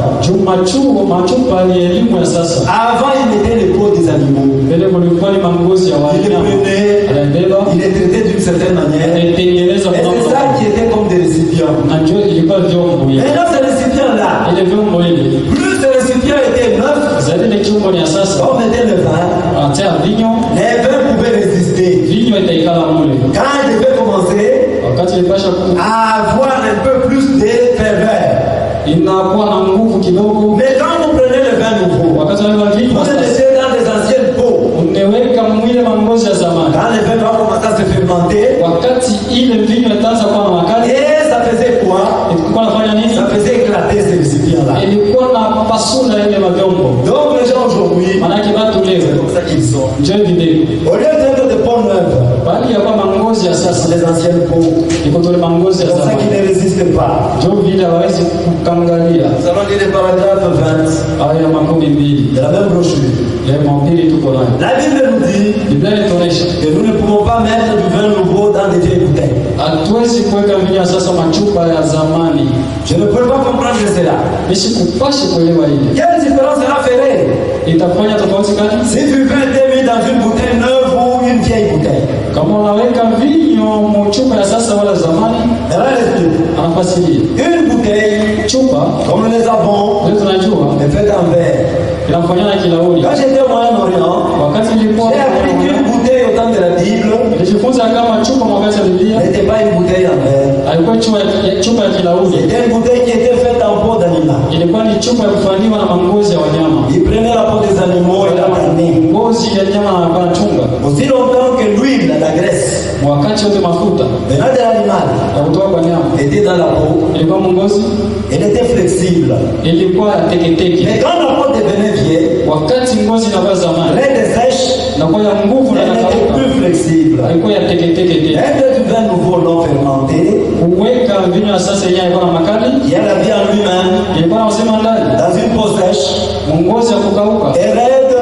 Machupa ni elimu ya sasa. Avant, ils mettaient les peaux des animaux. Mbele kulikuwa ni mangozi ya Ils les wanyama. prenaient, Anabeba, ils les traitaient d'une certaine manière. anaitengeneza Et kwa c'est ça qui était comme des récipients. na ndio ilikuwa vyombo hivi. Maintenant, ces récipients-là, Ile vyombo hivi plus ces récipients étaient neufs, zaidi ile chombo ni ya sasa. on mettait le vin, Anatia vinyo, les vins pouvaient résister. vinyo itaikala mule. Quand ils devaient commencer Wakati ilipasha à avoir un peu plus de ferveur. inakuwa na nguvu kidogo. Mais quand vous prenez le vin nouveau, Wakati wale vous vinyo le laissez dans des anciennes peaux. unaweka mwile mangozi ya zamani. Quand le vin va commencer à se fermenter, Wakati ile vinyo itaanza kuwa na makali, et ça faisait quoi? ilikuwa nafanya nini? Ça faisait éclater ces récipients-là. Ilikuwa na pasula ile mavyombo. Donc les gens aujourd'hui, Manake watu c'est leo comme ça qu'ils sont. njoo video. Au lieu d'être de peaux neuves, Bali ya kwa mangozi ya c'est sasa les anciennes peaux. iko tole mangozi C'est ya pour ça qu'ils zamani. ne résistent pas. Njoo vile hawezi kukangalia. Nous allons lire les paragraphes 20 Aya makumi mbili de la même brochure. ya mahubiri tuko nayo. La Bible nous dit Biblia inatuonyesha que nous ne pouvons pas mettre du vin nouveau dans des vieilles bouteilles. hatuwezi kuweka vinyo ya sasa machupa ya zamani. Je ne peux pas comprendre cela. Mimi sikupashi kuelewa ile. Quelle différence sera faite Itafanya tofauti gani? si du vin était mis dans une bouteille neuve ou une vieille bouteille? Kama unaweka vinyo mchupa ya sasa wala zamani, Elle va l'expliquer. anafasiria. Une bouteille, Chupa comme nous les avons, ndio tunajua est faite en verre. inafanyana kilauni. Quand j'étais au Moyen-Orient, Wakati nilikuwa j'ai appris qu'une bouteille au temps de la Bible nilijifunza kama chupa wakati ya Biblia n'était pas une bouteille en verre. alikuwa chupa ya kilauni. C'était une bouteille qui était faite en peau d'animal. Ilikuwa ni chupa ya kufanyiwa na mangozi ya wanyama. Il prenait la peau des animaux et la carnée. Ngozi ya nyama na chunga. Aussi longtemps que l'huile, la graisse, Wakati wote mafuta venant de l'animal, ya kutoka kwa nyama était dans la peau, ilikuwa ngozi, elle était flexible. ilikuwa teketeke. Mais quand la peau devenait vieille, Wakati ngozi inakuwa zamani raide et sèche, na kwa ya nguvu na elle n'était nakauka, plus flexible. haikuwa ya teketeke tena. Mettre du vin nouveau non fermenté, Kuweka vinyo ya sasa yenyewe ilikuwa na makali, qui a la vie en lui-même, ilikuwa na uzima ndani, dans une peau sèche ngozi ya kukauka et raide,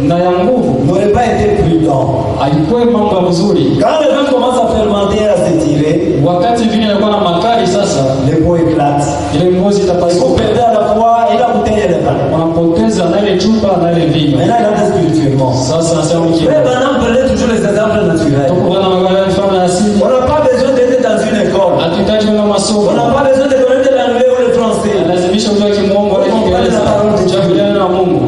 na ya nguvu, n'aurait pas été prudent. haikuwa mambo ya mzuri. Quand le vin commence à fermenter et à s'étirer, Wakati vinyo ilikuwa na makali sasa, les peaux éclatent. ile ngozi Vous itapasuka, perdez à la fois et la bouteille et le vin. wanapoteza na ile chupa na ile vinyo. Maintenant, regardez spirituellement. Sasa nasema Mais mkiwa maintenant, prenez toujours les exemples naturels. tukuona magari mfano ya asili, On n'a pas besoin d'être dans une école. hatuhitaji kwenda On masomo, n'a pas besoin de connaître l'anglais ou le français. lazimisha ujue kimwongo na Kiingereza cha vijana wa Mungu.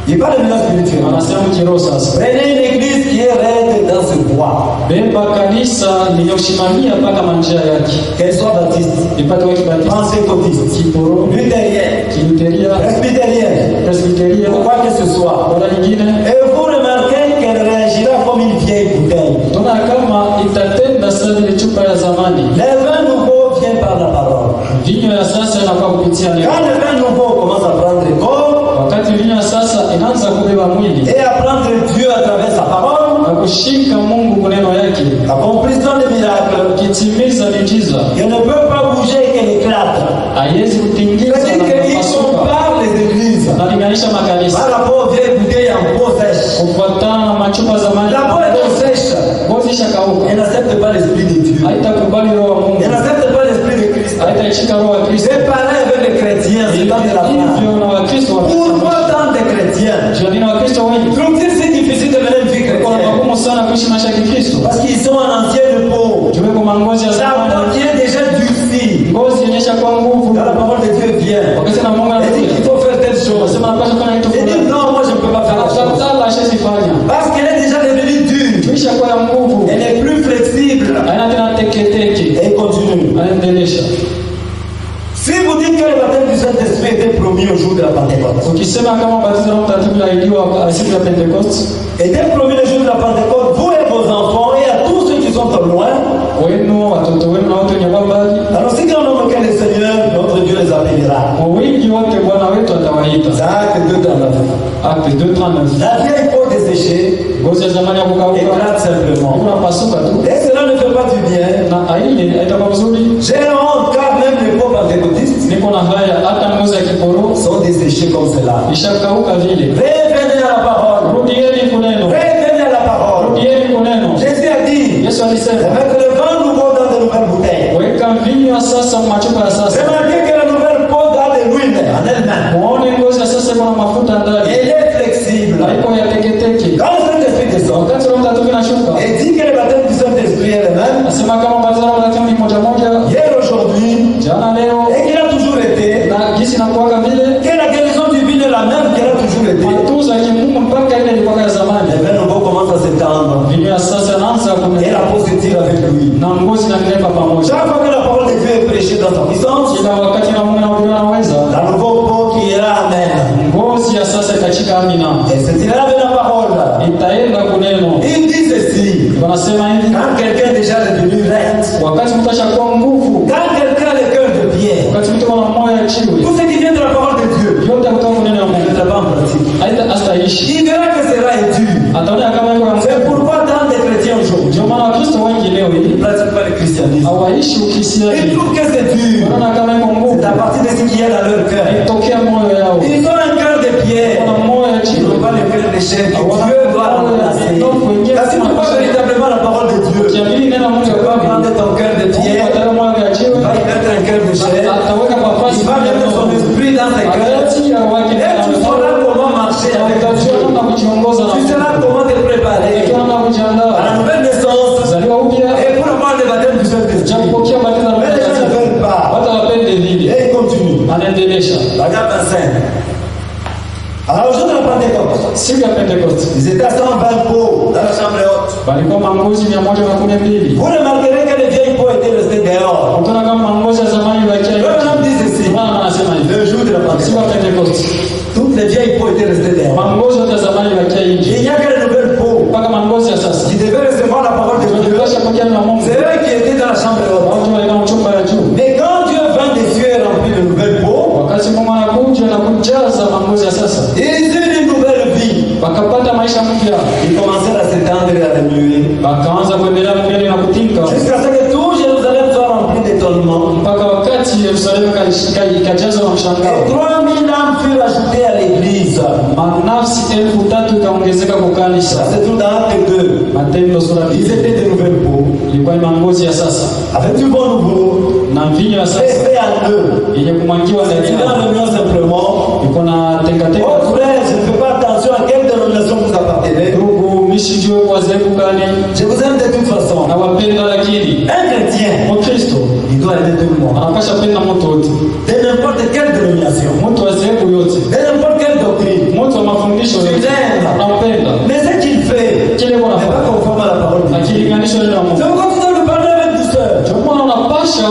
Il parle maintenant spirituellement. Anasema kiroho sasa. Prenez une église qui est raide dans ce bois. Beba kanisa lililoshimamia mpaka manjia yake. Qu'elle soit baptiste, Ipate wa kibatisi, pentecôtiste, kiporo, luthérienne, kiluteria, presbytérienne, presbiteria, ou quoi que ce soit. wala nyingine. Et vous remarquez qu'elle réagira comme une vieille bouteille. Tuna kama itatenda sasa ile chupa ya zamani. Le vin nouveau vient par la parole. Vinyo ya sasa inakuwa kupitia neno. Quand le vin nouveau commence à prendre corps Wakati vinyo ya sasa inaanza kubeba mwili et à prendre Dieu à travers sa parole, na kushika Mungu kwa neno yake, accomplissant des miracles, kitimiza miujiza, elle ne peut pas bouger qu'elle éclate. haiwezi kutingiza C'est-à-dire na qu'il kupasuka. compare les églises Nalinganisha makanisa par rapport aux vieilles bouteilles en peau kufuatana na machupa za maji. La peau est sèche. Ngozi ishakauka. Elle n'accepte pas l'esprit de Dieu. Haitakubali roho wa Mungu. Elle n'accepte pas l'esprit de Christ. Haitashika roho wa Kristo. C'est pareil avec les chrétiens. C'est pas de la Hivyo na Wakristo Pourquoi tant de chrétiens? Jioni na Wakristo wengi. Trouve-t-il si difficile de mener une vie Kwa chrétienne? magumu sana kuishi maisha ya Kikristo. Parce qu'ils sont en ancienne peau. Juu kwa mangozi ya La zamani. peau qui est déjà durcie. Ngozi inaisha kwa nguvu. Quand la parole de Dieu vient, Wakati na Mungu elle dit anakuja. qu'il faut faire telle chose. Sema napaswa kufanya kitu Elle dit fulani. non, moi je ne peux pas faire la chose. Akatala ashazifanya. Parce qu'elle est déjà devenue dure. Tuisha kwa ya nguvu. Elle n'est plus flexible. Haina tena teketeke. Et continue. Anaendelesha. Si vous dites que le baptême du Saint-Esprit était promis au jour de la Pentecôte, Ukisema kama ubatizo wa Mtakatifu uliahidiwa siku ya Pentecoste, était promis le jour de la Pentecôte, vous et vos enfants et à tous ceux qui sont au loin, wenu, watoto wenu na wote wenye mbali, alors si grand nombre que le Seigneur, notre Dieu, les appellera. kwa wingi wote Bwana wetu atawaita. Acte 2:39. Acte 2:39. La vieille peau desséchée Ngozi ya zamani ya kukauka éclate simplement. unapasuka tu, Et cela ne fait pas du bien. na aile haitakuwa mzuri. J'ai honte car même les peaux pentecôtistes Niko na haya, hata ngozi ya kiporo sont desséchées comme cela. ishakauka vile. Revenez à la parole. Rudieni kuneno, Revenez à la parole. rudieni kuneno. Jésus a dit, Yesu alisema mettre le vin nouveau dans de nouvelles bouteilles. weka mvinyo ya sasa machupa ya sasa. Remarquez que la nouvelle peau a de l'huile en elle-même. Muone ngozi ya sasa kuna mafuta ndani, Elle est flexible. haiko ya teketeke. Quand le Saint-Esprit descend Wakati Roho Mtakatifu inashuka, et dit que le baptême du Saint-Esprit est le même, nasema kama ubatizo wa Roho Mtakatifu ni moja moja, hier, aujourd'hui, jana, leo et qu'il a toujours été, na jinsi inakuwaga vile, que la guérison divine est la même qu'elle a toujours été. matunzo ya kimungu mpaka ile ilikuwa ya zamani. Le vin nouveau commence à s'étendre Vinyo ya sasa inaanza et kunena la peau s'étire avec lui. na ngozi inanenepa pamoja. Chaque fois que la parole de Dieu est prêchée dans sa puissance, Kila wakati na Mungu anahubiriwa anaweza, la nouvelle peau qui ira amen. ngozi ya sasa itachika amina, Et c'est là avec la parole. itaenda kuneno. Il dit ceci. Wanasema hivi, Quand quelqu'un est déjà devenu recte, wakati mtu ashakuwa nguvu, quand quelqu'un a le cœur de pierre, wakati mtu ana moyo ya chiwe, tout ce qui vient de la parole de Dieu, yote kutoka kuneno ya ne Mungu mettra pas en pratique. aidha astaishi, Il verra que cela est dur. ataona kama iko ya C'est nguvu. pourquoi tant de chrétiens aujourd'hui Ndio maana Wakristo wengi leo ne hii pratiquent pas le christianisme. hawaishi Ils ukristiani, trouvent que c'est dur. wanaona kama iko nguvu, C'est à partir de ce qu'il y a dans leur cœur. tokea moyo yao, Ils ont un cœur de pierre. wana moyo ya Ils chiwe, n'ont pas le cœur de chair que Dieu doit remplacer. Parce que tu vois véritablement la parole de Dieu. kiamini neno la Mungu Tu ya vas kweli, prendre ton cœur de pierre, ataweka moyo ya il chiwe, va y mettre un cœur de chair, ataweka kwa nafasi il va mettre son esprit dans tes cœurs. atatia wake Et tu sauras comment marcher avec atajua Dieu. namna kujiongoza na Tu Mungu, sauras comment te préparer atajua namna à la kujiandaa nouvelle naissance kuzaliwa upya, et pour avoir le baptême du Saint-Esprit. japokea batizo la Mais les gens ne Mtakatifu, veulent pas. watu hawapende vile. Et il continue. Anaendelesha Regarde un saint. Alors, au jour de la Pentecôte, siku ya Pentekoste ils étaient à 120 pots dans la chambre haute. walikuwa mangozi 112. Vous remarquerez que les vieilles pots étaient restés dehors. Utaona kama mangozi ya zamani Le wakia bonhomme dit ceci. Bwana anasema hivi, Le jour de la siku ya Pentecôte, Pentekoste toutes les vieilles pots étaient restées dehors. mangozi yote ya zamani wakia nje, Il n'y a que les nouvelles pots mpaka mangozi ya sasa qui devaient recevoir la parole de Dieu. tunapasha pokea na Mungu. C'est eux qui étaient dans la chambre haute. Watu walikuwa mchumba ya juu. Mais quand Dieu vint des cieux et remplit de nouvelles pots, Wakati Mungu anakuja na kujaza mangozi ya sasa, ils eurent une nouvelle vie. wakapata maisha mpya, Ils commencèrent à s'étendre et à remuer. wakaanza kuendelea mbele na kutinka Jusqu'à ce que tout Jérusalem soit rempli d'étonnement. mpaka wakati Yerusalemu ikajazwa na Et mshangao. 3000 âmes furent ajoutées à l'église. Manafsi 3,000 ikaongezeka kwa Ça kanisa. se trouve dans Acte 2. Matendo sura Ils 2 étaient de nouvelles peaux. ilikuwa ni mangozi ya sasa Avec du bon nouveau. na mvinyo ya sasa Restés en eux. yenye kumwagiwa C'est ndani une yao, réunion simplement. iko na tekateka. Oh frère, je ne fais pas attention à quelle dénomination vous appartenez. Ndugu, mishijue kwa zebu gani Je vous aime de toute façon. na wapenda, lakini Un chrétien, Mkristo il doit aimer tout le monde. anapasha penda mtu wote, De n'importe quelle dénomination. mtu wa zebu yote, De n'importe quelle doctrine. mtu wa mafundisho yote unampenda, Mais ce qu'il fait kile n'est pas kunafaa conforme à la parole de Dieu. akilinganishwa neno la C'est Mungu. pourquoi tu dois lui parler avec douceur. Chakua unapasha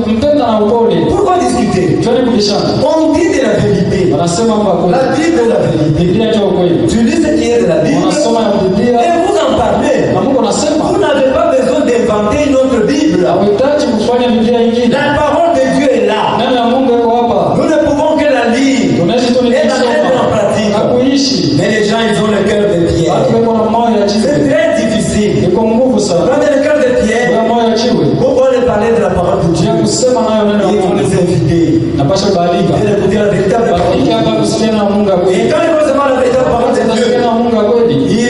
kumpenda na upole, Pourquoi discuter? tuone kubishana. On dit de la vérité. Wanasema kwa La kweli, Bible est la vérité. Biblia ndio ukweli. Tu lis ce qui est de la Bible Wanasoma ya Biblia et vous en parlez. na Mungu anasema Vous n'avez pas besoin d'inventer une autre Bible. hauhitaji kufanya Biblia nyingine. La parole de Dieu est là. Neno la Mungu iko hapa, Nous ne pouvons que la lire tunaishi tu et la mettre en nikisoma pratique. na kuishi. Mais les gens, ils ont le cœur de pierre. Watu weko na moyo ya C'est jiwe, très difficile. iko nguvu sana. Quand le cœur de pierre, Kuna moyo ya jiwe, pourquoi les parler de la parole de Dieu? ya kusema nayo neno la Il faut Mungu, les inviter. napasha kualika Et écouter la véritable parole de bafike Dieu. hapa kusikia neno la Mungu ya Et kweli. quand ils vont recevoir la véritable parole de Utasikia Dieu, neno la Mungu ya kweli, ils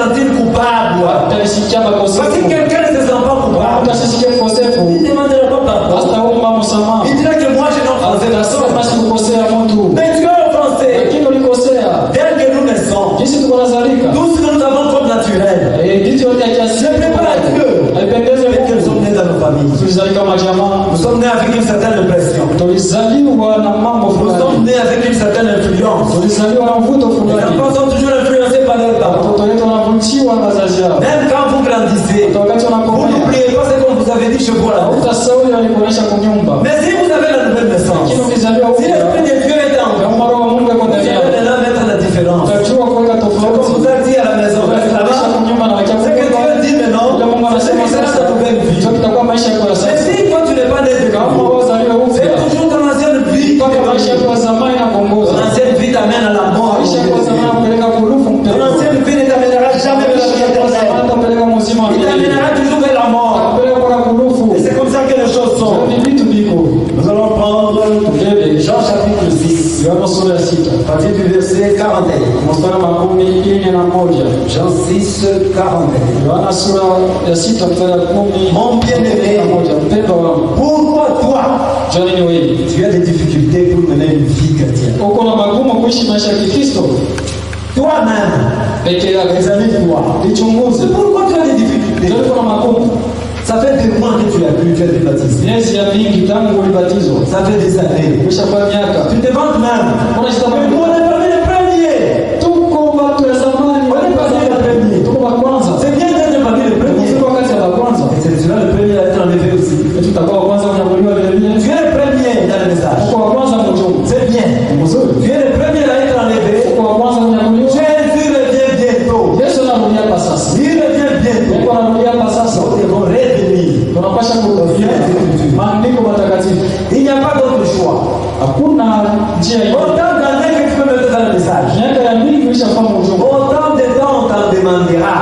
sentir coupable. Utajisikia makosefu. Parce que quelqu'un ne se sent pas coupable. Utajisikia mkosefu. Il ne demandera pas pardon. Hataomba msamaha. Il dira que moi je n'ai pas fait la sorte. Atasema sikukosea mtu. Mais tu as offensé. Lakini ulikosea. Dès que nous naissons, Jinsi tukonazalika. tout ce que nous avons comme naturel, Kitu yote ya kiasi. ce n'est pas Dieu. Haipendezi Mais que nous sommes nés dans nos familles. tulizalika majamaa. Nous sommes nés avec une certaine impression. Tulizaliwa na mambo Nous fulani. sommes nés avec une certaine influence. Tulizaliwa na mvuto Les fulani. enfants sont toujours influencés par leurs parents. Watoto wetu wanavutiwa na wazazi wao. Même quand vous grandissez, Wakati vous wanakomea. n'oubliez pas ce qu'on vous avait dit chez vous là. Hautasahau walikuonesha kunyumba. Mais si vous avez la nouvelle naissance, Lakini ukizaliwa si l'Esprit de Dieu est en vous, kama roho wa Mungu yuko vous ndani allez yako. maintenant mettre la différence. Utajua kuweka Ce qu'on tofauti. vous a dit à la maison, reste Kuonesha là-bas. kunyumba na wacha Ce que Dieu dit maintenant, Ile Mungu c'est anasema que sasa ça nouvelle vie. ndio kitakuwa maisha yako ya Mais sasa. si quand tu n'es pas né de Kama nouveau, wazaliwa c'est upya. toujours ton ancienne vie. Mpaka maisha yako ya zamani na Ton kuongoza. ancienne vie t'amène à la mort. Maisha yako ya zamani kupeleka kurufu Ton mpeleka. ancienne vie ne t'amènera jamais vers la vie éternelle. Kupeleka mzima wa Il milele. t'amènera toujours vers la mort. Kupeleka kwa kurufu. Et c'est comme ça que les choses sont. Ni vitu viko. Nous allons prendre Jean chapitre 6, Yohana sura ya 6. à partir du verset 41. Mstari wa 11. Jean 6, 41. Yohana sura ya 6 mstari wa 11. Mon bien-aimé, Mpendwa wangu, pourquoi toi, Johnny wewe, tu as des difficultés pour mener une vie chrétienne? uko na magumu kuishi maisha ya Kikristo Toi-même, peke yako. examine-toi. Jichunguze. Pourquoi tu as des difficultés? Ndio uko na magumu. Ça fait des mois que tu as cru, tu as été baptisé. Miezi ya mingi tangu ulibatizwa. Ça fait des années. Kisha kwa miaka. Tu te vantes même. Kuna Mais jitamani. nous, on est parmi les premiers. Tuko watu wa zamani. On est parmi les premiers. Tuko wa kwanza. C'est bien d'être parmi les premiers. Tuko wakati wa kwanza. Et c'est celui-là le premier à être enlevé aussi. Tutakuwa wa kwanza kunyakuliwa vile vile. Tu es le premier dans le message. Tuko wa kwanza mjumbe. C'est bien. Mzuri. Tu es le premier à être enlevé. Tuko wa kwanza kunyakuliwa. Jésus revient bientôt. Yesu anarudia hapa sasa. Il revient bientôt. Mungu anarudia hapa sasa. Nous devons revenir. Tunapasha kurudia maandiko matakatifu. Il n'y a pas d'autre choix. Hakuna njia hiyo. Autant d'années que tu peux mettre dans le message, Miaka ya mingi ulishafahamu ujumbe. autant de temps on t'en demandera.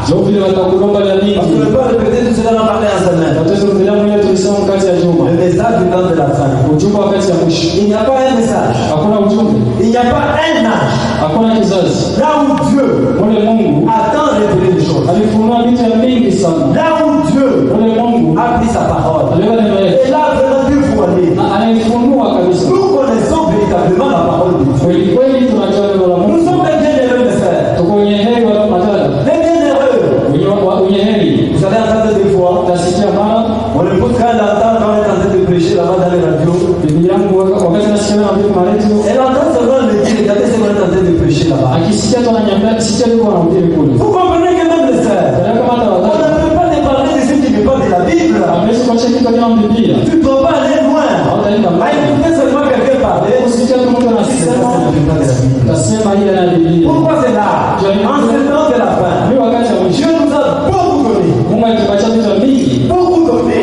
Ndio vile watakulomba ya Parce que mingi. ne pas répéter tout cela en parler en semaine. Tatizo kuendelea mwenyewe tulisema wakati ya juma. Le message du temps de la fin. Ujumbe wakati ya mwisho. Il n'y a pas un message. Hakuna ujumbe. Il n'y a pas un âge. Hakuna kizazi. Là où Dieu Ule Mungu attend révéler des choses. alifunua vitu ya mingi sana. Là où Dieu Ule Mungu a pris sa parole. aliweka neno Et lake. là, vraiment dévoilé. Na anaifunua kabisa. Nous connaissons véritablement la parole de Dieu. Kweli kweli tunajua neno la Nous Mungu. sommes les bienheureux, mes frères. Tuko wenye heri wala madhara. Les bienheureux. Wenye heri. Vous allez entendre des fois, Utasikia mara on écoute quand elle entend quand on est en train de prêcher là-bas dans les radios. bibi yangu wakati nasikia na vitu marefu. Elle entend seulement le dire, regardez ce qu'on est en train de prêcher là-bas. Akisikia tu ananiambia sikia yuko anahubiri kule. Vous comprenez que même les frères, Ndio kama hata on wadada. ne peut pas te parler de ce qui n'est pas de la Bible. Hawezi kuacha kitu kama Biblia. Tu ne dois pas aller loin. Hautaenda À mbali. écouter seulement quelqu'un parler. Usikia tu mtu Ça, anasema ce n'est pas de la Bible. nasema ile na Biblia. Pourquoi c'est là? En ce temps de la fin, Mimi wakati wa mwisho Dieu nous a beaucoup donné. Mungu alitupatia vitu vingi. Beaucoup donné.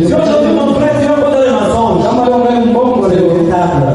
Si aujourd'hui mon frère, tu vas pas dans les mensonges. Kama leo wewe mbongo C'est leo véritable.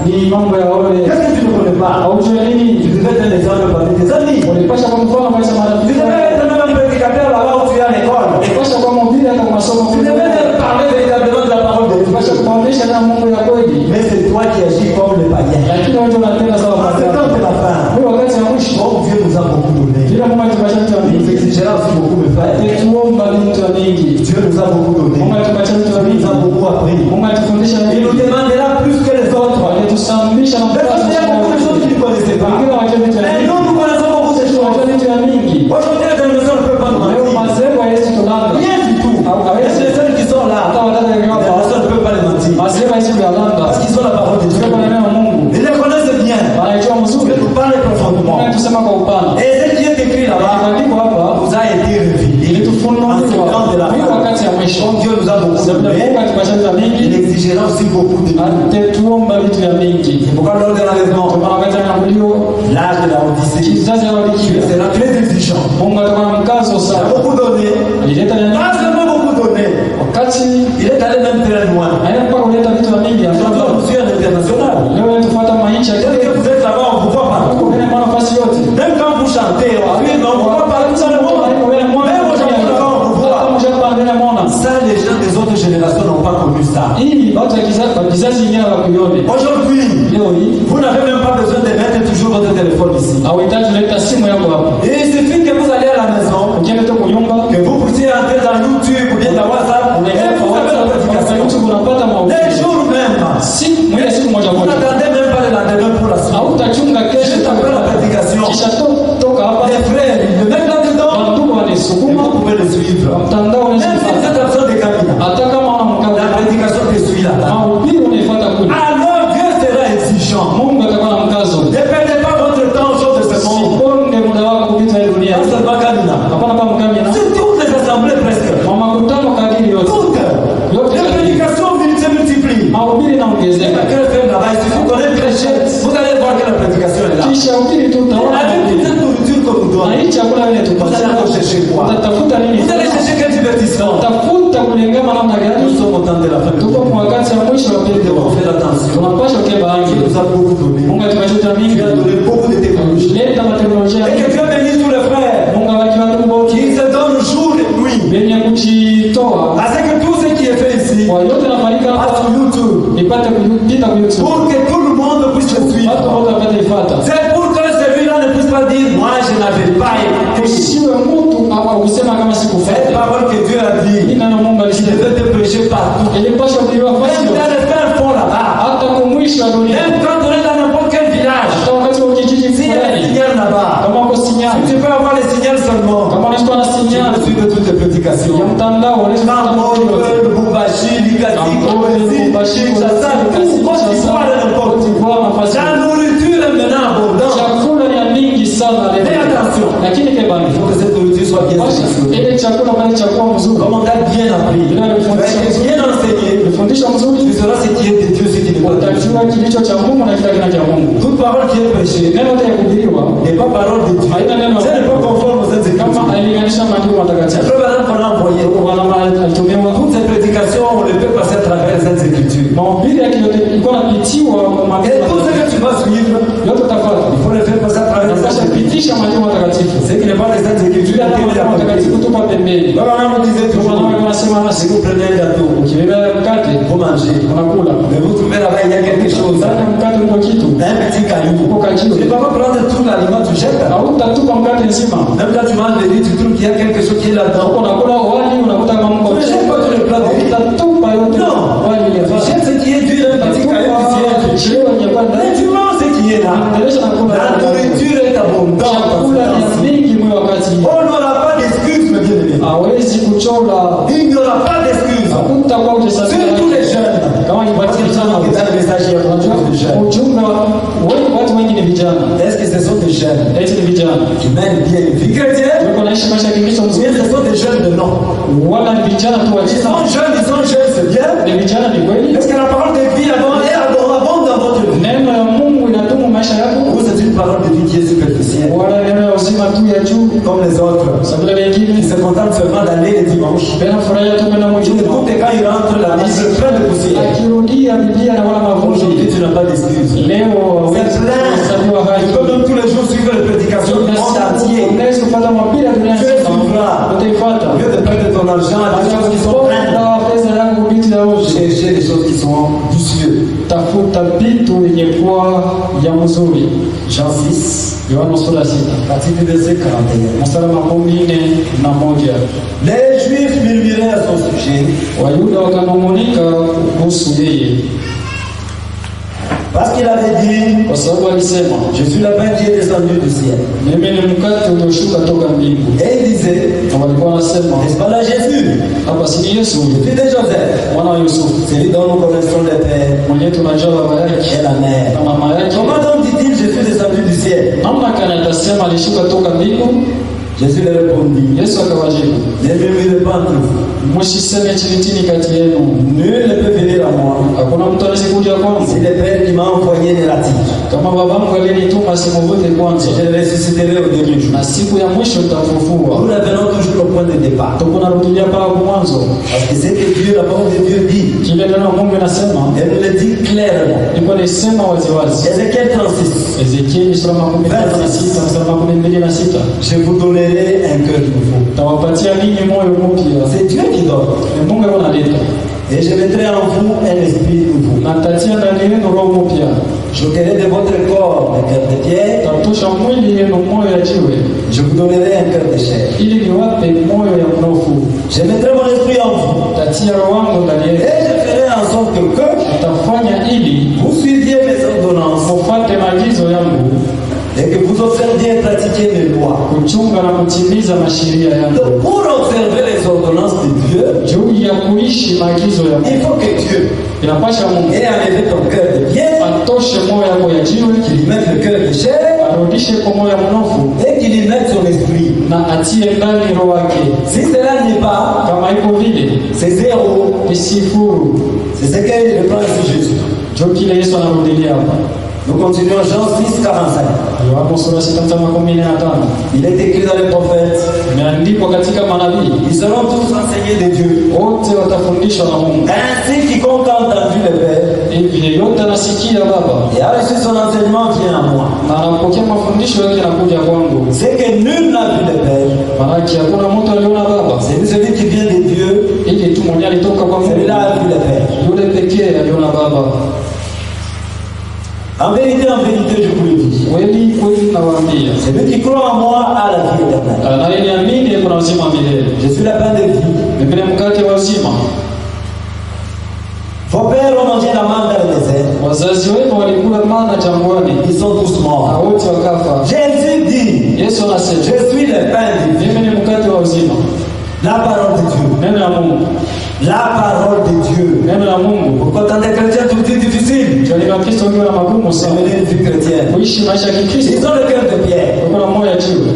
ni mambo ya wale. Qu'est-ce que tu ne connais pas? Haujui nini? Tu devais être un exemple parmi tes amis. Ulipasha kwa mfano maisha Tu marafiki. devais être même un prédicateur là-bas où tu es à l'école. Ulipasha kwa mhubiri kwa masomo. Tu devais te parler véritablement de la parole de Dieu. Ulipasha kumwonyesha na Mungu ya kweli. Mais c'est toi qui agis comme le païen. Lakini wewe unatenda sawa En ce kwa temps de la fin, Mimi wakati wa mwisho oh Dieu nous a beaucoup donné. kila Mungu alitupatia vitu Il nous vingi. exigera aussi beaucoup de faire. Tuomba vitu vingi. Dieu nous a beaucoup donné. Mungu alitupatia vitu Il vingi. nous a beaucoup appris. Mungu alitufundisha Il nous vingi. demandera plus que les autres. Alitusambisha na Mais parce qu'il y a beaucoup de choses qu'il ne connaissait pas. Wengine wajua vitu Mais vingi. nous, nous connaissons beaucoup de Wajua choses. vitu vingi. Aujourd'hui, les maisons ne peuvent pas nous Leo mentir. mazee wa Yesu tulanga. Rien du tout. Et les seuls qui sont là, Hata wadada les wengi hapa. personnes ne peuvent pas les mentir. Mazee wa Yesu tulanga. Parce qu'ils ont la parole de Dieu. Tuko na neno la Mungu. Ils les connaissent bien. Wanajua mzuri. Dieu nous parle profondément. Mungu tusema kwa upana. Et ce qui est écrit là-bas Maandiko hapa nous a été révélé. ilitufunuliwa. En ce temps de la Mimi fin. wakati ya mwisho. Comme Dieu nous a beaucoup Sababu donné, Mungu alitupatia vitu il vingi. exigera aussi beaucoup de nous. Atetuomba vitu vya mingi. Pourquoi lors de l'enlèvement, Kwa wakati anakuliwa l'âge de la Odyssée, kizazi walikiwa. c'est très exigeant. Mungu alikuwa na mkazo Il a sana. beaucoup donné. Alileta neno Pas seulement beaucoup donné. wakati Il est allé même très loin. haina mpaka kuleta vitu vya mingi. Aujourd'hui, on suit à l'international. Leo tufuata maisha Dès que vous êtes là-bas, on vous voit partout. kwa nafasi yote. Même quand vous chantez, oui, non, on voit partout ça le monde. Même aujourd'hui, là-bas, on vous voit. Ça, les gens des autres générations n'ont pas connu ça. Aujourd'hui, vous n'avez même pas besoin de mettre toujours votre téléphone ici. Il suffit que vous allez ukisukuma vous pouvez le suivre. mtandao Même si vous unaweza êtes absent des cabines, hata kama la unamkabla prédication te suit là-bas. mahubiri unaifuata kule, Alors Dieu sera exigeant. Mungu atakuwa na mkazo. Ne perdez pas votre temps aux choses de ce monde. Siponde muda wako vitu vya dunia. Dans cette cabine, Hapana pa mkamina. c'est toutes les assemblées presque. Kwa makutano kadiri yote. Toutes. Les prédications se multiplient. Mahubiri naongezeka. Quelqu'un fait là-bas, il suffit qu'on ait prêché, vous allez voir que la prédication est là. Kisha ubiri tu utaona. Avec toute cette nourriture qu'on nous Na donne, hii chakula ile vous allez tupata. aller chercher quoi? Utatafuta nini? Vous allez chercher quel divertissement? Utafuta kulingana namna Nous gani? sommes au temps de la fin. Tuko kwa wakati wa mwisho wa Nous pili. devons faire attention. Tunapaswa keba Dieu angi. nous a beaucoup donné. Mungu atupatia mingi. Il a donné beaucoup de technologies. Leta mateknolojia. Et que Dieu bénisse tous les frères Mungu awaki watu wote. qui se donnent jour et nuit. Wenye kujitoa. Parce que tout ce qui est fait ici Kwa yote nafanyika passe hapa sur YouTube. ipate kupita kwa YouTube. Pour que tout le monde puisse le suivre. Watu wote wapate ifuata. C'est pour que celui-là ne puisse pas dire moi je n'avais pas écouté. Usiwe mtu au kusema kama Cette sikufuata. parole que Dieu a dit, Hii neno Mungu je alisema. vais te prêcher partout. Ilipaswa kuliwa Même fasi. dans les fins fonds là-bas. Hata kwa mwisho wa dunia. Même quand on est dans n'importe quel village. Hata wakati wa kijiji S'il y a des fulani. signaux là-bas. Kama uko sinyali. Tu peux avoir les signaux seulement. Kama unashikwa na Je sinyali. me suis de toutes les prédications. Ya mtandao unaweza Namboe, le Bumbashi, Ligasi, Kolesi, Kinshasa, tout, Côte d'Ivoire et n'importe où. La nourriture est maintenant abondante. Chakula ni mingi sana Fais leo. attention. Lakini Il kebani. faut que cette nourriture soit bien sélectionnée. Ile chakula bali chakula mzuri. Comme on t'a bien appris, tu vas être bien enseigné. Fundisha Tu mzuri. sauras ce qui est de Dieu, ce qui n'est pas de Dieu. Utajua kilicho cha Mungu na kile kina cha Mungu. Toute parole qui est prêchée Neno la kuhubiriwa n'est pas parole de Dieu. haina neno Ce n'est pas conforme aux Saintes kama Écritures. hailinganisha maandiko C'est matakatifu. le madame qu'on a envoyé. Bwana alitumiwa Toutes ces prédications, on les peut passer à travers les Saintes Écritures. mahubiri yake yote ilikuwa napitiwa kwa Et maandiko tout ce que tu vas suivre, yote utafuata. il faut les faire passer à travers les Unapaswa Saintes Écritures. pitisha maandiko matakatifu. Ce qui n'est pas les Saintes Écritures, Yule il ana y a maandiko matakatifu tupa pembeni. Donc on nous disait toujours, Bwana anasema si nasi vous prenez un gâteau, ukibeba mkate vous mangez. unakula. Mais vous trouvez là-bas, il y a quelque chose. Ndani ya mkate uko kitu. Un petit caillou. Uko Tu kajiwe. ne peux pas prendre tout l'aliment, tu jettes. Hautatupa mkate nzima. Même quand tu manges le riz, tu trouves qu'il y a quelque chose qui est là-dedans. Unakula wali unakuta kama mko. Tu ne jettes pas tout le plat de riz. Utatupa yote. Non. Wali ya Tu fasi. jettes ce qui est dur, un petit caillou qui vient. Chelewa nyakwa Mais ndani. tu manges ce qui est là. Endelesha na kula. La nourriture est abondante. Chakula ni mingi mwe wakati. On n'aura pas d'excuses, mes bien-aimés. Hawezi kuchora. Il n'y aura pas d'excuses. Hakutakuwa utesafiri. Surtout les jeunes. Kama ni Parce watu que vijana. dans le message, il y a beaucoup de jeunes. Ujumbe wa watu wengi ni vijana. Est-ce que ce sont des jeunes Eti ni vijana. qui mènent bien une vie chrétienne? Wako naishi maisha ya Kikristo Ou bien mzuri. ce sont des jeunes de nom? Wala ni vijana tu Ils wajina. sont jeunes, c'est bien. Ni vijana ni kweli. Est-ce que la parole de vie abonde dans votre vie? Neno ya Mungu inadumu maisha yako. Ou c'est une parole de vie qui est superficielle, Wala neno ya uzima tu ya juu. comme les autres, Sabila qui wengine. se contentent seulement d'aller les dimanches. Bena furahia tu kwenda Qui mjini. écoutent et quand ils rentrent, la Bible plein de poussière. Akirudia Biblia na wala Aujourd'hui, mavumbi. tu n'as pas d'excuses. Leo C'est plein. sabiwa Tu haki. peux même tous les jours suivre les prédications du monde entier. Unaweza kupata mapira dunia Tu nzima. suivras. Utaifuata. Au lieu de perdre ton argent à des choses qui sont pleines, Pesa yangu vitu ya uzi. chercher des choses qui sont vicieuses. Tafuta vitu yenye kuwa ya mzuri. Jean 6, Yohana sura 6 partie du verset 41. mstari wa 41. Les Juifs murmuraient à son sujet Wayuda wakanung'unika kuhusu yeye parce qu'il avait dit, kwa sababu alisema, je suis le pain qui est descendu du ciel. mimi ni mkate ulioshuka toka mbingu. Et il disait, Na walikuwa wanasema, n'est-ce pas là Jésus, hapa si ni Yesu le fils de Joseph, mwana wa Yusufu celui dont nous connaissons le père mwenyewe tunajua baba et yake la mère. na mama yake. Comment donc dit-il, je suis descendu du ciel? Namna gani atasema alishuka toka mbingu? Jésus leur répondit, Yesu akawajibu, ne murmurez pas entre vous. msiseme chini chini kati yenu, Nul ne peut venir à moi hakuna mtu anaweza kuja kwangu si le Père qui m'a envoyé ne l'attire. kama babangu alinituma asimvute kwanza, Je le ressusciterai au dernier jour. na siku ya mwisho nitamfufua. Nous revenons toujours au point de départ. Tuko narudia pale mwanzo, Parce que c'est que Dieu, la parole de Dieu dit, kile neno Mungu inasema elle nous le dit clairement. iko nisema waziwazi. Ézéchiel 36, Ezekieli sura 36 mstari wa 26, je vous donnerai un cœur nouveau. tawapatia ninyi moyo mpya. C'est Dieu qui donne. Ni Mungu analeta, Et je mettrai en vous un esprit nouveau. na tatia ndani yenu roho mpya, J'ôterai de votre corps un cœur de pierre. tatosha mwili yenu moyo ya jiwe, Je vous donnerai un cœur de chair. ili niwape moyo ya mnofu. Je mettrai mon esprit en vous. Tatia roho wangu ndani Et yenu, je ferai en sorte que tafanya ili vous suiviez mes ordonnances mufuate maagizo yangu et que vous observiez et pratiquiez mes lois. kuchunga na kutimiza masheria yangu. Donc, pour observer les ordonnances de Dieu, Juu ya kuishi maagizo ya il Mungu, faut que Dieu inapasha Mungu ait enlevé ton cœur de pierre, atoshe moyo yako ya jiwe, qu'il y mette le cœur de chair arudishe kwa moyo ya mnofu et qu'il y mette son esprit. na atie ndani roho yake. Si cela n'est pas, Kama iko vile c'est zéro. ni sifuru. C'est ce qu'il reprend ici Jésus. Ndio kile Yesu anarudilia hapa. Nous continuons Jean 6,45. Yohana sura 6:15. Il est écrit dans les prophètes, Imeandikwa katika manabii, ils seront tous enseignés de Dieu. wote watafundishwa na Mungu. Ainsi, quiconque a entendu le Père Hivi yeyote anasikia Baba et a reçu son enseignement vient à moi. na anapokea mafundisho yake na kuja kwangu. C'est que nul n'a vu le Père. Maanake hakuna mtu aliona Baba, C'est celui qui vient de Dieu, ili tu mwenye alitoka kwa Mungu, celui-là a vu le Père. yule pekee aliona Baba. En vérité, je vous le dis. Kweli kweli nawaambia, Celui qui croit en moi a la vie éternelle. anayeniamini kuna uzima milele. Je suis la pain de vie. Mimi ni mkate wa uzima. Vos pères ont mangé la manne dans le désert. Wazazi wenu walikula mana jangwani, Ils sont tous na morts. wote wakafa. Jésus dit, Yesu anasema, je suis le pain de vie. mimi ni mkate wa uzima. La parole de Dieu. Neno la Mungu, La parole de Dieu. neno la Mungu. Pourquoi tant de chrétiens tout est difficile? Ndio ni Wakristo ndio na magumu C'est sana mener une vie chrétienne. kuishi maisha ya Kikristo. Ils ont le cœur de pierre. Kuna moyo ya jiwe,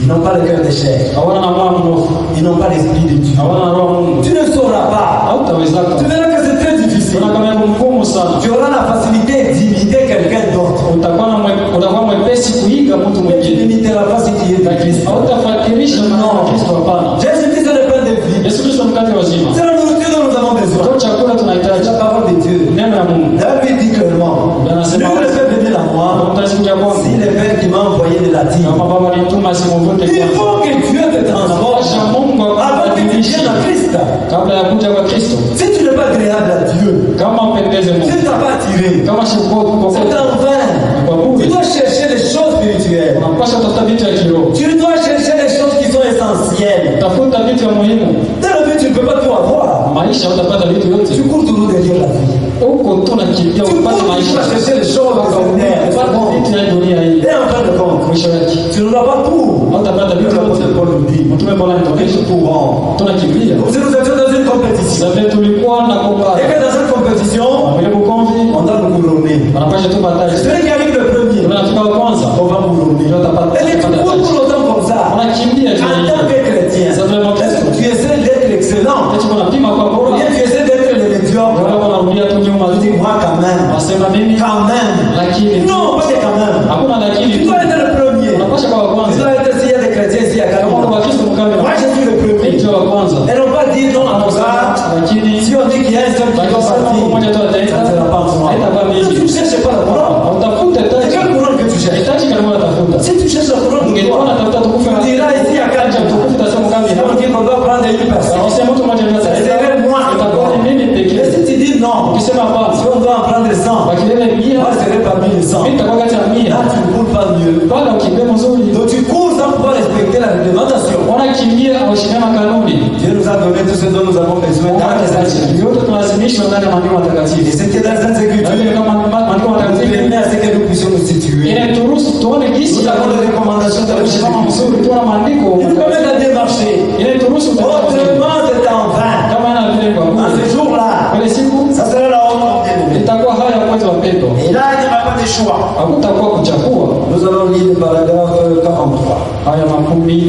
Ils n'ont pas le cœur de chair. hawana na moyo mnofu, Ils n'ont pas l'esprit de Dieu. hawana na roho Mungu. Tu ne sauras pas. Hautawezaka. Tu verras que c'est très difficile. Kuna kama yako mgumu sana. Tu auras la facilité d'imiter quelqu'un d'autre. Utakuwa mwepesi kuiga mtu Mais tu mwingine, n'imiteras pas ce qui est de Christ. hautafakirisha maneno ya Kristo. Hapana. Jésus-Christ est le pain de vie. Yesu Kristo ni mkate wa uzima, C'est la nourriture dont nous avons besoin. ndio chakula tunahitaji. La parole de Dieu. Neno la Mungu David dit clairement, anasema, nul ne peut venir à moi mtakuja si kwangu le Père qui m'a envoyé de la terre. kama Baba alinituma simuvute Il kwangu. faut que Dieu te transforme Acha Mungu avant que tu akubadilishe viennes à Christ. kabla ya kuja kwa Kristo. Si tu n'es pas agréable à Dieu, Kama mpendeze si Mungu, tu n'as pas attiré, kama shukuru c'est en vain. kwa Tu bure, dois chercher les choses spirituelles. unapaswa kutafuta vitu ya kiroho, Tu dois chercher les choses qui sont essentielles. tafuta vitu ya muhimu. Dans la vie, tu ne peux pas tout avoir. Maisha utapata vitu Tu yote cours toujours derrière la vie. huko tu nakimbia Tu upate cours maisha, toujours à chercher les choses ordinaires. upate vitu ya dunia hii. Et en fin de compte, Mwisho yake tu n'auras pas tout. hautapata vitu Comme yote. l'apôtre Paul nous dit, Mtume Paulo nous anatuonyesha courons. tunakimbia. Si nous étions dans une compétition, Sasa tulikuwa na et kombara que dans cette compétition, vile bukomvi, on doit nous couronner. wanapasha tu bataji, Celui qui arrive le premier, tunafika wa kwanza, on va couronner. ndio utapata Et tu cours taji. tout le temps comme ça. Unakimbia tu En tant que chrétien, Sasa tunaenda est-ce Kristo, que tu essaies d'être excellent? eti kunapima kwa Ou bora, bien tu essaies d'être le médiocre? wala wanarudia tu nyuma, Tu dis moi quand même. wasema mimi Quand même. lakini, Non, pas que quand même. hakuna lakini, Tu dois être le premier. unapasha kwa wa Tu kwanza. dois être s'il y a des chrétiens ici à Kama Canada. kwa Kristo mkamili, Moi je suis le premier. ndio wa kwanza. Et non pas dire non, en tout cas, Lakini si on dit qu'il y a un seul qui doit partir, mmoja tu ça ne ataenda, sera pas moi. haitakuwa Si tu mimi. ne cherches pas la couronne, Utafute c'est taji, quelle couronne que tu cherches? hitaji kama unatafuta. Si tu cherches la couronne, Ungekuwa toi, unatafuta tukufu tu diras ici à Canada, tukufu tasema si mkamili. on dit qu'on doit prendre une personne, Ukisema mtu mmoja ndio ça serait moi. itakuwa ni mimi Mais pekee. si tu dis non, Ukisema si hapana, on doit en prendre 100, wakilele 100, moi je serai parmi les 100. mimi nitakuwa kati ya 100. Là, tu ne cours pas mieux. Bado ukimbia mzuri, Donc tu cours sans pouvoir respecter la réglementation. wanakimbia hawaheshimia kanuni. Dieu nous a donné tout ce dont nous avons besoin dans les Écritures. Yote tunalazimishwa ndani ya maandiko Et matakatifu. ce qui est dans les Na vile Écritures kama maandiko nous matakatifu permet à ce que nous puissions nous situer. inaturuhusu tuone jinsi Nous ya avons des recommandations de kusimama l'Écriture. mzuri, tuona maandiko Ils nous permettent de démarcher. inaturuhusu Autrement, c'est en vain. kama ina vile kwa En ce jour-là, kwenye siku ça sera la honte en bien-aimé. itakuwa haya mwezi wa pendo, Et là, il n'y aura pas de choix. hakutakuwa kuchagua. Nous allons lire le paragraphe 43. Haya 43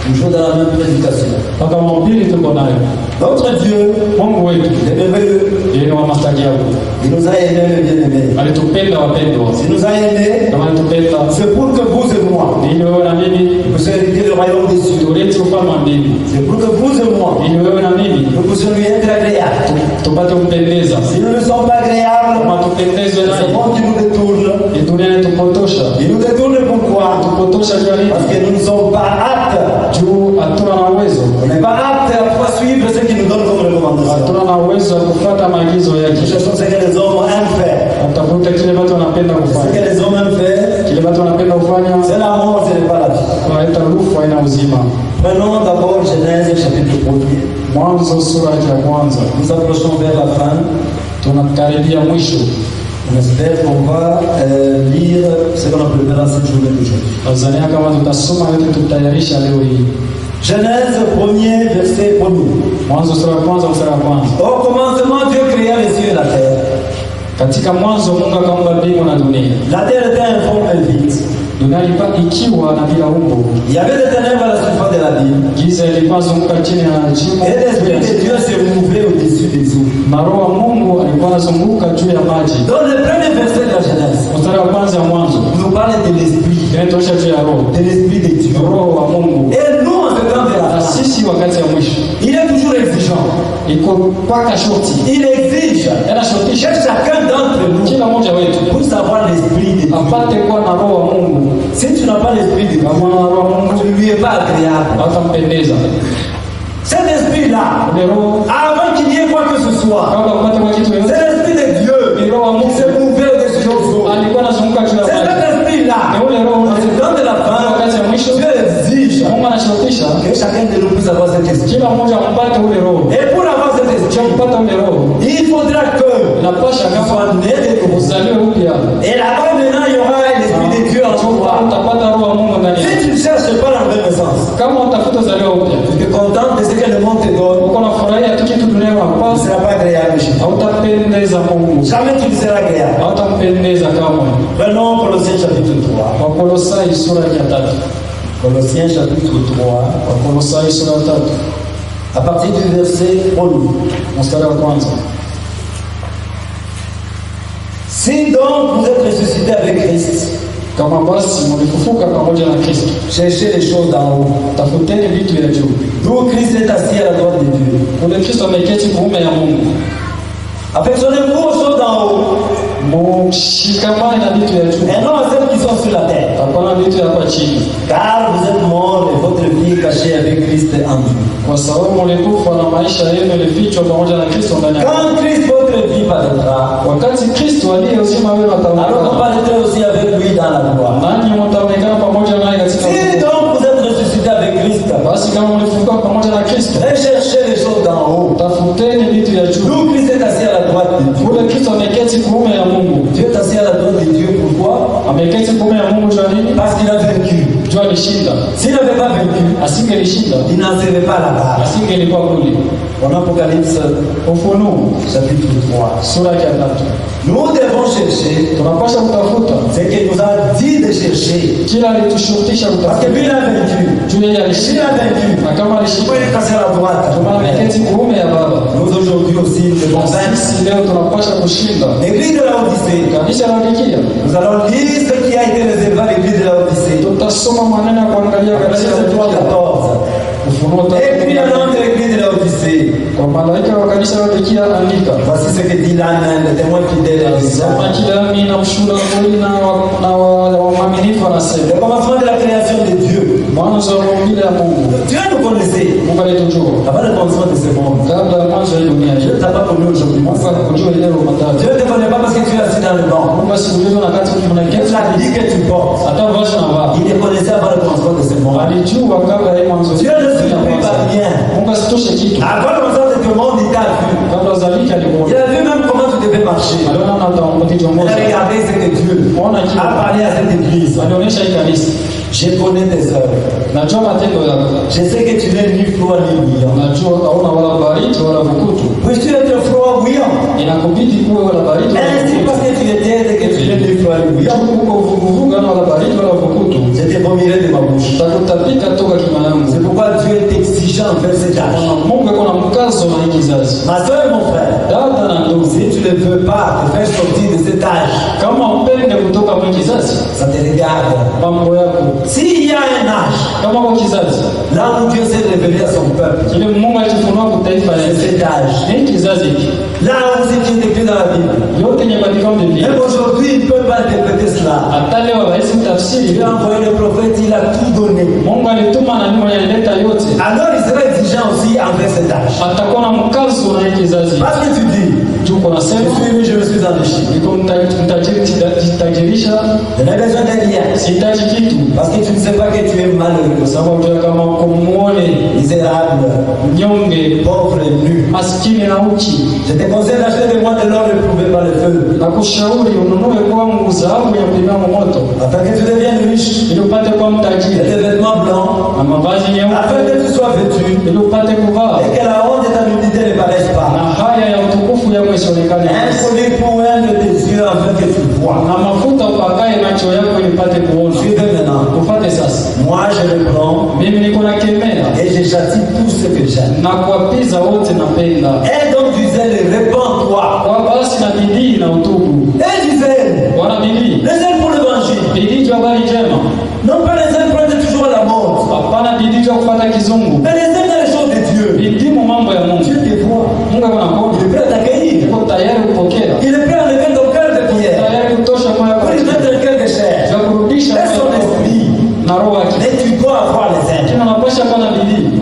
Toujours dans la même prédication. mpaka mahubiri tuko nayo. Notre Dieu, Mungu wetu il est merveilleux. yeye ni wa maajabu, Il nous a aimés, le bien-aimé. alitupenda wapendwa. Il nous a aimés, Kama alitupenda c'est pour que vous et moi, ili wewe na mimi nous puissions hériter le royaume des cieux. tulete ufalme wa mbingu, C'est pour que vous et moi, ili wewe na mimi nous puissions lui être agréables. tupate kumpendeza. Si nous ne sommes pas agréables, Kama tupendezwe c'est naye, bon qui nous détourne. ni dunia inatupotosha. Il nous détourne pourquoi? Tupotosha juu ya Parce nini? que nous ne sommes pas aptes. Juu hatuna na uwezo, On n'est pas aptes à pouvoir suivre ce qu'il nous donne comme recommandation. hatuna na uwezo wa kufuata maagizo Nous yake. cherchons ce que les hommes aiment faire. Tafuta kile watu wanapenda Ce kufanya, que les hommes aiment faire, kile watu wanapenda kufanya c'est la mort, ce n'est pas la vie. tunaita rufu, haina uzima. Prenons d'abord Genèse chapitre 1er. Mwanzo sura ya kwanza, Nous approchons vers la fin. tunakaribia mwisho. On espère qu'on va lire ce qu'on appelle dans cette journée d'aujourd'hui. Tanzania kama tutasoma yote tutayarisha leo hii. Genèse 1er, verset 1er. Mwanzo sura ya kwanza mstari wa kwanza. Au commencement, Dieu créa les cieux et la terre. Katika mwanzo Mungu akaumba mbingu na dunia. La terre était informe et vide. Dunia ilikuwa ikiwa na bila umbo. Il y avait des ténèbres à la surface de l'abîme. Giza ilikuwa zunguka chini ya shimo. Et l'esprit de Dieu se mouvait au-dessus des eaux. Na roho wa Mungu alikuwa anazunguka juu ya maji. Dans le premier verset de la Genèse, Mstari wa kwanza ya mwanzo on nous parle de l'esprit, inatosha juu ya roho. de l'esprit de Dieu. Roho wa Mungu. Et nous, en ce temps de la Na fin, sisi wakati ya mwisho il est toujours exigeant. iko mpaka shoti. Il exige Anashotisha que chacun d'entre nous, kila mmoja wetu pour savoir l'esprit de Dieu. apate kuwa na roho wa Mungu. Si tu n'as pas l'esprit de Dieu, Kama na roho wa Mungu tu ne lui es pas agréable. hatampendeza. Cet esprit-là, Ni roho avant qu'il y ait quoi que ce soit, kabla upate kwa kitu c'est yoyote. l'esprit de Dieu Ni roho wa qui Mungu s'est mouvé au-dessus des eaux. alikuwa anazunguka juu ya C'est maji. cet esprit-là, Ni ule roho dans ce temps de la fin, wakati ya mwisho Dieu exige Mungu anashotisha que chacun de nous puisse avoir cet esprit. kila mmoja ampate ule roho. Et pour avoir cet Cha esprit, kupata ule roho il faudra que inapasha tu kama sois né de nouveau. uzaliwe upya. Et là-bas, maintenant, il y aura l'esprit de Dieu en toi. Utapata roho wa Mungu ndani Si yako. tu ne cherches pas la nouvelle naissance, Kama utafuta uzaliwa upya, tu te contentes de ce que le monde te donne, uko nafurahia tu kitu dunia tu ne unapata, seras pas agréable chez toi. hautapendeza Mungu, Jamais tu ne seras agréable. hautampendeza kamwe. Prenons Colossiens chapitre 3. Wakolosai sura ya 3. Colossiens chapitre 3. Wakolosai sura ya 3 À partir du verset 1. mstari wa kwanza. Si donc vous êtes ressuscités avec Christ, Kama basi mlifufuka pamoja na Kristo, cherchez les choses d'en haut, tafuteni vitu vya juu, d'où Christ est assis à la droite de Dieu. kule Kristo ameketi kuume ya Mungu. Affectionnez-vous aux choses d'en haut, Mshikamane na vitu vya juu, et non à celles qui sont sur la terre. hapana vitu vya hapa chini, Car vous êtes morts et votre vie est cachée avec Christ en Dieu. kwa sababu mlikufa na maisha yenu yalifichwa pamoja na Kristo ndani yako. Quand Christ, votre vie, paraîtra, Wakati Kristo aliye uzima wenu alors vous ataonekana, paraîtrez aussi avec lui dans la gloire. nanyi mtaonekana pamoja naye katika Si utukufu. donc vous êtes ressuscités avec Christ, Basi kama mlifufuka pamoja na Kristo, recherchez les choses d'en haut, tafuteni vitu vya juu, d'où Christ est assis à la droite de Dieu. kule Kristo ameketi kuume ya Mungu. Dieu est assis à la droite de Dieu, pourquoi? Ameketi kuume ya Mungu jua nini? Parce qu'il a vaincu. Jua alishinda. S'il n'avait pas vaincu, Asingelishinda, il n'en serait pas là-bas. asingelikuwa kule. En Apocalypse, Ufunuo chapitre 3. sura ya 3. Nous devons chercher Tunapaswa kutafuta ce qu'il nous a dit de chercher. kila alitushurutisha Parce que kutafuta. lui, il a vaincu. Juu yeye S'il alishinda, a vaincu, na kama il alishinda, est passé à la droite. maana ameketi kuume ya Baba. Nous aujourd'hui aussi, nous devons Na vaincre. sisi leo tunapaswa kushinda. L'église de la Odyssée, Kanisa la Laodikia, nous allons lire ce qui a été réservé à l'église de la Odyssée. tutasoma maneno ya kuangalia kanisa la Chapitre 3, Laodikia. 14. Ufunuo Écrit à 3. l'homme de l'église de la Odyssée. Kwa malaika wa kanisa la Laodikia andika, Voici ce que dit l'âne, le témoin fidèle et tazama véritable. kila mimi na mshuhuda kweli na mwaminifu anasema, Le commencement de la création de Dieu. mwanzo wa maumbile ya Mungu. Dieu nous connaissait Mungu alitujua avant le commencement de ce monde. kabla ya mwanzo wa hii dunia. Dieu ne t'a pas connu aujourd'hui. Mungu akujua leo matatu. Dieu ne te connaît pas parce que tu es assis dans le banc. Mungu asikujua na kati Quelle tunaketi habit que tu portes. hata vazi na vaa. Il te connaissait avant le commencement de ce monde. Alijua kabla ya mwanzo. Dieu ne se surprit pas rien. Mungu asitoshe kitu. Avant le commencement de ce monde, il t'a vu. Kabla uzalike Il alikuona. a vu même comment tu devais marcher. Aliona na Il utaongoza. a regardé ce que Dieu a parlé à cette église. Alionyesha hii kanisa. Je connais tes œuvres. Najua matendo yako. Je sais que tu n'es ni froid ni bouillant. Najua hauna wala baridi wala vukutu. Puisses-tu être froid ou bouillant? Inakubidi kuwe wala baridi wala Ainsi, vukutu. parce que tu étais et que tu n'es ni froid ni bouillant, Uko vuguvugu na wala baridi wala vukutu. je te vomirai de ma bouche. Takutapika toka kinywani yangu. C'est pourquoi Dieu est exigeant envers cet âge. Mungu yuko na mkazo na hii kizazi. Ma soeur et mon frère, Dada na ndugu, si tu ne veux pas te faire sortir de cet âge, kama upende kutoka kwa kizazi, ça te regarde. mambo yako. S'il y a un âge, Kama kwa kizazi, là où Dieu s'est révélé à son peuple, ile Mungu alifunua kwa taifa c'est lake. cet âge. Ni kizazi hiki. Là où c'est qui est écrit dans la Bible. Yote yenye katika Biblia. Même aujourd'hui, il ne peut pas interpréter cela. Hata leo hawezi tafsiri. Dieu a envoyé le prophète, il a tout donné. Mungu alituma na mimi alileta yote. Alors il sera exigeant aussi envers cet âge. Atakuwa na mkazo na hii kizazi. Parce que tu dis, Juu kuna je sema suis riche, je me suis enrichi. niko mtajirisha, Je n'ai besoin de rien. sihitaji kitu. Parce que tu ne sais pas que tu es malheureux. Kwa sababu unajua kama uko muone, Ils misérable, mnyonge, pauvre et nu. maskini na uchi. Je te conseille d'acheter de moi de l'or éprouvé par le feu, Nakushauri ununue kwangu dhahabu ya kupimia moto, afin que tu deviennes riche, ili upate kuwa et mtajiri, des vêtements blancs, na mavazi afin nyeupe, que tu sois vêtu, ili upate kuvaa, et que la honte et ta nudité ne paraissent na pas. haya ya utukufu yako isionekane, Un collier pour un de tes yeux, afin que tu vois. na mafuta upakae macho yako ili upate kuona. Suivez maintenant. Ufate sasa. Moi, je le prends, Mimi niko na kemea et je châtie tout ce que j'aime. na kuwapiza wote napenda. Aie donc du zèle et répands-toi. Kwa basi na bidii na utubu. Aie du zèle. Wana bidii. Le zèle pour l'évangile. Bidii juu habari njema. Non pas les zèle pour être toujours à la mode. Hapana bidii juu kupata kizungu. Mais les zèle dans les choses de Dieu. Bidii mu mambo ya Mungu. Dieu te voit. Mungu anakuona. Il est prêt à t'accueillir. Yuko tayari kupokea. Il est prêt à lever ton cœur de pierre. Tayari kutosha moyo Pour wako. lui mettre un cœur de chair. Ya kurudisha Laisse ton esprit. na roho yake. Mais tu dois avoir les zèle. Kina napasha kuwa na bidii.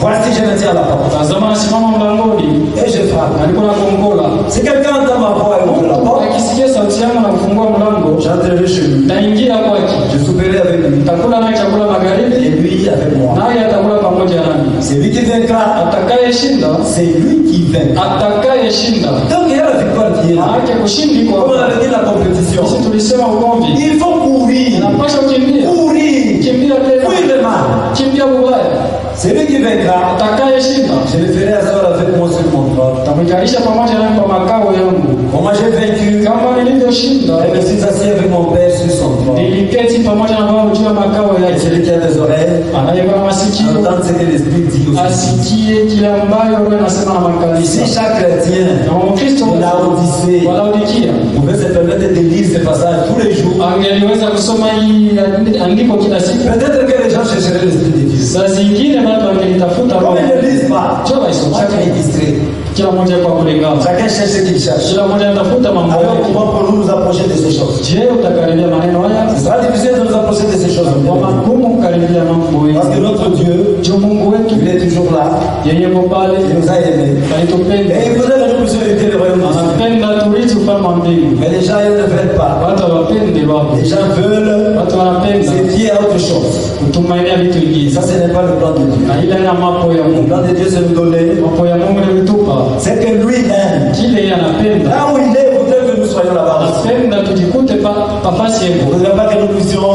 Voici, je me tiens à la porte. Tazama nasimama mlangoni. Et je frappe. Na niko na kongola. Si quelqu'un entend ma voix et ouvre la porte, Akisikia sauti yangu na kufungua mlango, j'entrerai chez lui. naingia kwake. Je souperai avec lui. Nitakula naye chakula Et magharibi, lui avec moi. naye atakula pamoja nami. C'est lui qui vaincra. Atakayeshinda, C'est lui qui vaincra. atakayeshinda. Donc il y a la victoire qui est là. Maanake kushindi Comme on kwa avait dit la compétition. sisi tulisema ugomvi. Il faut courir. Inapasha kukimbia. Courir. Kimbia tena. Fuir le mal. Kimbia ubaya. C'est lui qui vaincra. Atakayeshinda, Je le ferai asseoir avec moi sur mon trône. tamkalisha pamoja nami kwa makao yangu. Comme moi j'ai vaincu, Kama nilivyoshinda, je me suis assis avec mon Père sur son trône. niliketi pamoja na Baba juu ya makao Et yake. celui qui a des oreilles, Anayevaa masikio entende ce que l'Esprit dit aussi. asikie kile ambayo Roho anasema na makanisa. Si chaque chrétien Na Mkristo de Laodicée wa Laodikia pouvait se permettre de lire ce passage tous les jours, angeliweza kusoma hii andiko kila siku, peut-être que les gens chercheraient l'Esprit de Dieu. saa zingine watu wangelitafuta Roho. Comme ils ne lisent pas, Sio waisoma. chacun est distrait. Kila mmoja kwa kulingana. Chacun cherche ce qu'il cherche. Kila mmoja anatafuta mambo Alors yake. comment pour nous approcher de ces choses? Je, utakaribia maneno haya? Ce sera difficile de nous approcher de ces choses. Kwa magumu kukaribia mambo Parce que haya. notre Dieu, Juu Mungu wetu il est toujours là. yeye yuko pale, Il nous a aimés. alitupenda, Et il voudrait que nous puissions hériter le royaume de Dieu. anapenda turithi ufalme wa mbingu. Mais les gens, ils ne veulent pas. Watu hawapende wao, Les gens veulent watu wanapenda se fier à autre chose. kutumainia vitu Et vingine, ça, ce n'est pas le plan de Dieu. na ile na mambo ya Le Mungu. plan de Dieu, c'est nous donner. Mambo ya Mungu ni kutupa C'est que lui aime. kile yeye anapenda. Là où il est, il voudrait que nous soyons là-bas. Anapenda tujikute pafasi Il ne yetu, voudrait pas que nous puissions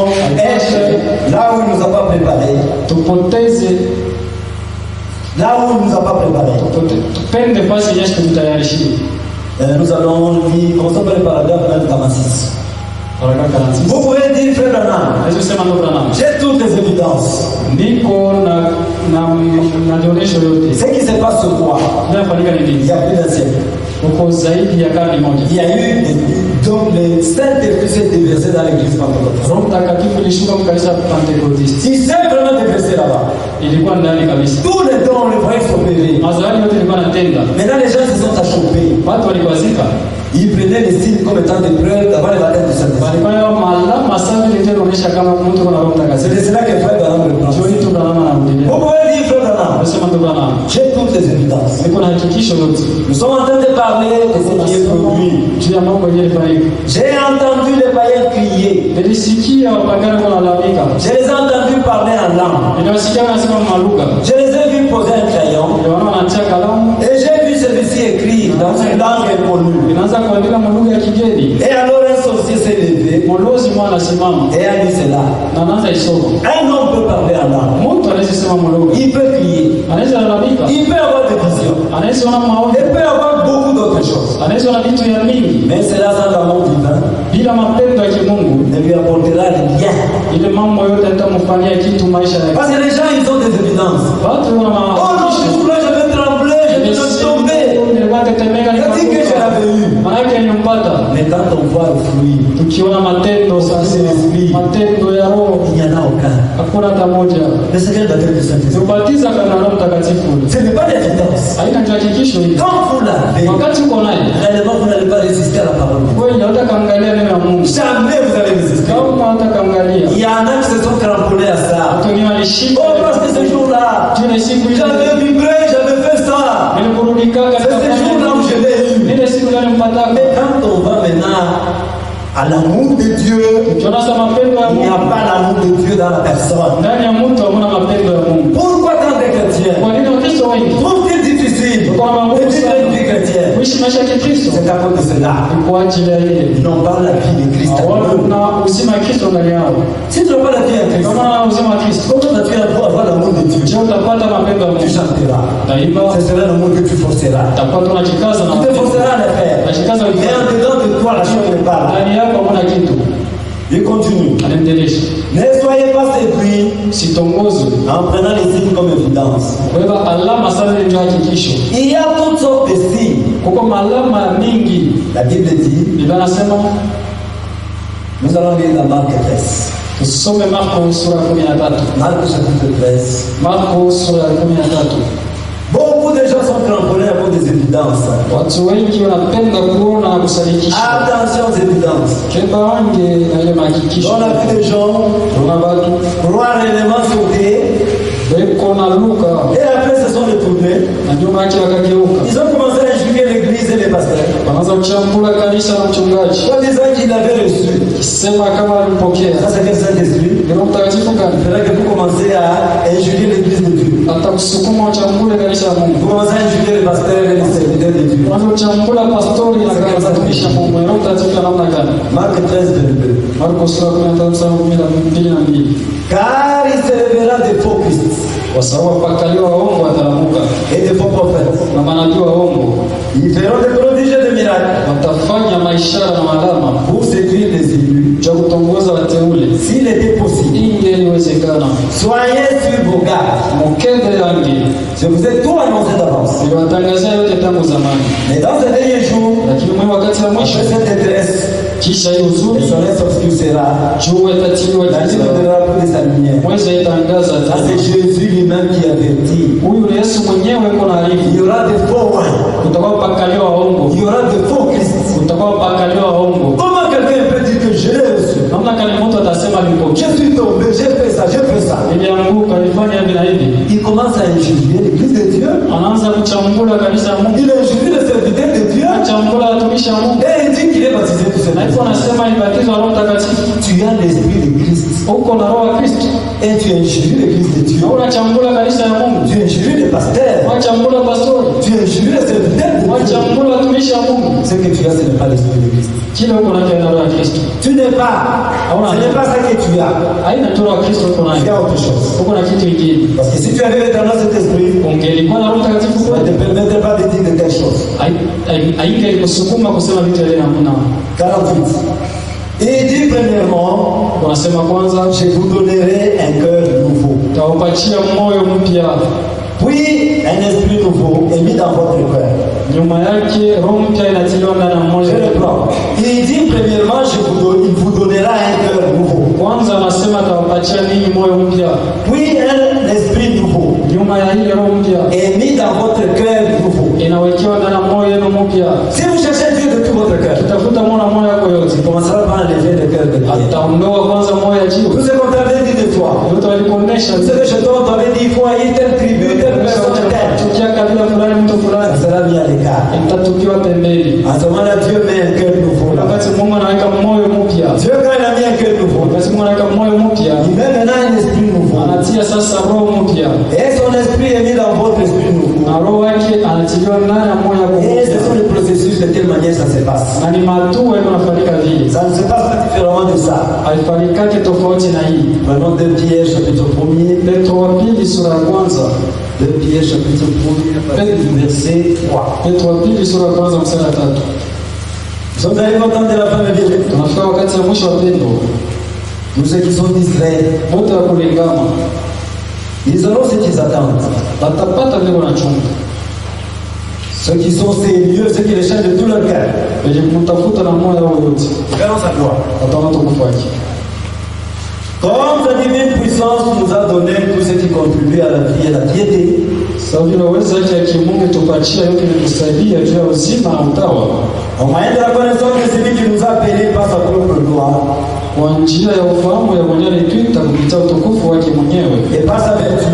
être là où il ne nous a pas préparés. tupoteze, Là où il ne nous a pas préparés. tupende fasi yenye tumtayarishie. Nous allons lire, commençons par le paragraphe 1:46. Waraka 46. Vous pouvez dire, frère Branham, Naweza kusema ndo Branham. j'ai toutes les évidences. Niko na maonyesho yote. Ce qui se passe ce soir, Inafanyika ni il nini? y a plus d'un siècle. Uko zaidi ya karne moja. Il y a eu, donc le Saint-Esprit s'est déversé dans l'église pentecôtiste. Roho Mtakatifu ilishuka mkanisa Pentekoste. Il s'est vraiment déversé là-bas. Ilikuwa ndani kabisa. Tous les dons, les voyages s'opéraient. Mazawadi yote ilikuwa natenda. Maintenant, les gens se sont achoppés. Watu walikwazika. Ils prenaient les signes comme étant des preuves avant le baptême du Saint-Esprit. Walikuwa malama sana ile kuonyesha kama mtu kuna Roho C'est Mtakatifu. de cela que frère Branham reprend. Sio hitu Branham anarudia. Vous pouvez dire, frère Branham, Nasema ndo Branham. j'ai toutes les évidences. Niko na hakikisho yote. Nous sommes en train de parler de ce qui est produit. Juu ya mambo yenyewe fanyika. J'ai entendu les païens crier. Nilisikia wapagani wanalalamika. Je les ai entendus parler en langue. Niliwasikia wanasema malugha. Je les ai vus poser un crayon. Niliona wanatia kalamu. Et j'ai vu celui-ci écrire dans une langue inconnue. Inaanza kuandika malugha ya kigeni. Et alors un sorcier s'est levé Molozi mwana anasimama et a dit cela. na anaanza isoma. Un homme peut parler en langue. Mtu anaweza sema malugha. Il peut crier. Anaweza lalamika. Il peut avoir des visions. Anaweza ona maono. Il peut avoir beaucoup d'autres choses. Anaweza ona vitu ya mingi. Mais cela sans l'amour divin Bila mapendo ya kimungu, ne lui apportera rien. ile mambo yote yatamfanyia kitu maisha yake. Parce que les gens, ils ont des évidences. Watu wana Oh non, ce jour-là, je vais trembler, je vais tomber. nilikuwa tetemeka C'est que je l'avais eu. Manake nimpata. Mais quand on voit le fruit, Tukiona matendo sasa, matendo ya Roho, il n'y en a aucun. hakuna hata moja. Mais c'est quel baptême de Saint-Esprit? Ubatiza kana Roho Mtakatifu. Ce n'est pas d'évidence. Haina hakikisho hili. Quand vous l'avez, Wakati uko naye, réellement, vous n'allez pas résister à la parole de Dieu. wewe hata kaangalia neno la Mungu. Jamais vous allez résister. Kama hata kaangalia. Il y en a qui se sont cramponnés à ça. Watu wengine walishika. Oh, parce que ce jour-là, Ile siku ile j'avais vibré, j'avais fait ça. niliburudika C'est katika ce jour-là où je l'ai eu. ile siku ile nilipata. Mais quand on va maintenant à l'amour de Dieu, Tunaona sasa mapendo ya il n'y a Mungu. pas l'amour de Dieu dans la personne. Ndani ya mtu hamuna mapendo ya Mungu. Pourquoi tant de chrétiens maisha ya Kristo. C'est à cause de cela. Ni kwa ajili ya ile. Ils n'ont pas la vie de Christ. Na uzima wa Kristo ndani yao. Si tu n'as pas la vie de Christ, Kama na uzima wa Kristo, comment tu vas avoir l'amour de Dieu? je utapata mapendo ya Tu Mungu. chanteras. Daima C'est cela l'amour que tu forceras. utapata unajikaza na Tu te forceras à le faire. unajikaza Mais en dedans de toi, la chose n'est pas là. ndani yako hakuna kitu. Il continue. Anaendelea. Ne soyez pas séduits Sitongozwe. en prenant les signes comme évidence. Kwa hivyo alama sana ndio hakikisho. Il y a toutes sortes de signes. Kuko malama mingi. La Bible dit, Biblia nasema nous allons lire dans Marc 13. tusome Marko sura ya 13. Marc chapitre 13. Marko sura ya 13. Beaucoup de gens sont cramponnés à cause des évidences. Watu wengi wanapenda kuona na kusadikisha. Attention aux évidences. Keba wange na ile mahakikisho. On a vu des gens Kuna watu croire l'élément sauté beko na Luka et après se sont détournés. na nyuma yake wakageuka. Ils ont commencé à injurier l'église et les pasteurs. Wanaanza kuchambula kanisa na mchungaji. Soit disant qu'il avait reçu. Kisema kama alipokea. Ça c'est quel Saint-Esprit? Roho Mtakatifu Il gani? faudrait que vous commencez à injurier l'église de Dieu. Atakusukuma uchambule kanisa la Mungu. Vous commencez à injurier les pasteurs et les serviteurs de Dieu. Wanaanza kuchambula pastori na kanisa tumisha Mungu. Roho Mtakatifu namna gani? Marc 13, 22. Marko sura 13 mstari wa 12. Car il se révélera des faux Christ Kwa sababu wapakaliwa waongo wataramuka et des faux prophètes. na manabii waongo Ils feront des prodiges et des miracles watafanya maishara na alama pour séduire les élus. ja kutongoza wateule. S'il était possible, Ingeliwezekana soyez sur vos gardes. mokebe yange Je vous ai tout annoncé d'avance. niliwatangazia yote tangu zamani, Mais dans ces derniers jours, lakini mwe wakati wa mwisho, après cette détresse, kisha hiyo le huzuni, soleil s'obscurcira, jua itatiliwa la nuit giza, ne donnera plus de sa lumière. mwezi haitangaza Ça, c'est tena. Jésus lui-même qui avertit. Huyu ni Yesu mwenyewe yuko na Il arifu. y aura des faux rois. Utakuwa mpakaliwa waongo, Il y aura des faux Christ. utakuwa mpakaliwa waongo. Comment quelqu'un peut dire que je l'ai reçu? Namna kani mtu atasema Je nilipokea, suis tombé, j'ai fait ça, j'ai fait ça. nilianguka, nilifanya hivi na hivi. Il commence à injurier l'église de Dieu. Anaanza kuchambula kanisa la Mungu, Il injurie les serviteurs de Dieu. kuchambula watumishi wa Mungu. Et il dit qu'il est baptisé tout Na hivyo seul. anasema alibatizwa Roho Mtakatifu. Tu as l'esprit de Christ. Uko na Roho wa Kristo. Et tu injuries l'église de Dieu. Na unachambula kanisa la Mungu. Tu injuries les pasteurs. Unachambula pastori. Tu injuries les serviteurs de Dieu. Unachambula watumishi wa Mungu. Ce que tu as, ce n'est pas l'esprit de Christ. Kile uko nacho na Roho wa Kristo. Tu n'es pas. Ce n'est pas ça que tu as. Haina tu Roho wa Kristo uko Tu nayo. as autre chose. Uko na kitu kingine. Parce que si tu avais dans cet esprit, Ungelikuwa na Roho Mtakatifu ça ne te permettrait pas de dire de telles choses. haingekusukuma kusema vitu vile namna. 48. Il dit premièrement, Unasema kwanza, je vous donnerai un cœur nouveau. tawapatia moyo mpya, Puis un esprit nouveau est mis dans votre cœur. nyuma yake roho mpya inatiliwa ndani ya Je moyo. reprends. Il dit premièrement, il vous donnera un cœur nouveau. Kwanza anasema tawapatia ninyi moyo mpya, Puis un esprit nouveau nyuma ya ile roho mpya est mis dans votre cœur nouveau. inawekewa ndani ya moyo wenu mpya. Si vous cherchez Dieu de tout votre cœur, Tafuta mwana moyo wako yote, il commencera par enlever le cœur de pierre. ataondoa kwanza moyo ya jiwe. Tout ce qu'on t'avait dit de toi, Yote walikuonesha tout ce que chez toi on t'avait dit, il faut haïr telle tribu, telle personne, telle. chukia kabila fulani, mtu Ça fulani, sera mis à l'écart. itatupiwa pembeni. En ce moment-là, Dieu met un cœur nouveau là. Wakati Mungu anaweka moyo mpya, Dieu, quand il a mis un cœur nouveau, wakati Mungu anaweka moyo mpya, il met maintenant un esprit nouveau. anatia sasa roho mpya, Et son esprit est mis dans votre esprit nouveau. na roho yake anatiliwa ndani ya moyo wako Et ce mpya. sont les processus de telle manière ça se passe. Na ni matua hivyo nafanyika vile, Ça ne se passe pas différemment de ça. haifanyikake tofauti na hii. Prenons 2 Pierre chapitre 1er. Petro wa pili sura ya kwanza, 2 Pierre chapitre 1er, à partir du verset 3. Petro wa pili sura ya kwanza mstari wa 3. Nous sommes arrivés au temps de la fin de vie. Tunafika wakati wa mwisho wa pendo, Nous ceux qui sont d'Israël, wote wa kulingama ils auront ce qu'ils attendent. watapata vile wanachunga, Ceux qui sont sérieux, ceux qui les cherchent de tout leur cœur, wenye kumtafuta na moyo wao wote verront sa gloire. wataona utukufu wake. Comme sa divine puissance nous a donné tout ce qui contribue à la vie et à la piété, Sababu vile uwezo wake ya kimungu tupatia yote inatusaidia juu ya uzima na utawa, au moyen de la connaissance de celui qui nous a appelés par sa propre gloire kwa njia ya ufahamu ya mwenyewe alituita kupitia utukufu wake mwenyewe et par sa vertu,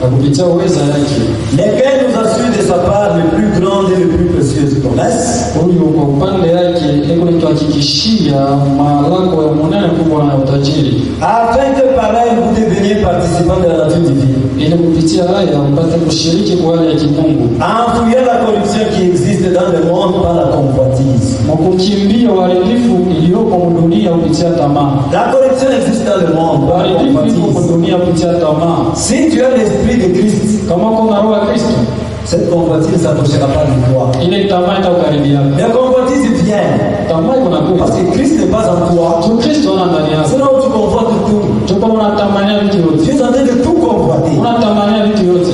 na kupitia uweza yake, lesquels nous assurent de sa part les plus grandes et les plus précieuses promesses, huyu kwa upande yake eko nituhakikishia malako ya munene kubwa na utajiri, afin que par elle vous deveniez participants de la nature divine, ili kupitia haya mpate kushiriki kwa hali ya kimungu, enfuyant la corruption qui existe dans le monde par la convoitise. mkukimbia uharibifu iliyoko dunia kupitia tamaa. La corruption existe dans le monde par la Uharibifu iliyoko convoitise. dunia kupitia tamaa. Si tu as l'esprit de Christ, Kama kuna roho ya Kristo, cette convoitise ne s'approchera pas de toi. ile tamaa itakukaribia. La convoitise vient Tamaa iko nakuja. parce que Christ n'est pas en toi. Tu Kristo ana ndani yako. Sinon tu convoites tout. Tuko unatamania vitu Tu yote. es en train de tout convoiter. Unatamania vitu yote.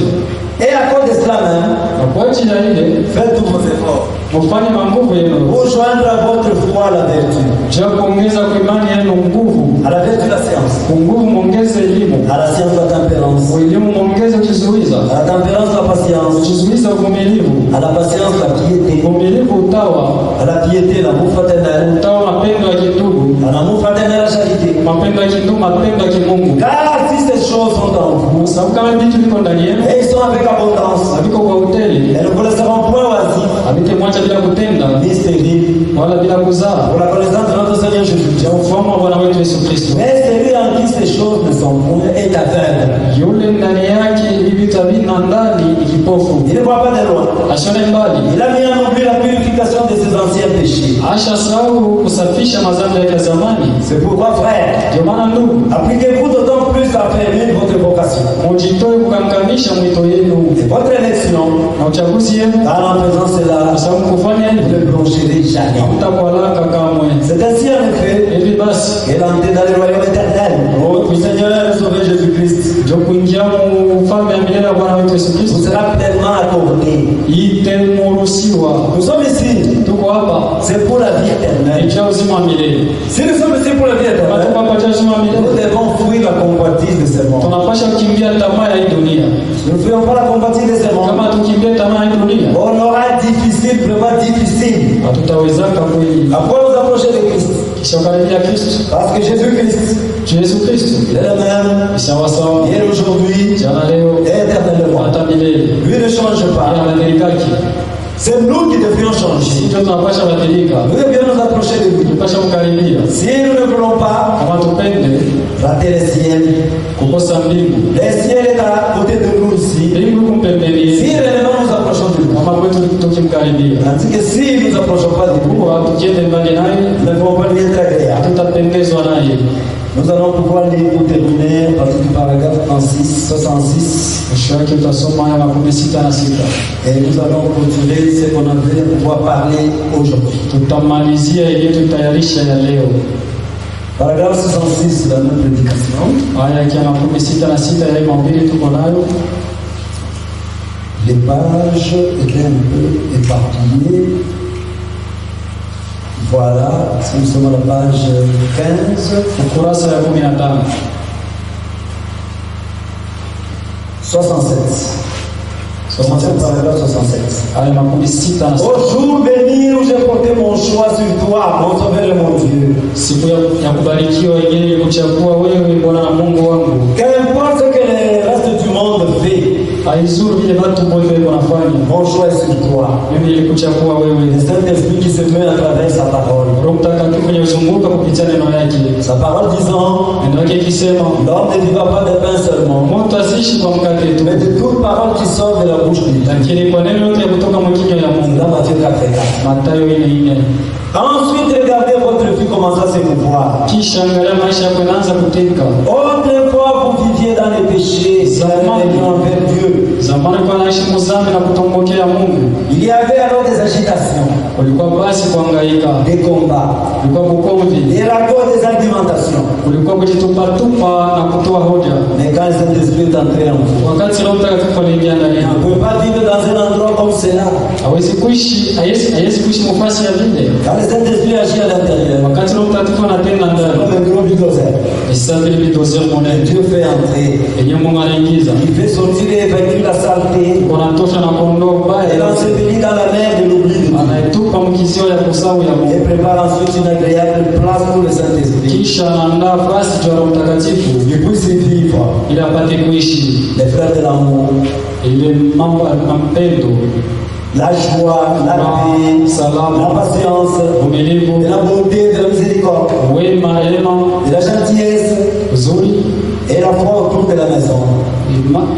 Et à cause de cela même, Na kwa ajili ya ile, faites tous vos efforts mfanye manguvu yenu. pour joindre à votre foi la vertu. Je kuongeza kwa imani yenu nguvu. À la vertu la science. Kwa nguvu muongeze elimu. À la science la tempérance. Kwa elimu muongeze kujizuiza. À la tempérance la patience. Kujizuiza uvumilivu. À la patience la piété. Uvumilivu utawa. À la piété l'amour fraternel. Utawa mapendo ya kindugu. À l'amour fraternel la charité. Mapendo ya kindugu, mapendo ya kimungu. Car si ces choses sont en vous, Sababu kama vitu viko ndani yenu, et ils sont avec abondance, haviko kwa hoteli, elles ne vous laisseront point oisifs, havitamwacha bila kutenda ni stériles, wala bila kuzaa, pour la connaissance de notre Seigneur Jésus. ya ufahamu wa Bwana wetu Yesu Kristo. Mais celui en qui ces choses ne sont point est aveugle. Yule ndani yake hivi vitu havina ndani ni kipofu, Il ne voit pas de loin. asione mbali, Il a mis en oubli la purification de ses anciens péchés. asha sahau kusafisha madhambi yake ya zamani. C'est pourquoi, frère, Ndio maana ndugu, appliquez-vous d'autant plus à affermir votre vocation mujitoe kukanganisha mwito yenu et votre élection, na uchaguzi yenu, car en faisant cela, kwa sababu kufanya vous hivyo ne blanchirez jamais. mtakualaka kamwe. C'est ainsi en effet Hivi basi qu'elle a entré dans le royaume éternel. Oh, le Seigneur et Sauveur Jésus-Christ ndio kuingia mu ufalme ya milele ya Bwana wetu Yesu vous Kristo sera pleinement accordé. itemuruhusiwa. Nous sommes ici, Tuko hapa c'est pour la vie éternelle. icha uzima wa milele. Si nous sommes ici pour la vie Kama tuko éternelle, hapa cha uzima wa nous milele, devons fuir la convoitise de ce monde. tunapasha kukimbia tamaa ya hii dunia. Nous ne fuyons pas la convoitise de ce monde. Kama tukimbia tamaa ya hii dunia, On aura difficile, vraiment difficile, hatutawezaka kweli. à pouvoir nous approcher de Christ. Kisha ukaribia Kristo, Parce que Jésus-Christ, Yesu Kristo il est le même, ni sawasawa hier, aujourd'hui, jana, leo, et éternellement. hata milele. Lui ne change Yeye pas. habadiliki. C'est nous qui devions changer. Ndio tunapasha badilika, Nous devions nous approcher de lui. tunapasha kukaribia. Si nous ne voulons pas Kama tupende rater le ciel, kukosa mbingu, le ciel est à côté de nous ici. mbingu kumpembeni Si yetu, réellement nous approchons de lui, kama kwetu tukimkaribia, tandis que si nous ne approchons pas de lui, huwa tukiende mbali naye nous ne pouvons pas lui être agréables. tutapendezwa naye. Nous allons pouvoir lire pour terminer à partir du paragraphe 66. Mwisho wake utasoma aya 66 Et nous allons continuer ce qu'on avait à pouvoir parler aujourd'hui. tutamalizia ile tutayarisha ya leo. Paragraphe 66 de notre prédication. Aya ya 66 ya mahubiri tuko nayo. Les pages étaient un peu éparpillées. Voilà, si nous sommes à la page 15, Ukurasa ya 15. 67. 67, paragraphe 67. Aya 66. Au jour béni où j'ai porté mon choix sur toi, mon sauveur et mon Dieu. Siku ya kubarikiwa yenyewe kuchagua wewe Bwana na Mungu wangu. Qu'importe ce que le reste du monde fait, Haizuru vile watu wote wanafanya. mon choix est sur toi. Mimi nilikuchagua Le wewe. Saint-Esprit qui se met à travers sa parole. Roho Mtakatifu kwenye uzunguka kupitia neno yake. Sa parole disant, Neno yake ikisema, l'homme ne vivra pas de pain seulement, mtu asiishi kwa mkate tu, mais de toute parole qui sort de la bouche de Dieu. lakini kwa neno yote kutoka mwa kinywa ya Mungu. Dans Matthieu 4:4. Mathayo 4:4. Ensuite, regardez votre vie commencer à se mouvoir. Kisha angalia maisha yako yanaanza kuteka. Autrefois, vous viviez dans les péchés, envers Dieu. Zamani kwa naishi muzambi na kutombokea Mungu. Il y avait alors des agitations, Kulikuwa basi kuhangaika, des combats, kulikuwa kukomvi, des ragots, des argumentations. kulikuwa kujitupatupa na kutoa hoja. Mais quand le Saint-Esprit est entré en vous, Wakati Roho Mtakatifu aliingia ndani on ne yako, peut pas vivre dans un endroit comme cela. hawezi kuishi nafasi ya vile. Quand le Saint-Esprit agit à l'intérieur, Wakati Roho Mtakatifu anatenda ndani, comme un gros bulldozer, ni sawa vile vidozeo monene Dieu fait entrer. yenye Mungu anaingiza, Il fait sortir et évacuer la saleté. kunatosha na kuondoa Et ubaya, l'ensevelir dans la mer de l'oubli de Dieu. anaitupa kutupa mkizio ya kusau ya et Mungu. prépare ensuite une agréable place pour le Saint-Esprit. Kisha anaandaa nafasi kwa Roho Mtakatifu Il puisse y vivre ili apate kuishi les frères de l'amour, ile mambo ya mapendo, la joie, la paix, la patience, uvumilivu, de la bonté, de la miséricorde, wema, rehema, de la gentillesse uzuri, et la foi autour de la maison.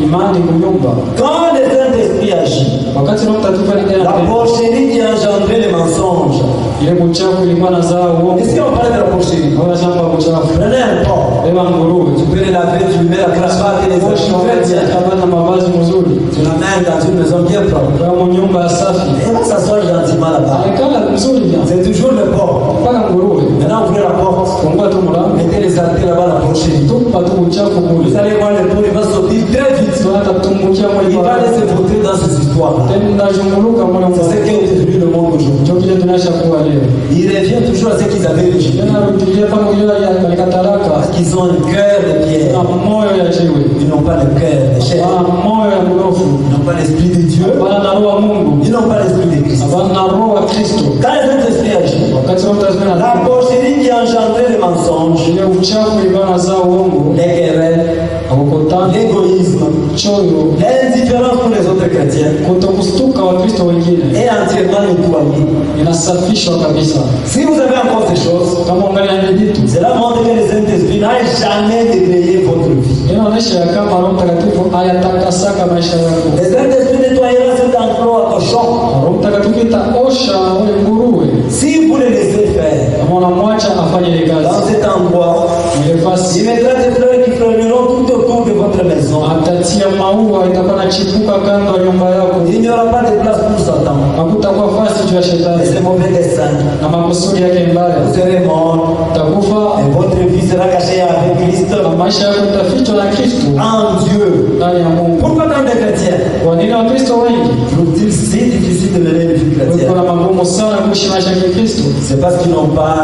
imani kunyumba. Quand le Saint-Esprit agit, Wakati Roho Mtakatifu la anaingia, porcherie qui a engendré les mensonges. ile mchafu ilikuwa nazaa uongo. Ici on parle de la porcherie. Kwa shamba mchafu. Prenez un porc. Beba nguruwe. Tu peux le laver, tu lui mets la cravate et les Osha habits très bien. kabata mavazi mzuri. Tu l'amènes dans une maison bien propre. Kama nyumba safi. Et il va s'asseoir gentiment là-bas. Alikala mzuri bien. C'est toujours le porc. Mpaka nguruwe. Maintenant ouvrez la porte. Fungua tu mlango. Mettez les habits là-bas la porcherie. Tupa tu uchafu Vous kule. allez voir le porc, il va sortir très vite. Tunataka tumbukia Il mwili va wa. aller se frotter dans ces histoires-là. Tena zunguluka mwili C'est ce wa. qui est devenu le monde aujourd'hui. Ndio kile tunashakuwa leo. Il revient toujours à ce qu'ils avaient rejeté. Tena rudilia kama ile ya kalikataraka. Parce qu'ils ont un cœur de pierre. Na moyo ya jiwe. Ils n'ont pas le cœur de chair. Wana moyo ya mnofu. Ils n'ont pas l'esprit de Dieu. Wana roho wa Mungu. Ils n'ont pas l'esprit de Christ. Wana roho wa Kristo. Quand le Saint-Esprit agit, Wakati Roho Mtakatifu la anakuja, porcherie qui a engendré les mensonges, ile uchafu ilikuwa nazaa uongo, les querelles, akukutana, l'égoïsme, choyo, l'indifférence pour les autres chrétiens kutokustuka Wakristo wengine est entièrement nettoyée. inasafishwa kabisa. Si vous avez encore ces choses, Kama ungali na vitu, cela montre que le Saint-Esprit n'a jamais déblayé votre vie. inaonyesha ya kama Roho Mtakatifu hayatakasaka maisha yako. Le Saint-Esprit nettoyera cet enclos à cochon Roho Mtakatifu itaosha ule nguruwe si vous le laissez faire. kama unamwacha afanye ile Dans kazi. cet endroit, Ile il fasi mettra des fleurs qui fleuriront tout autour de votre maison. atatia maua itakuwa na chipuka kando ya nyumba yako. Il n'y aura pas de place pour Satan Hakutakuwa fasi juu ya et shetani ses mauvais desseins. na makusudi yake mbaya. Vous serez mort Utakufa et votre vie sera cachée avec Christ na maisha yako itafichwa na Kristo en Dieu. ndani ya Mungu. Pourquoi tant de chrétiens Kwa nini Wakristo wengi trouve-t-il si difficile de mener une vie chrétienne? kuna magumu sana kuishi maisha ya Kikristo? C'est parce qu'ils n'ont pas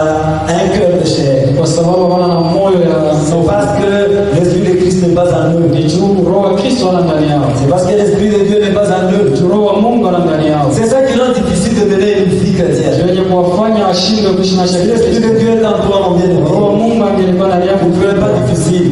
un cœur de chair. Kwa sababu hawana na moyo ya C'est parce que l'Esprit de Christ n'est pas en eux. ni juu roho wa Kristo ana ndani yao. C'est parce que l'Esprit de Dieu n'est pas en eux. Juu roho wa Mungu ana ndani yao. C'est ça qui rend difficile de mener une vie chrétienne. Yenye kuwafanya washindwe kuishi maisha Si ya l'Esprit Kikristo. de Dieu est en toi, mon bien-aimé, Roho wa Mungu angelikuwa ndani yako, vous ne serez pas difficile.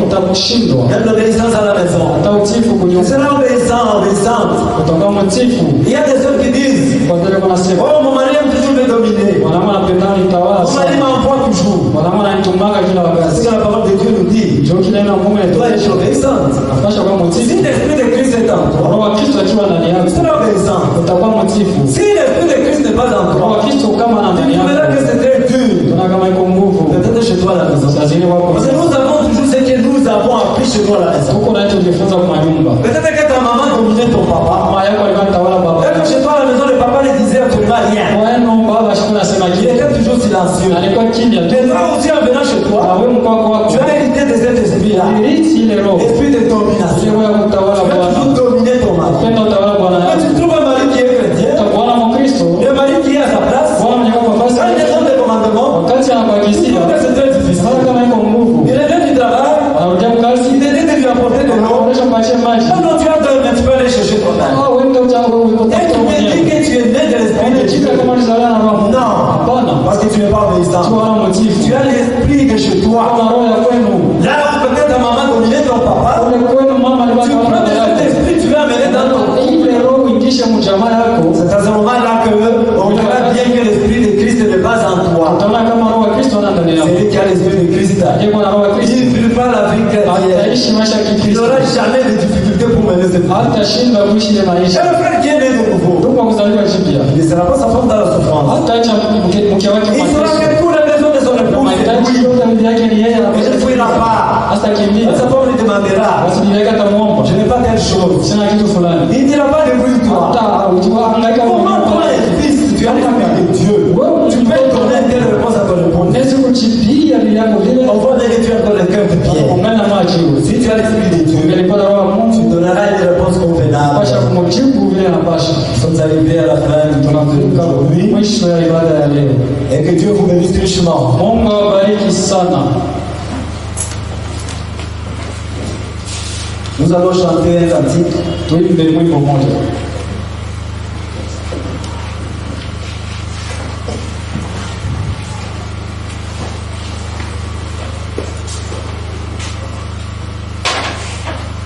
hautakushindwa. Même l'obéissance à la maison. Hata utifu Tu kunyumba seras obéissant, obéissante. utakuwa mtifu. Il y a des hommes qui disent, Kwa vile wanasema oh, mon mari aime toujours me dominer. wanaume wanapendana nitawala Mon mari sana. m'envoie toujours. Wanaume wananitumaka kila C'est wakati. ce que la parole de Dieu nous dit. Ndio kile neno la Mungu Tu dois être linatuonyesha. obéissante. Afasha kuwa Si mtifu. l'Esprit de Christ est en toi, Roho wa Kristo akiwa ndani tu yako seras obéissant. utakuwa mtifu. Si l'Esprit de Christ n'est pas en Roho wa toi, Kristo kama ana ndani tu verras yako que c'est très dur. tunaona kama iko nguvu. Peut-être chez toi à la maison. Lazima wako. Parce que nous avons toujours ce que nous avons appris chez nous à la maison. Huko unachojifunza kwa nyumba. Peut-être que ta maman dominait ton papa. Mama yako alikuwa anatawala baba. Peut-être que chez toi à la maison, le papa ne disait absolument rien. Wenu baba shikuna nasema Il kile. était toujours silencieux. Alikuwa kimya tu. Mais toi aussi, en venant chez Na toi, wewe mkao wako. tu as hérité de cet esprit-là. Iliti ile roho. Esprit de Ile domination. roho ya kutawala Tu vas Bwana. toujours dominer ton mari. Penda utawala Bwana Quand yako. tu trouves un mari qui est chrétien, Utakuona Mkristo. le mari qui est à sa place, Bwana mwenye kwa quand nafasi. il descend des commandements, Wakati tu anakuagizia. trouves que c'est très difficile. Hata kama iko nguvu. Il revient du travail, Anarudia kazi. il te dit de lui apporter de l'eau. Anaonesha mpatie maji. Non, non, tu as dormi, tu peux aller chercher ton mari. Ah, wewe ndio utakuwa Et utakuwa tu me dis mwenyewe. que tu es né de l'esprit de Unajika Dieu. kama nizaliwa na roho. Non, Hapana. parce que tu n'es pas obéissant. Tu wana mtifu. Tu as l'esprit de chez toi. Kuna roho ya kwenu. Là, peut-être ta maman dominait ton papa. Ule kwenu mama alikuwa Tu prends anatawala de baba cet yako. esprit, tu l'as amené dans ton. Ile roho uingishe mjamaa yako. C'est à ce moment-là que on verra bien que l'esprit de Christ n'est pas en toi. Utaona kama roho ya Kristo ana ndani yako. Celui qui a l'esprit de Christ, Yeye kuna roho ya Kristo. il ne vit pas la vie chrétienne. Ataishi maisha ya Il Kikristo. n'aura jamais de difficulté pour mener cette vie. Hatashinda kuishi ile Et maisha. le frère qui est né de nouveau, Ndugu wa kuzaliwa jipya. il ne sera pas sa femme dans la souffrance. Hataacha mke wake Il saura mateso. que tous les besoins de son épouse, c'est Mahitaji lui. yote bibi yake ni yeye Il ne anapaswa. fuira pas. Hasta kimbia. Sa femme lui demandera, Basi bibi yake atamuomba. je n'ai pas telle chose. Sina kitu fulani. Il ne dira pas débrouille-toi. Hata ujua hangaika Comment toi, fils, tu as l'esprit de Dieu, tu peux donner telle réponse à ton épouse. unaweza kujibia bibi yako vile. On voit bien que tu as dans le cœur de pierre. Ungana maji wewe. Si tu as l'esprit de Dieu, Ungelikuwa na roho ya tu Mungu. donneras une réponse convenable. Pasha kumjibu vile anapasha. Nous sommes arrivés à la fin du temps de aujourd'hui Mwisho ya ibada ya leo. et que Dieu vous bénisse richement. Mungu awabariki sana. Nous allons chanter un cantique. Tuimbe mwimbo mmoja.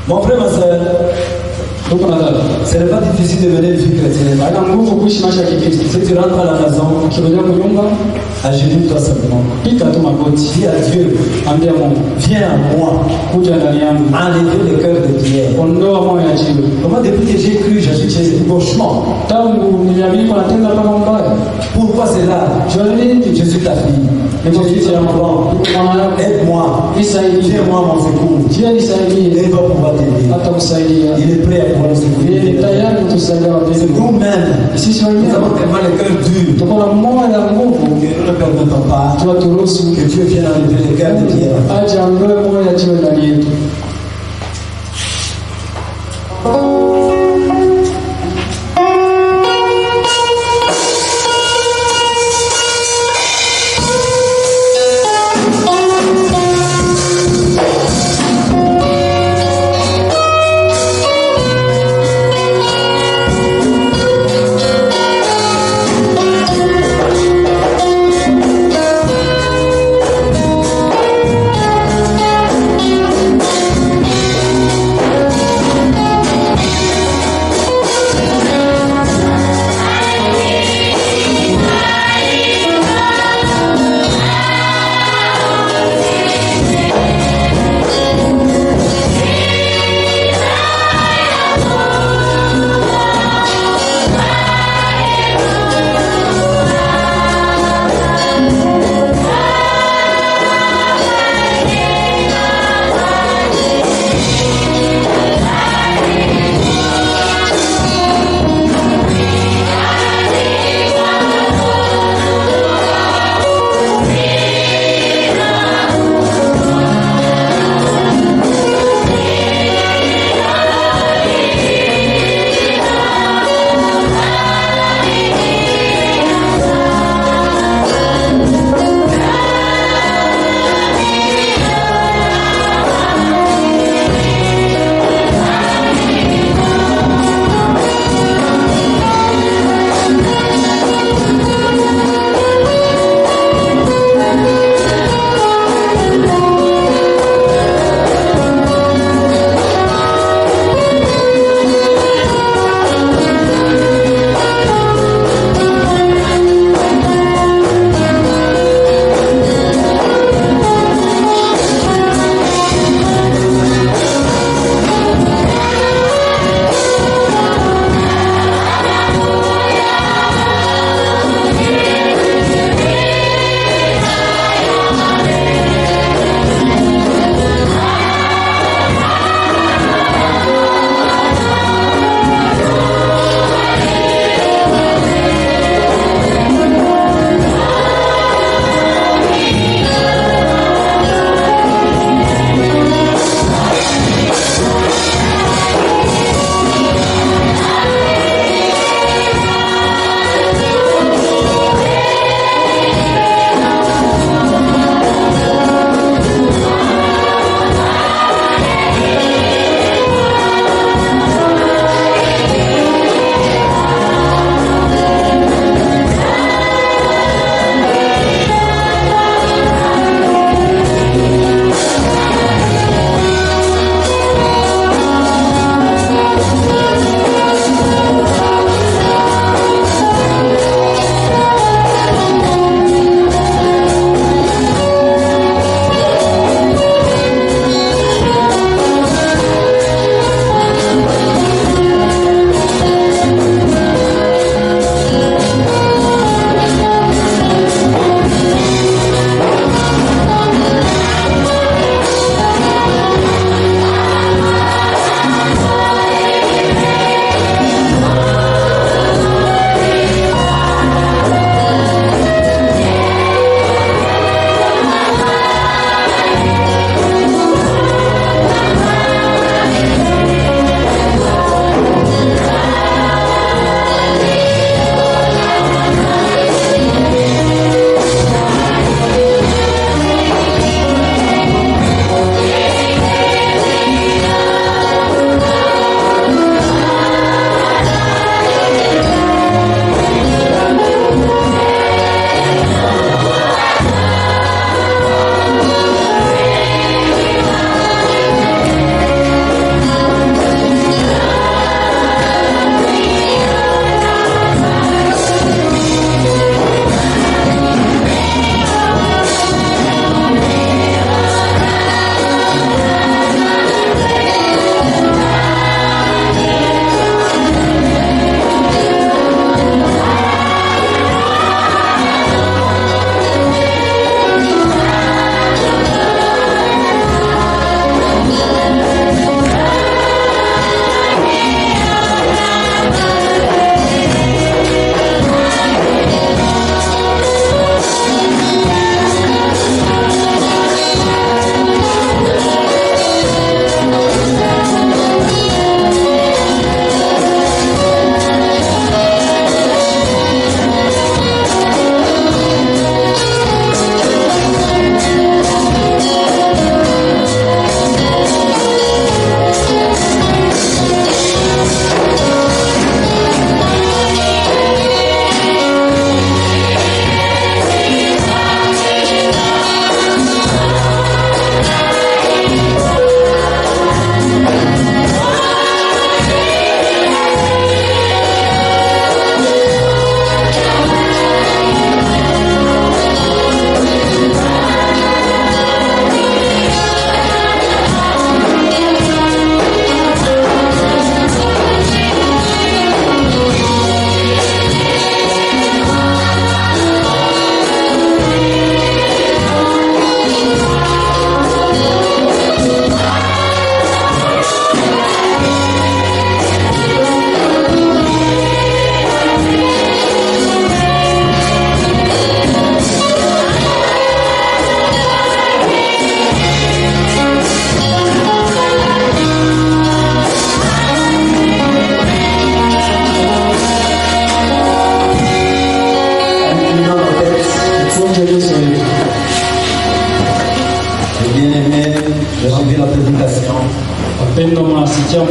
Mon frère, ma soeur, ce n'est pas difficile de mener une vie chrétienne. Si tu rentres à la maison, agenouille-toi simplement. Dis à Dieu, viens à moi. Enlevez le cœur de pierre. Comment depuis que j'ai cru, j'agis gauchement. Pourquoi c'est là? Je suis ta fille. Je suis ton enfant. Aide-moi. Viens-moi mon secours. Il va pouvoir t'aider. Il est prêt à pouvoir nous secourir. C'est nous-mêmes. Nous avons tellement le cœur dur. Que nous ne permettons pas que Dieu vienne enlever le cœur de pierre.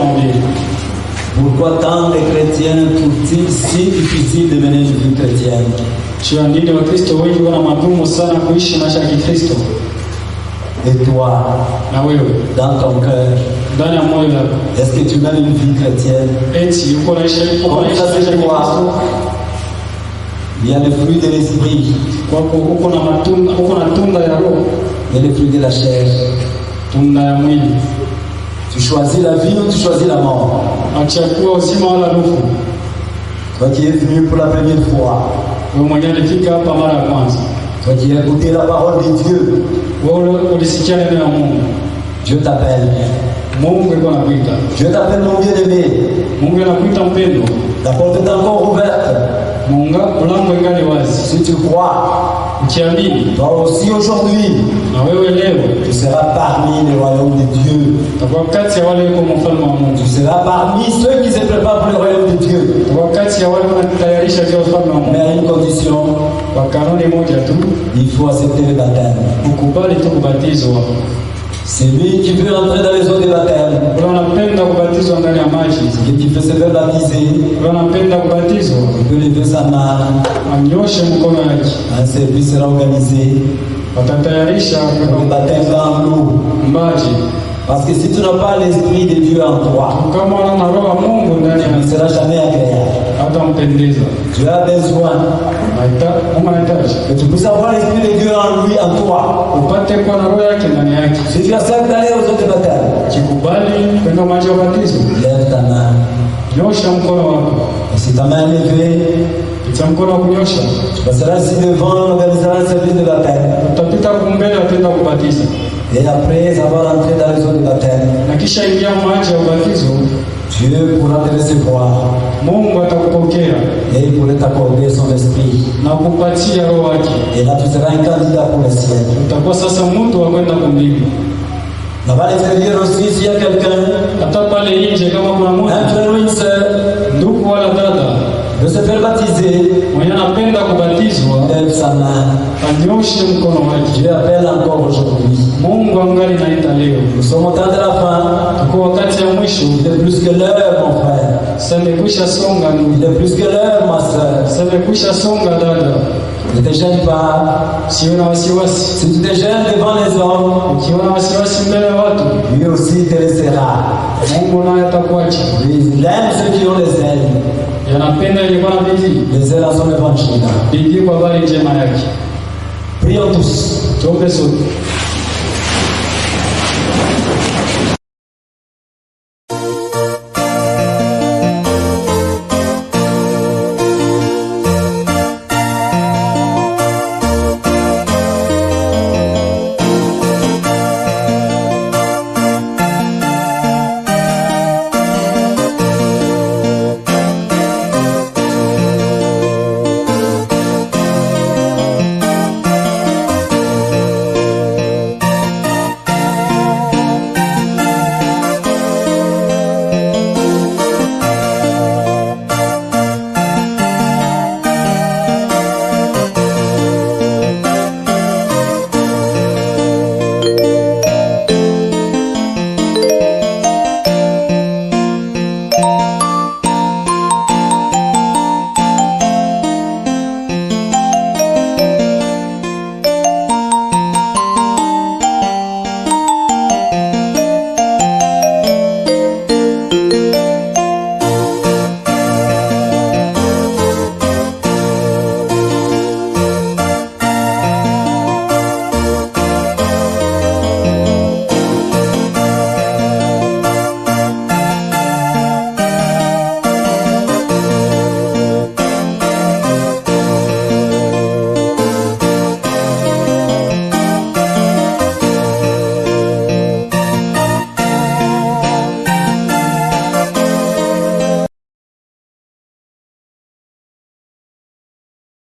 mahubiri. Pourquoi tant de chrétiens trouvent-ils si difficile de mener une vie chrétienne? Juu ya nini Wakristo wengi wana magumu sana kuishi maisha ya Kikristo? Et toi, Na wewe dans ton cœur, ndani ya moyo wako, est-ce que tu mènes une vie chrétienne? eti uko naishi maisha ya Kikristo? Il y a le fruit de l'esprit Kwako uko na tunda ya roho, et le fruit de la chair. tunda ya mwili. Tu choisis la vie ou tu choisis la mort? Achagua uzima wala rufu. Toi qui es venu pour la première fois, Wewe mwenyewe ulifika hapa mara ya kwanza, toi qui as écouté la parole de Dieu, wewe ulisikia neno la Mungu. Dieu t'appelle. Mungu yuko anakuita. Dieu t'appelle mon bien-aimé. Mungu anakuita mpendo. La porte est encore ouverte. Mlango ingali wazi. Si tu crois, Ukiamini, toi aussi aujourd'hui, na wewe leo tu seras parmi les royaumes de Dieu. utakuwa kati ya wale wako mfalme wa Mungu. Tu seras parmi ceux qui se préparent pour le royaume de Dieu. Utakuwa kati ya wale wanatayarisha kwa ufalme wa Mais Mungu. à une condition, Kwa kanuni moja tu, il faut accepter le baptême. ukubali tu kubatizwa. Celui qui veut entrer dans les eaux de baptême, Wewe unapenda kubatizwa ndani ya maji. celui qui veut se faire baptiser, Wewe unapenda kubatizwa, il peut lever sa main. anyoshe mkono wake. Un service sera organisé. Watatayarisha Le baptême dans l'eau. maji. Parce que si tu n'as pas l'esprit de Dieu en toi, Kama una roho ya Mungu ndani tu ne ya seras jamais agréable. hata mpendeza. Tu as besoin Mungu anahitaji que tu puisses avoir l'esprit de Dieu en lui, en toi. upate kuwa na roho yake ndani yake. Si tu acceptes d'aller aux eaux de baptême, Kikubali kwenda maji ya ubatizo, lève ta main. nyosha mkono wako. Et si ta main est levée, Pitia mkono wa kunyosha, tu passeras ici devant, on organisera un service de baptême. utapita kumbele, atenda kubatiza, Et après avoir entré dans les eaux de baptême, na kisha ingia maji ya ubatizo, Dieu pourra te recevoir Mungu atakupokea et il pourrait t'accorder son esprit. na kupatia roho wake. Et là, tu seras un candidat pour le ciel. Utakuwa sasa mtu wa kwenda kumbingu. Là-bas, à l'extérieur aussi, s'il y a quelqu'un, Hata pale nje kama kuna un mtu frère ou une sœur, ndugu wala dada de se faire baptiser, mwenye anapenda kubatizwa, lève sa main. anyoshe mkono wake. Dieu appelle encore aujourd'hui. Mungu angali naita leo. Nous sommes au temps de la fin. Tuko wakati ya mwisho. Il est plus que l'heure, mon frère. Sasa imekwisha songa Il ndugu. est plus que l'heure, ma sœur. Sasa imekwisha songa dada. Ne te gêne pas. Siwe na wasiwasi. Si tu te gênes devant les hommes, Ukiwa na wasiwasi mbele ya watu, lui aussi te laissera. Mungu naye atakuacha. Il aime ceux qui ont les ailes. Yanapenda ilikuwa na bidii. Les ailes à son évangile. Bidii kwa habari njema yake. Prions tous. Tuombe sote.